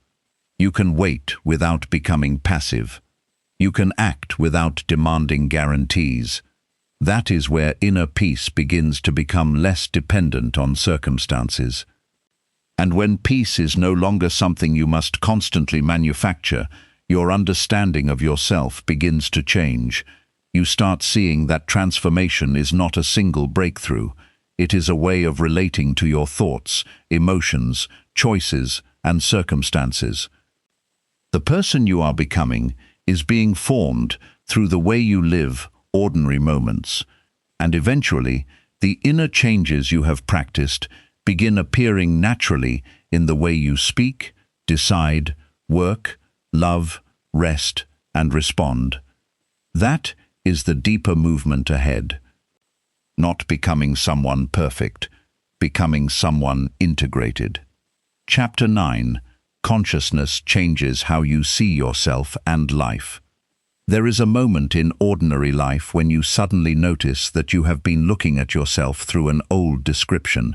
You can wait without becoming passive. You can act without demanding guarantees. That is where inner peace begins to become less dependent on circumstances. And when peace is no longer something you must constantly manufacture, your understanding of yourself begins to change. You start seeing that transformation is not a single breakthrough. It is a way of relating to your thoughts, emotions, choices, and circumstances. The person you are becoming is being formed through the way you live ordinary moments, and eventually, the inner changes you have practiced begin appearing naturally in the way you speak, decide, work, love, rest, and respond. That is the deeper movement ahead. Not becoming someone perfect, becoming someone integrated. Chapter 9. Consciousness changes how you see yourself and life. There is a moment in ordinary life when you suddenly notice that you have been looking at yourself through an old description.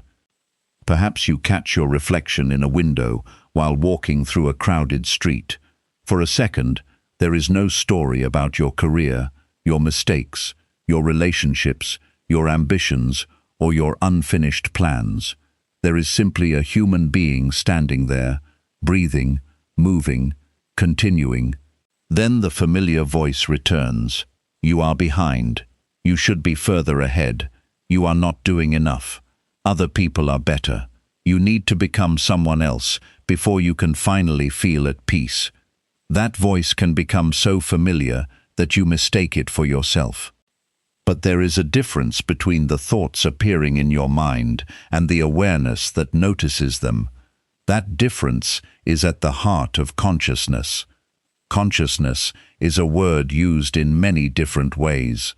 Perhaps you catch your reflection in a window while walking through a crowded street. For a second, there is no story about your career, your mistakes, your relationships, your ambitions, or your unfinished plans. There is simply a human being standing there, breathing, moving, continuing. Then the familiar voice returns. You are behind. You should be further ahead. You are not doing enough. Other people are better. You need to become someone else before you can finally feel at peace. That voice can become so familiar that you mistake it for yourself. But there is a difference between the thoughts appearing in your mind and the awareness that notices them. That difference is at the heart of consciousness. Consciousness is a word used in many different ways.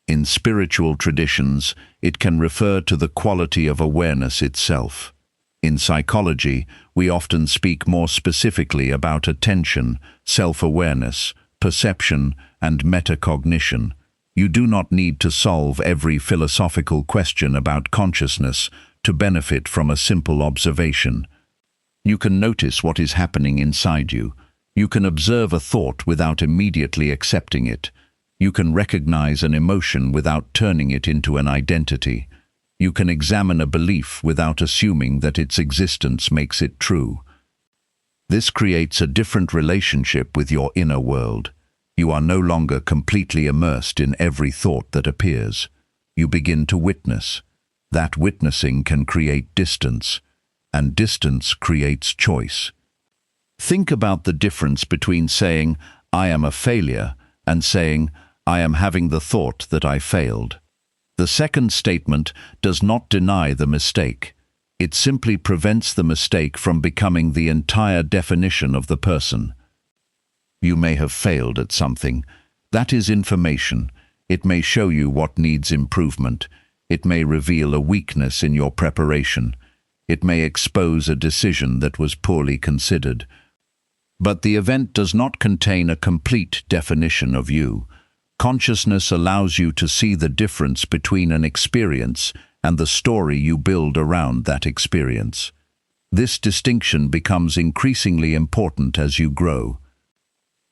In spiritual traditions, it can refer to the quality of awareness itself. In psychology, we often speak more specifically about attention, self-awareness, perception, and metacognition. You do not need to solve every philosophical question about consciousness to benefit from a simple observation. You can notice what is happening inside you. You can observe a thought without immediately accepting it. You can recognize an emotion without turning it into an identity. You can examine a belief without assuming that its existence makes it true. This creates a different relationship with your inner world. You are no longer completely immersed in every thought that appears. You begin to witness. That witnessing can create distance, and distance creates choice. Think about the difference between saying, "I am a failure," and saying, "I am having the thought that I failed." The second statement does not deny the mistake. It simply prevents the mistake from becoming the entire definition of the person. You may have failed at something. That is information. It may show you what needs improvement. It may reveal a weakness in your preparation. It may expose a decision that was poorly considered. But the event does not contain a complete definition of you. Consciousness allows you to see the difference between an experience and the story you build around that experience. This distinction becomes increasingly important as you grow.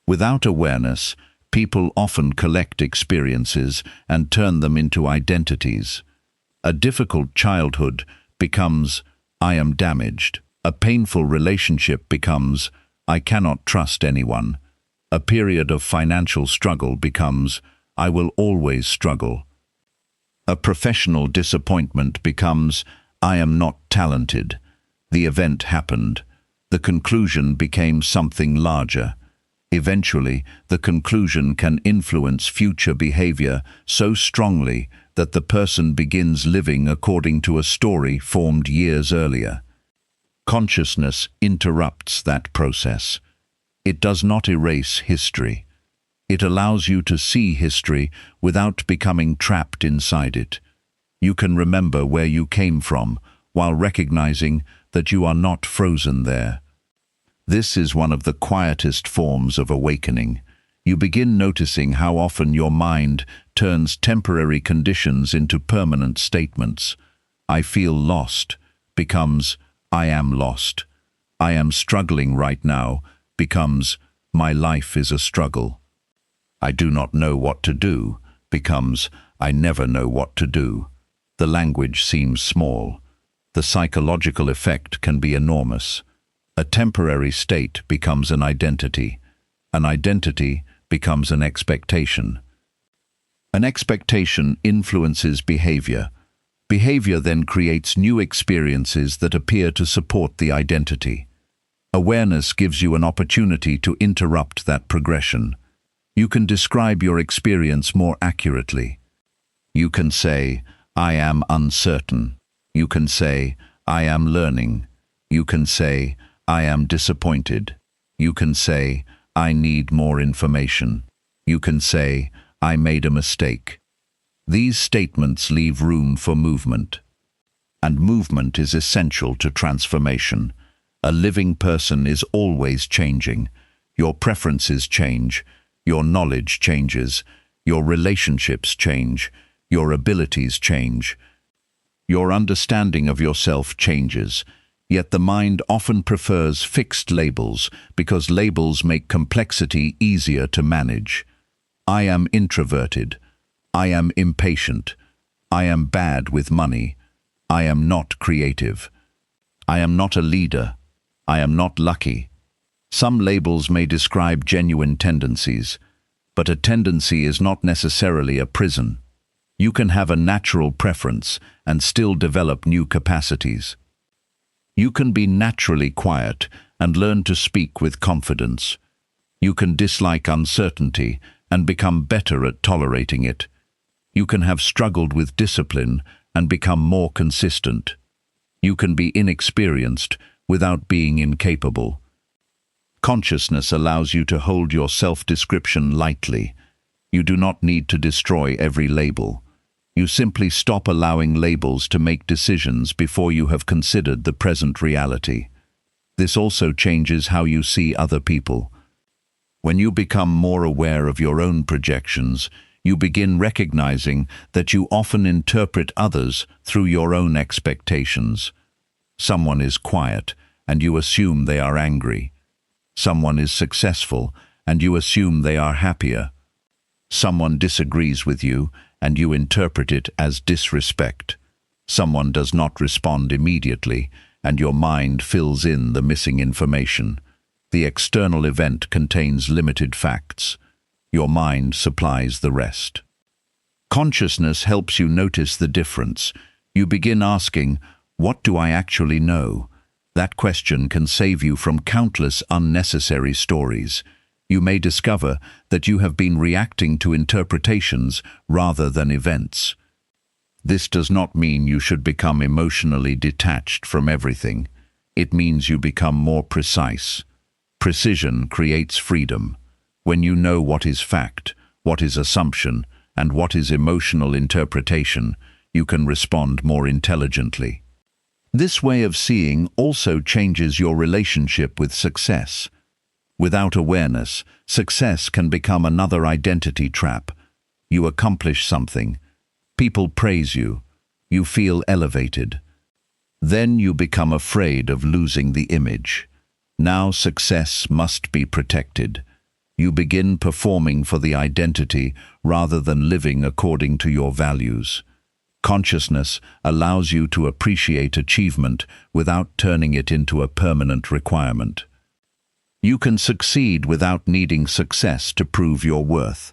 Without awareness, people often collect experiences and turn them into identities. A difficult childhood becomes, "I am damaged." A painful relationship becomes, "I cannot trust anyone." A period of financial struggle becomes, "I will always struggle." A professional disappointment becomes, "I am not talented." The event happened. The conclusion became something larger. Eventually, the conclusion can influence future behavior so strongly that the person begins living according to a story formed years earlier. Consciousness interrupts that process. It does not erase history. It allows you to see history without becoming trapped inside it. You can remember where you came from while recognizing that you are not frozen there. This is one of the quietest forms of awakening. You begin noticing how often your mind turns temporary conditions into permanent statements. "I feel lost" becomes, "I am lost." "I am struggling right now" becomes, "My life is a struggle." "I do not know what to do" becomes, "I never know what to do." The language seems small. The psychological effect can be enormous. A temporary state becomes an identity. An identity becomes an expectation. An expectation influences behavior. Behavior then creates new experiences that appear to support the identity. Awareness gives you an opportunity to interrupt that progression. You can describe your experience more accurately. You can say, "I am uncertain." You can say, "I am learning." You can say, "I am disappointed." You can say, "I need more information." You can say, "I made a mistake." These statements leave room for movement. And movement is essential to transformation. A living person is always changing. Your preferences change. Your knowledge changes. Your relationships change. Your abilities change. Your understanding of yourself changes. Yet the mind often prefers fixed labels because labels make complexity easier to manage. "I am introverted." "I am impatient." "I am bad with money." "I am not creative." "I am not a leader." "I am not lucky." Some labels may describe genuine tendencies, but a tendency is not necessarily a prison. You can have a natural preference and still develop new capacities. You can be naturally quiet and learn to speak with confidence. You can dislike uncertainty and become better at tolerating it. You can have struggled with discipline and become more consistent. You can be inexperienced without being incapable. Consciousness allows you to hold your self-description lightly. You do not need to destroy every label. You simply stop allowing labels to make decisions before you have considered the present reality. This also changes how you see other people. When you become more aware of your own projections, you begin recognizing that you often interpret others through your own expectations. Someone is quiet, and you assume they are angry. Someone is successful, and you assume they are happier. Someone disagrees with you, and you interpret it as disrespect. Someone does not respond immediately, and your mind fills in the missing information. The external event contains limited facts. Your mind supplies the rest. Consciousness helps you notice the difference. You begin asking, "What do I actually know?" That question can save you from countless unnecessary stories. You may discover that you have been reacting to interpretations rather than events. This does not mean you should become emotionally detached from everything. It means you become more precise. Precision creates freedom. When you know what is fact, what is assumption, and what is emotional interpretation, you can respond more intelligently. This way of seeing also changes your relationship with success. Without awareness, success can become another identity trap. You accomplish something. People praise you. You feel elevated. Then you become afraid of losing the image. Now success must be protected. You begin performing for the identity rather than living according to your values. Consciousness allows you to appreciate achievement without turning it into a permanent requirement. You can succeed without needing success to prove your worth.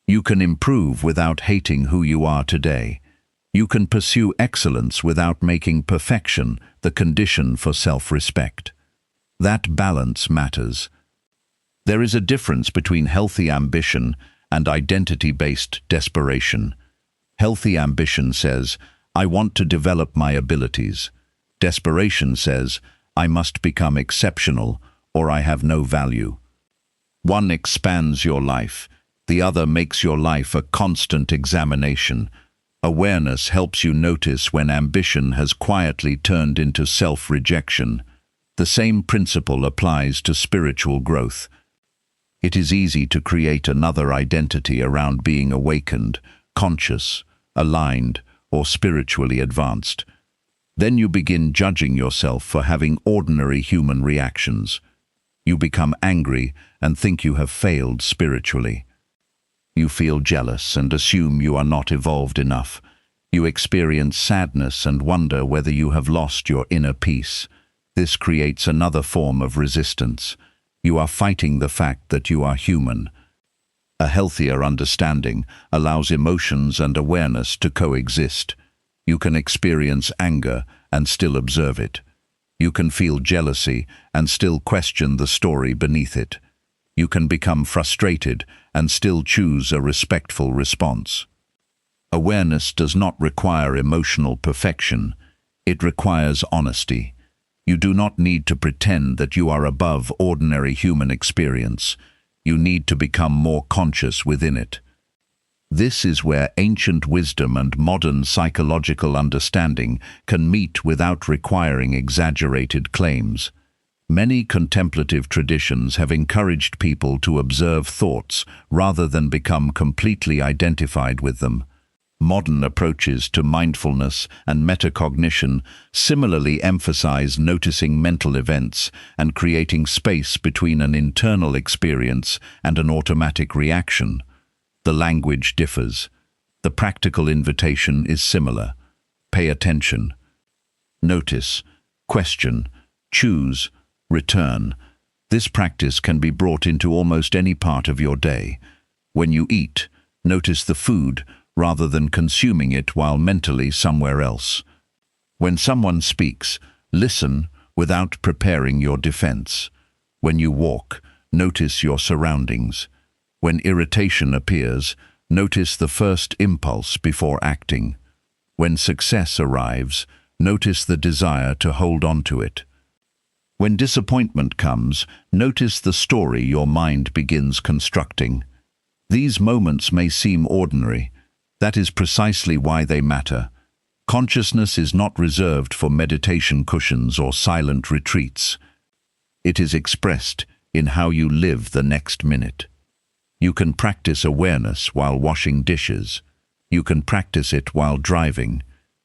You can improve without hating who you are today. You can pursue excellence without making perfection the condition for self-respect. That balance matters. There is a difference between healthy ambition and identity-based desperation. Healthy ambition says, "I want to develop my abilities." Desperation says, "I must become exceptional or I have no value." One expands your life. The other makes your life a constant examination. Awareness helps you notice when ambition has quietly turned into self-rejection. The same principle applies to spiritual growth. It is easy to create another identity around being awakened, conscious, aligned, or spiritually advanced. Then you begin judging yourself for having ordinary human reactions. You become angry and think you have failed spiritually. You feel jealous and assume you are not evolved enough. You experience sadness and wonder whether you have lost your inner peace. This creates another form of resistance. You are fighting the fact that you are human. A healthier understanding allows emotions and awareness to coexist. You can experience anger and still observe it. You can feel jealousy and still question the story beneath it. You can become frustrated and still choose a respectful response. Awareness does not require emotional perfection. It requires honesty. You do not need to pretend that you are above ordinary human experience. You need to become more conscious within it. This is where ancient wisdom and modern psychological understanding can meet without requiring exaggerated claims. Many contemplative traditions have encouraged people to observe thoughts rather than become completely identified with them. Modern approaches to mindfulness and metacognition similarly emphasize noticing mental events and creating space between an internal experience and an automatic reaction. The language differs. The practical invitation is similar. Pay attention. Notice, question, choose, return. This practice can be brought into almost any part of your day. When you eat, notice the food rather than consuming it while mentally somewhere else. When someone speaks, listen without preparing your defense. When you walk, notice your surroundings. When irritation appears, notice the first impulse before acting. When success arrives, notice the desire to hold on to it. When disappointment comes, notice the story your mind begins constructing. These moments may seem ordinary. That is precisely why they matter. Consciousness is not reserved for meditation cushions or silent retreats. It is expressed in how you live the next minute. You can practice awareness while washing dishes. You can practice it while driving.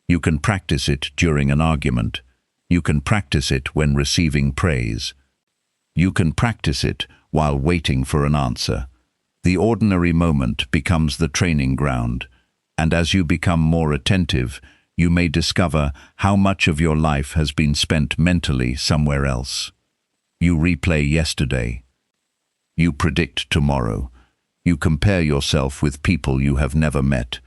You can practice it during an argument. You can practice it when receiving praise. You can practice it while waiting for an answer. The ordinary moment becomes the training ground, and as you become more attentive, you may discover how much of your life has been spent mentally somewhere else. You replay yesterday. You predict tomorrow. You compare yourself with people you have never met.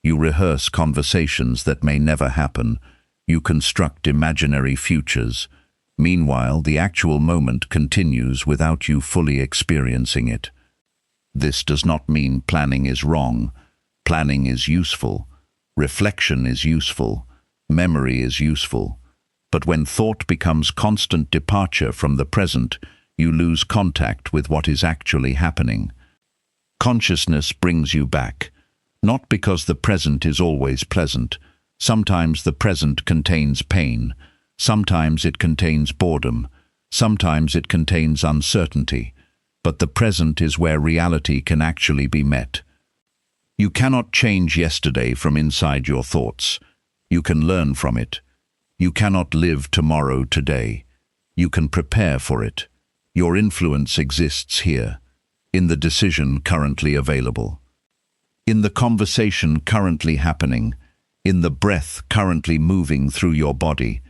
You rehearse conversations that may never happen. You construct imaginary futures. Meanwhile, the actual moment continues without you fully experiencing it. This does not mean planning is wrong. Planning is useful. Reflection is useful. Memory is useful. But when thought becomes constant departure from the present, you lose contact with what is actually happening. Consciousness brings you back, not because the present is always pleasant. Sometimes the present contains pain. Sometimes it contains boredom. Sometimes it contains uncertainty. But the present is where reality can actually be met. You cannot change yesterday from inside your thoughts. You can learn from it. You cannot live tomorrow today. You can prepare for it. Your influence exists here, in the decision currently available, in the conversation currently happening, in the breath currently moving through your body,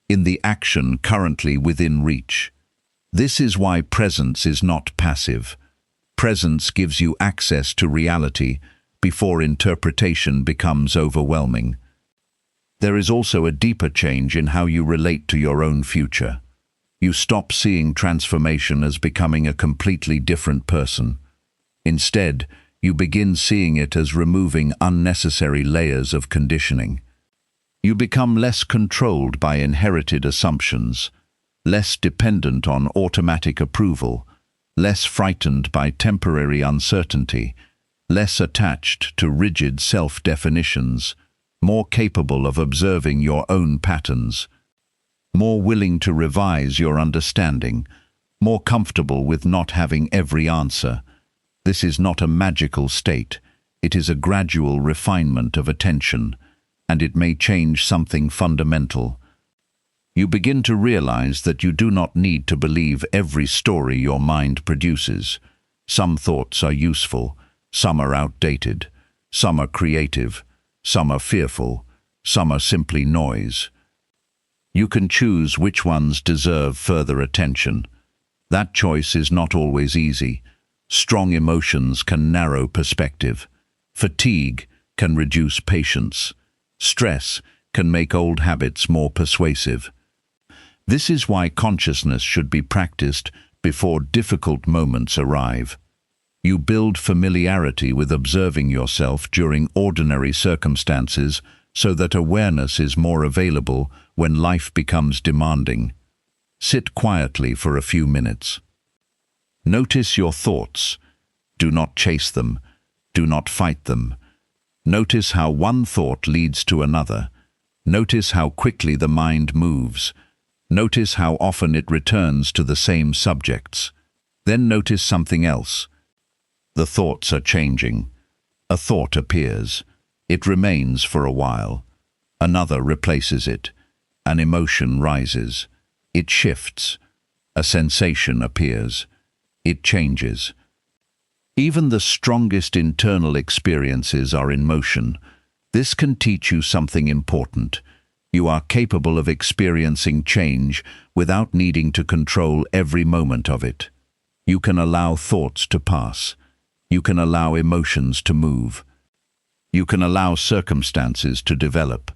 in the action currently within reach. This is why presence is not passive. Presence gives you access to reality before interpretation becomes overwhelming. There is also a deeper change in how you relate to your own future. You stop seeing transformation as becoming a completely different person. Instead, you begin seeing it as removing unnecessary layers of conditioning. You become less controlled by inherited assumptions, less dependent on automatic approval, less frightened by temporary uncertainty, less attached to rigid self-definitions, more capable of observing your own patterns, more willing to revise your understanding, more comfortable with not having every answer. This is not a magical state. It is a gradual refinement of attention, and it may change something fundamental. You begin to realize that you do not need to believe every story your mind produces. Some thoughts are useful, some are outdated, some are creative, some are fearful, some are simply noise. You can choose which ones deserve further attention. That choice is not always easy. Strong emotions can narrow perspective. Fatigue can reduce patience. Stress can make old habits more persuasive. This is why consciousness should be practiced before difficult moments arrive. You build familiarity with observing yourself during ordinary circumstances so that awareness is more available when life becomes demanding. Sit quietly for a few minutes. Notice your thoughts. Do not chase them. Do not fight them. Notice how one thought leads to another. Notice how quickly the mind moves. Notice how often it returns to the same subjects. Then notice something else. The thoughts are changing. A thought appears. It remains for a while. Another replaces it. An emotion rises. It shifts. A sensation appears. It changes. Even the strongest internal experiences are in motion. This can teach you something important. You are capable of experiencing change without needing to control every moment of it. You can allow thoughts to pass. You can allow emotions to move. You can allow circumstances to develop.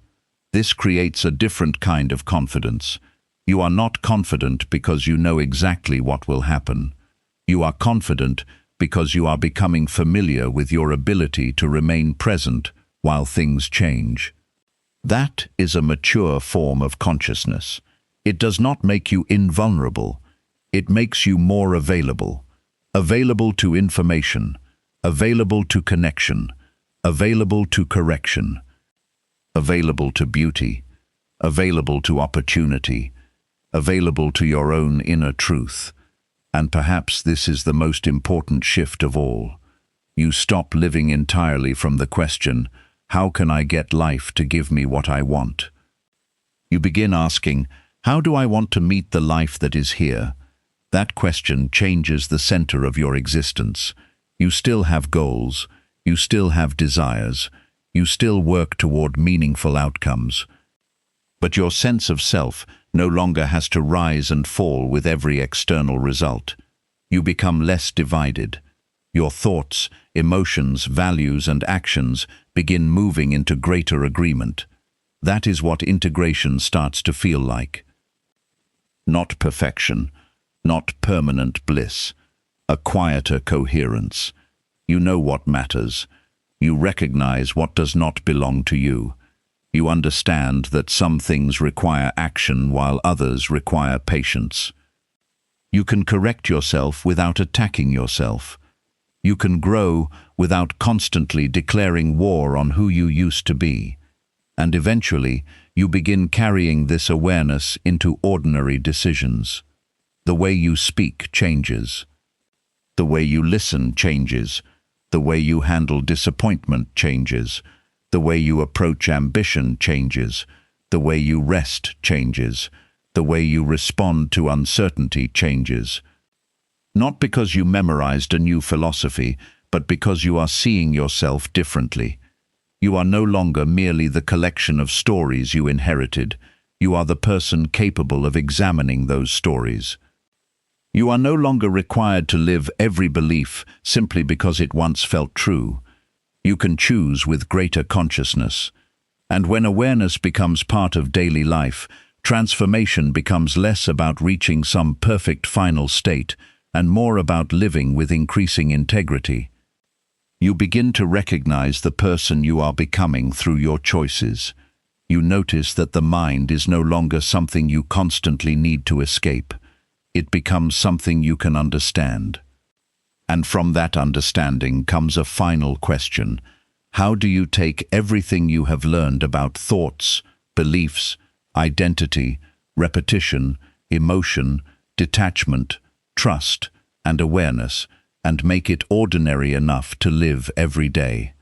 This creates a different kind of confidence. You are not confident because you know exactly what will happen. You are confident because you are becoming familiar with your ability to remain present while things change. That is a mature form of consciousness. It does not make you invulnerable. It makes you more available. Available to information. Available to connection. Available to correction. Available to beauty. Available to opportunity. Available to your own inner truth. And perhaps this is the most important shift of all. You stop living entirely from the question, how can I get life to give me what I want? You begin asking, how do I want to meet the life that is here? That question changes the center of your existence. You still have goals, you still have desires, you still work toward meaningful outcomes. But your sense of self no longer has to rise and fall with every external result. You become less divided. Your thoughts, emotions, values, and actions begin moving into greater agreement. That is what integration starts to feel like. Not perfection, not permanent bliss, a quieter coherence. You know what matters. You recognize what does not belong to you. You understand that some things require action while others require patience. You can correct yourself without attacking yourself. You can grow without constantly declaring war on who you used to be. And eventually, you begin carrying this awareness into ordinary decisions. The way you speak changes. The way you listen changes. The way you handle disappointment changes. The way you approach ambition changes. The way you rest changes. The way you respond to uncertainty changes. Not because you memorized a new philosophy, but because you are seeing yourself differently. You are no longer merely the collection of stories you inherited. You are the person capable of examining those stories. You are no longer required to live every belief simply because it once felt true. You can choose with greater consciousness. And when awareness becomes part of daily life, transformation becomes less about reaching some perfect final state and more about living with increasing integrity. You begin to recognize the person you are becoming through your choices. You notice that the mind is no longer something you constantly need to escape. It becomes something you can understand. And from that understanding comes a final question. How do you take everything you have learned about thoughts, beliefs, identity, repetition, emotion, detachment, trust, and awareness, and make it ordinary enough to live every day?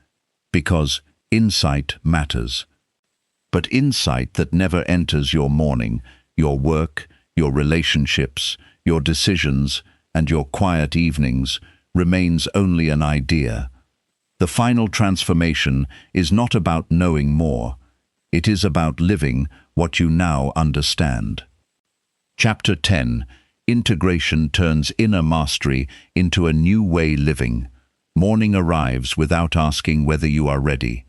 Because insight matters. But insight that never enters your morning, your work, your relationships, your decisions, and your quiet evenings remains only an idea. The final transformation is not about knowing more. It is about living what you now understand. Chapter 10. Integration turns inner mastery into a new way living. Morning arrives without asking whether you are ready.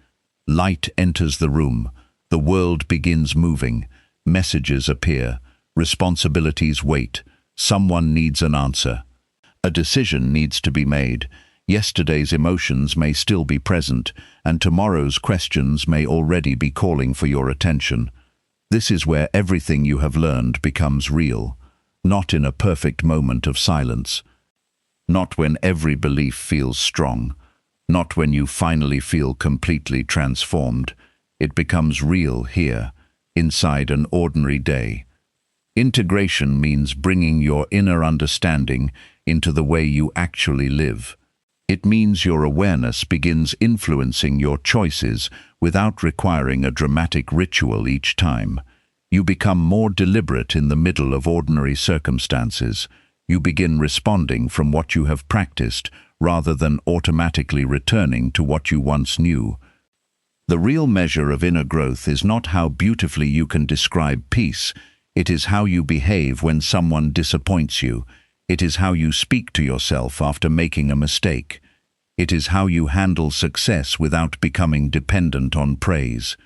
Light enters the room. The world begins moving. Messages appear. Responsibilities wait. Someone needs an answer. A decision needs to be made. Yesterday's emotions may still be present, and tomorrow's questions may already be calling for your attention. This is where everything you have learned becomes real, not in a perfect moment of silence, not when every belief feels strong, not when you finally feel completely transformed. It becomes real here, inside an ordinary day. Integration means bringing your inner understanding into the way you actually live. It means your awareness begins influencing your choices without requiring a dramatic ritual each time. You become more deliberate in the middle of ordinary circumstances. You begin responding from what you have practiced rather than automatically returning to what you once knew. The real measure of inner growth is not how beautifully you can describe peace. It is how you behave when someone disappoints you. It is how you speak to yourself after making a mistake. It is how you handle success without becoming dependent on praise.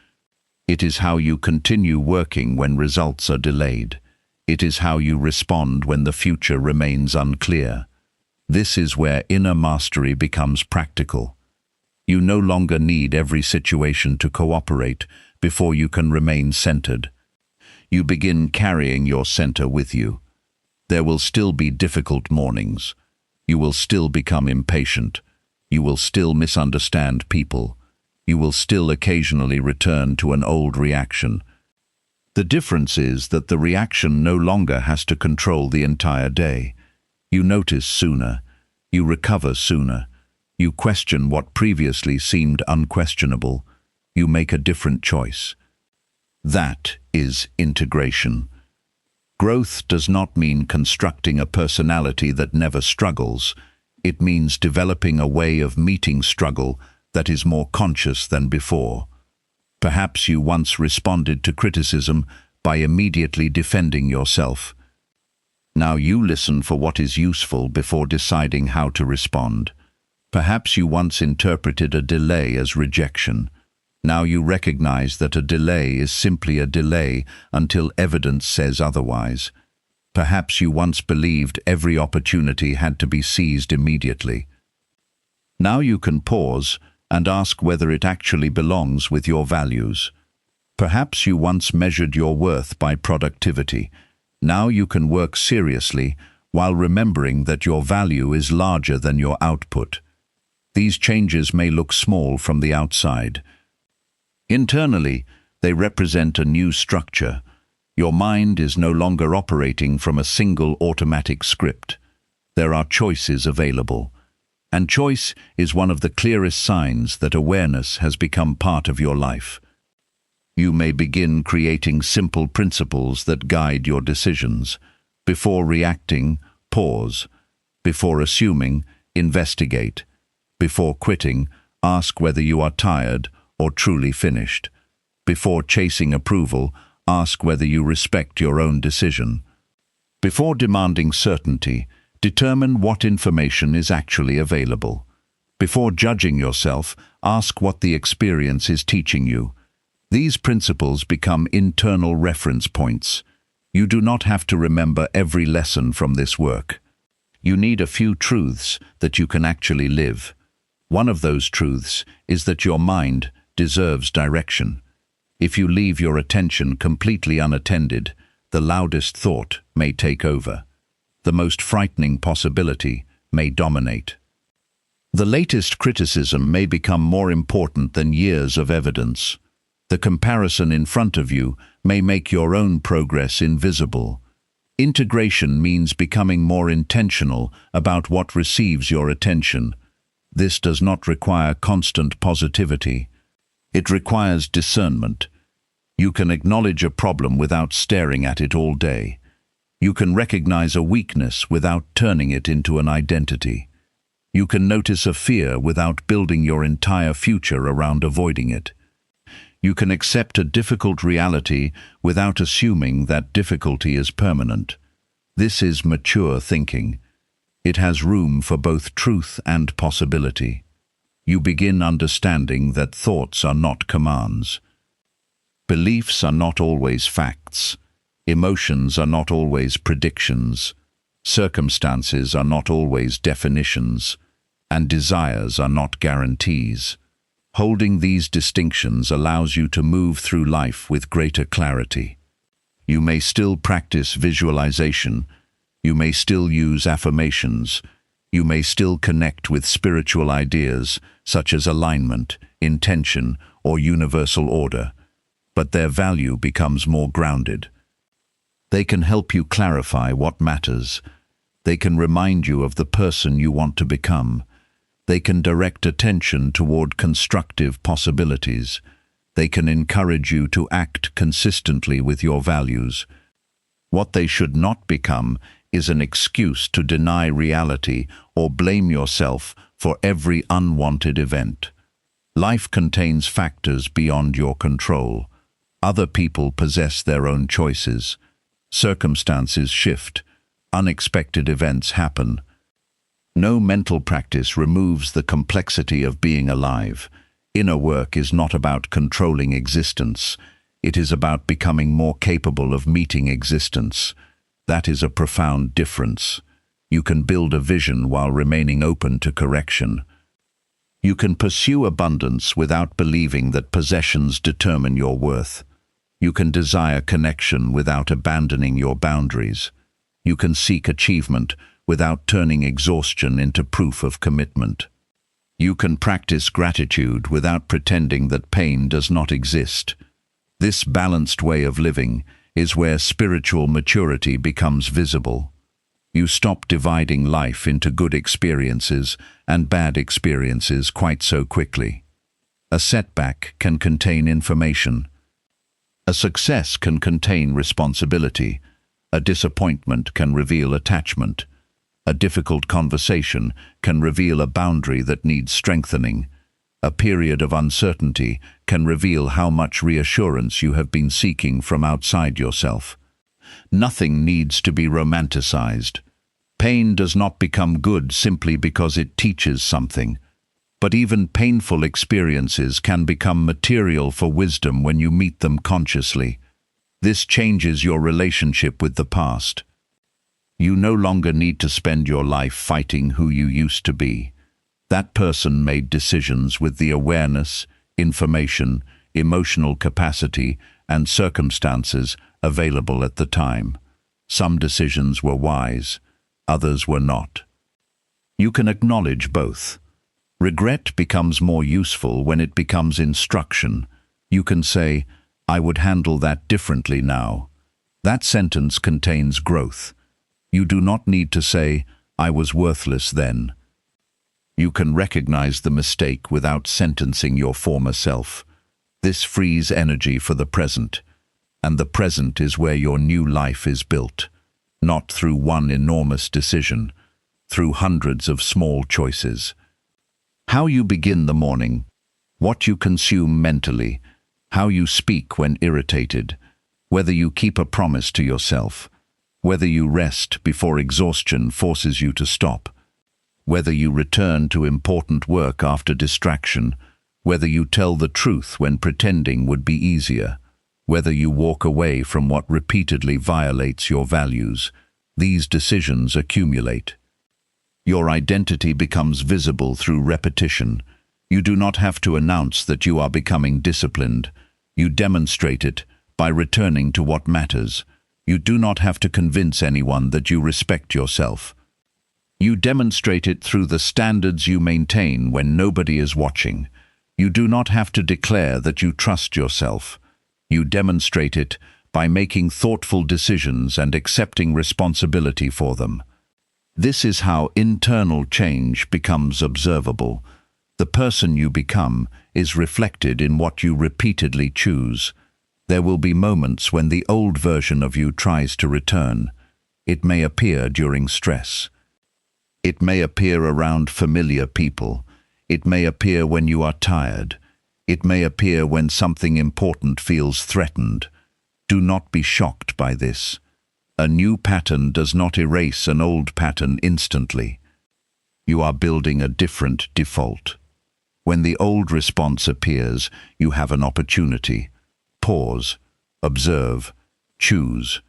It is how you continue working when results are delayed. It is how you respond when the future remains unclear. This is where inner mastery becomes practical. You no longer need every situation to cooperate before you can remain centered. You begin carrying your center with you. There will still be difficult mornings. You will still become impatient. You will still misunderstand people. You will still occasionally return to an old reaction. The difference is that the reaction no longer has to control the entire day. You notice sooner. You recover sooner. You question what previously seemed unquestionable. You make a different choice. That is integration. Growth does not mean constructing a personality that never struggles. It means developing a way of meeting struggle that is more conscious than before. Perhaps you once responded to criticism by immediately defending yourself. Now you listen for what is useful before deciding how to respond. Perhaps you once interpreted a delay as rejection. Now you recognize that a delay is simply a delay until evidence says otherwise. Perhaps you once believed every opportunity had to be seized immediately. Now you can pause and ask whether it actually belongs with your values. Perhaps you once measured your worth by productivity. Now you can work seriously while remembering that your value is larger than your output. These changes may look small from the outside. Internally, they represent a new structure. Your mind is no longer operating from a single automatic script. There are choices available. And choice is one of the clearest signs that awareness has become part of your life. You may begin creating simple principles that guide your decisions. Before reacting, pause. Before assuming, investigate. Before quitting, ask whether you are tired or truly finished. Before chasing approval, ask whether you respect your own decision. Before demanding certainty, determine what information is actually available. Before judging yourself, ask what the experience is teaching you. These principles become internal reference points. You do not have to remember every lesson from this work. You need a few truths that you can actually live. One of those truths is that your mind deserves direction. If you leave your attention completely unattended, the loudest thought may take over. The most frightening possibility may dominate. The latest criticism may become more important than years of evidence. The comparison in front of you may make your own progress invisible. Integration means becoming more intentional about what receives your attention. This does not require constant positivity. It requires discernment. You can acknowledge a problem without staring at it all day. You can recognize a weakness without turning it into an identity. You can notice a fear without building your entire future around avoiding it. You can accept a difficult reality without assuming that difficulty is permanent. This is mature thinking. It has room for both truth and possibility. You begin understanding that thoughts are not commands. Beliefs are not always facts. Emotions are not always predictions. Circumstances are not always definitions. And desires are not guarantees. Holding these distinctions allows you to move through life with greater clarity. You may still practice visualization. You may still use affirmations. You may still connect with spiritual ideas such as alignment, intention, or universal order, but their value becomes more grounded. They can help you clarify what matters. They can remind you of the person you want to become. They can direct attention toward constructive possibilities. They can encourage you to act consistently with your values. What they should not become is an excuse to deny reality or blame yourself for every unwanted event. Life contains factors beyond your control. Other people possess their own choices. Circumstances shift. Unexpected events happen. No mental practice removes the complexity of being alive. Inner work is not about controlling existence. It is about becoming more capable of meeting existence. That is a profound difference. You can build a vision while remaining open to correction. You can pursue abundance without believing that possessions determine your worth. You can desire connection without abandoning your boundaries. You can seek achievement without turning exhaustion into proof of commitment. You can practice gratitude without pretending that pain does not exist. This balanced way of living is where spiritual maturity becomes visible. You stop dividing life into good experiences and bad experiences quite so quickly. A setback can contain information. A success can contain responsibility. A disappointment can reveal attachment. A difficult conversation can reveal a boundary that needs strengthening. A period of uncertainty can reveal how much reassurance you have been seeking from outside yourself. Nothing needs to be romanticized. Pain does not become good simply because it teaches something. But even painful experiences can become material for wisdom when you meet them consciously. This changes your relationship with the past. You no longer need to spend your life fighting who you used to be. That person made decisions with the awareness, information, emotional capacity, and circumstances available at the time. Some decisions were wise, others were not. You can acknowledge both. Regret becomes more useful when it becomes instruction. You can say, "I would handle that differently now." That sentence contains growth. You do not need to say, "I was worthless then." You can recognize the mistake without sentencing your former self. This frees energy for the present, and the present is where your new life is built, not through one enormous decision, through hundreds of small choices. How you begin the morning, what you consume mentally, how you speak when irritated, whether you keep a promise to yourself, whether you rest before exhaustion forces you to stop, whether you return to important work after distraction, whether you tell the truth when pretending would be easier, whether you walk away from what repeatedly violates your values. These decisions accumulate. Your identity becomes visible through repetition. You do not have to announce that you are becoming disciplined. You demonstrate it by returning to what matters. You do not have to convince anyone that you respect yourself. You demonstrate it through the standards you maintain when nobody is watching. You do not have to declare that you trust yourself. You demonstrate it by making thoughtful decisions and accepting responsibility for them. This is how internal change becomes observable. The person you become is reflected in what you repeatedly choose. There will be moments when the old version of you tries to return. It may appear during stress. It may appear around familiar people. It may appear when you are tired. It may appear when something important feels threatened. Do not be shocked by this. A new pattern does not erase an old pattern instantly. You are building a different default. When the old response appears, you have an opportunity. Pause, observe, choose.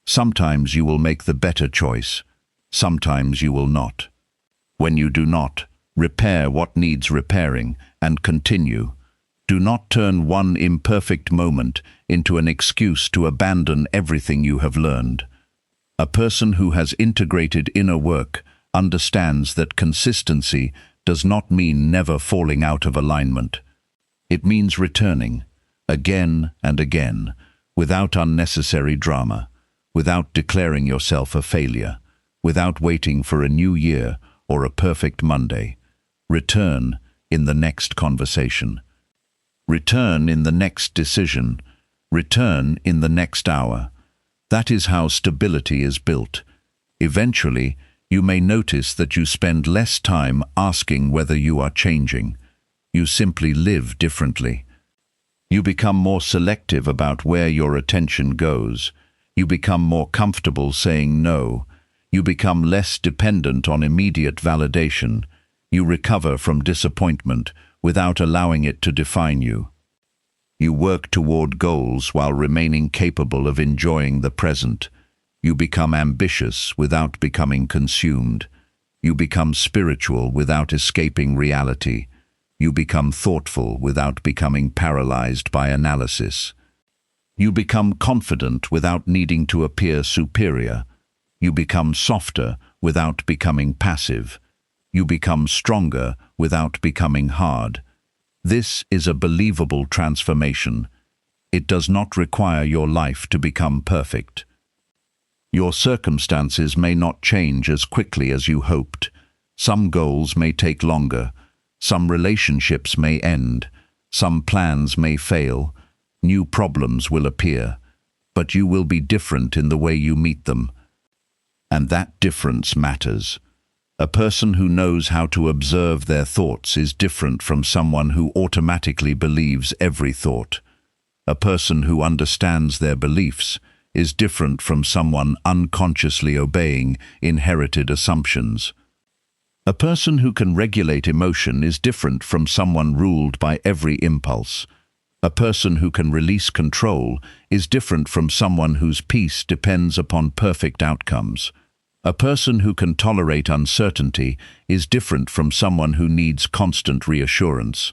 Sometimes you will make the better choice. Sometimes you will not. When you do not, repair what needs repairing and continue. Do not turn one imperfect moment into an excuse to abandon everything you have learned. A person who has integrated inner work understands that consistency does not mean never falling out of alignment. It means returning, again and again, without unnecessary drama, without declaring yourself a failure, without waiting for a new year or a perfect Monday. Return in the next conversation. Return in the next decision. Return in the next hour. That is how stability is built. Eventually, you may notice that you spend less time asking whether you are changing. You simply live differently. You become more selective about where your attention goes. You become more comfortable saying no. You become less dependent on immediate validation. You recover from disappointment without allowing it to define you. You work toward goals while remaining capable of enjoying the present. You become ambitious without becoming consumed. You become spiritual without escaping reality. You become thoughtful without becoming paralyzed by analysis. You become confident without needing to appear superior. You become softer without becoming passive. You become stronger without becoming hard. This is a believable transformation. It does not require your life to become perfect. Your circumstances may not change as quickly as you hoped. Some goals may take longer. Some relationships may end. Some plans may fail. New problems will appear. But you will be different in the way you meet them. And that difference matters. A person who knows how to observe their thoughts is different from someone who automatically believes every thought. A person who understands their beliefs is different from someone unconsciously obeying inherited assumptions. A person who can regulate emotion is different from someone ruled by every impulse. A person who can release control is different from someone whose peace depends upon perfect outcomes. A person who can tolerate uncertainty is different from someone who needs constant reassurance.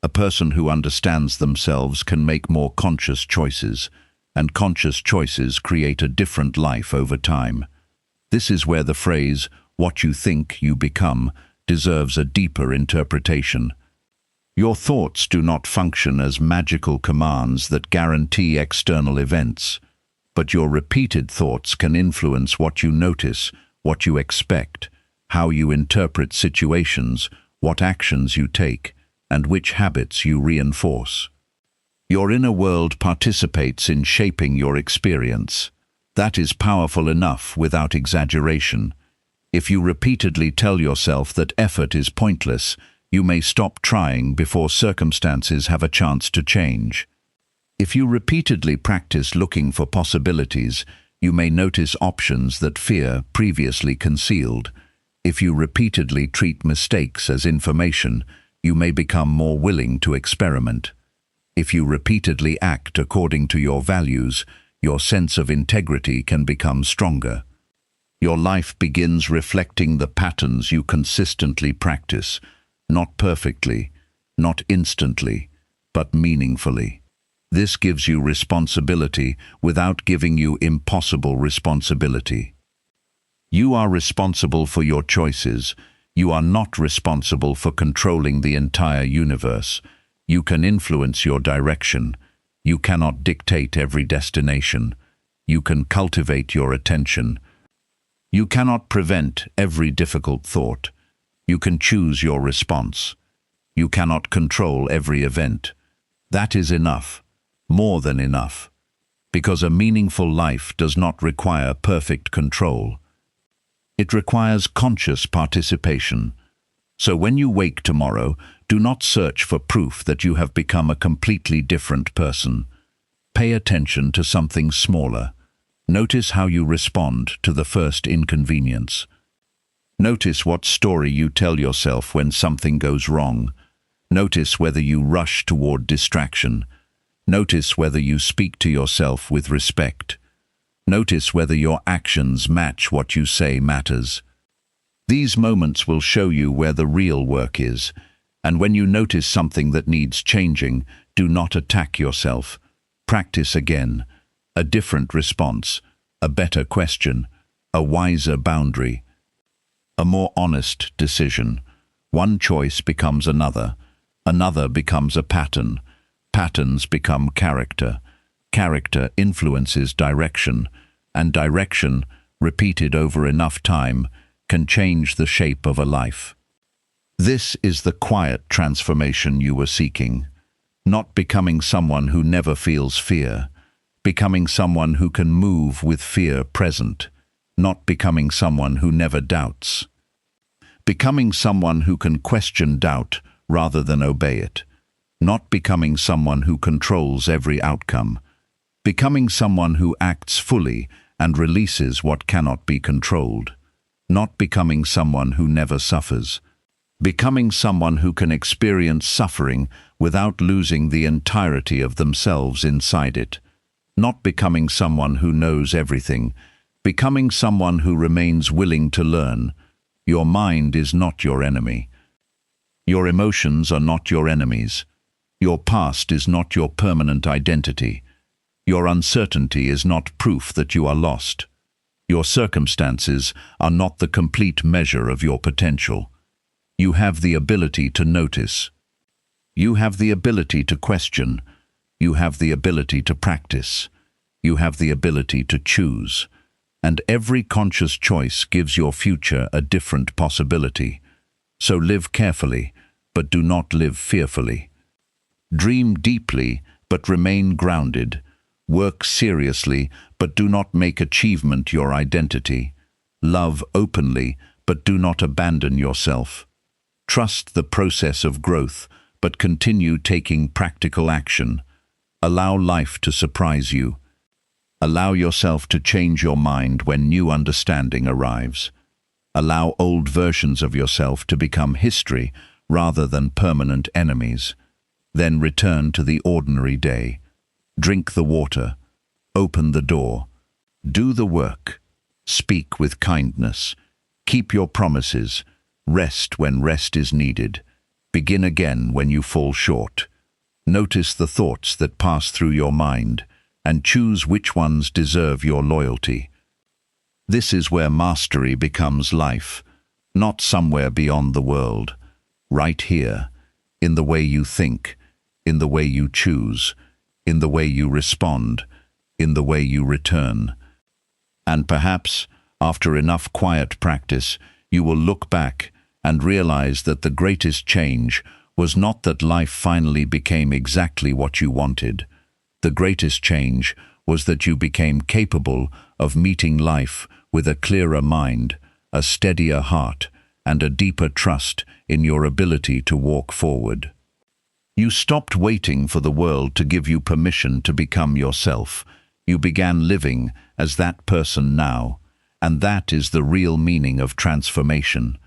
A person who understands themselves can make more conscious choices, and conscious choices create a different life over time. This is where the phrase, "What you think, you become," deserves a deeper interpretation. Your thoughts do not function as magical commands that guarantee external events, but your repeated thoughts can influence what you notice, what you expect, how you interpret situations, what actions you take, and which habits you reinforce. Your inner world participates in shaping your experience. That is powerful enough without exaggeration. If you repeatedly tell yourself that effort is pointless, you may stop trying before circumstances have a chance to change. If you repeatedly practice looking for possibilities, you may notice options that fear previously concealed. If you repeatedly treat mistakes as information, you may become more willing to experiment. If you repeatedly act according to your values, your sense of integrity can become stronger. Your life begins reflecting the patterns you consistently practice, not perfectly, not instantly, but meaningfully. This gives you responsibility without giving you impossible responsibility. You are responsible for your choices. You are not responsible for controlling the entire universe. You can influence your direction. You cannot dictate every destination. You can cultivate your attention. You cannot prevent every difficult thought. You can choose your response. You cannot control every event. That is enough, more than enough, because a meaningful life does not require perfect control. It requires conscious participation. So when you wake tomorrow, do not search for proof that you have become a completely different person. Pay attention to something smaller. Notice how you respond to the first inconvenience. Notice what story you tell yourself when something goes wrong. Notice whether you rush toward distraction. Notice whether you speak to yourself with respect. Notice whether your actions match what you say matters. These moments will show you where the real work is, and when you notice something that needs changing, do not attack yourself. Practice again. A different response, a better question, a wiser boundary, a more honest decision. One choice becomes another. Another becomes a pattern. Patterns become character. Character influences direction, and direction, repeated over enough time, can change the shape of a life. This is the quiet transformation you were seeking. Not becoming someone who never feels fear. Becoming someone who can move with fear present. Not becoming someone who never doubts. Becoming someone who can question doubt rather than obey it. Not becoming someone who controls every outcome. Becoming someone who acts fully and releases what cannot be controlled. Not becoming someone who never suffers. Becoming someone who can experience suffering without losing the entirety of themselves inside it. Not becoming someone who knows everything. Becoming someone who remains willing to learn. Your mind is not your enemy. Your emotions are not your enemies. Your past is not your permanent identity. Your uncertainty is not proof that you are lost. Your circumstances are not the complete measure of your potential. You have the ability to notice. You have the ability to question. You have the ability to practice. You have the ability to choose. And every conscious choice gives your future a different possibility. So live carefully, but do not live fearfully. Dream deeply, but remain grounded. Work seriously, but do not make achievement your identity. Love openly, but do not abandon yourself. Trust the process of growth, but continue taking practical action. Allow life to surprise you. Allow yourself to change your mind when new understanding arrives. Allow old versions of yourself to become history rather than permanent enemies. Then return to the ordinary day. Drink the water. Open the door. Do the work. Speak with kindness. Keep your promises. Rest when rest is needed. Begin again when you fall short. Notice the thoughts that pass through your mind and choose which ones deserve your loyalty. This is where mastery becomes life, not somewhere beyond the world. Right here, in the way you think, in the way you choose, in the way you respond, in the way you return. And perhaps, after enough quiet practice, you will look back and realize that the greatest change was not that life finally became exactly what you wanted. The greatest change was that you became capable of meeting life with a clearer mind, a steadier heart, and a deeper trust in your ability to walk forward. You stopped waiting for the world to give you permission to become yourself. You began living as that person now, and that is the real meaning of transformation.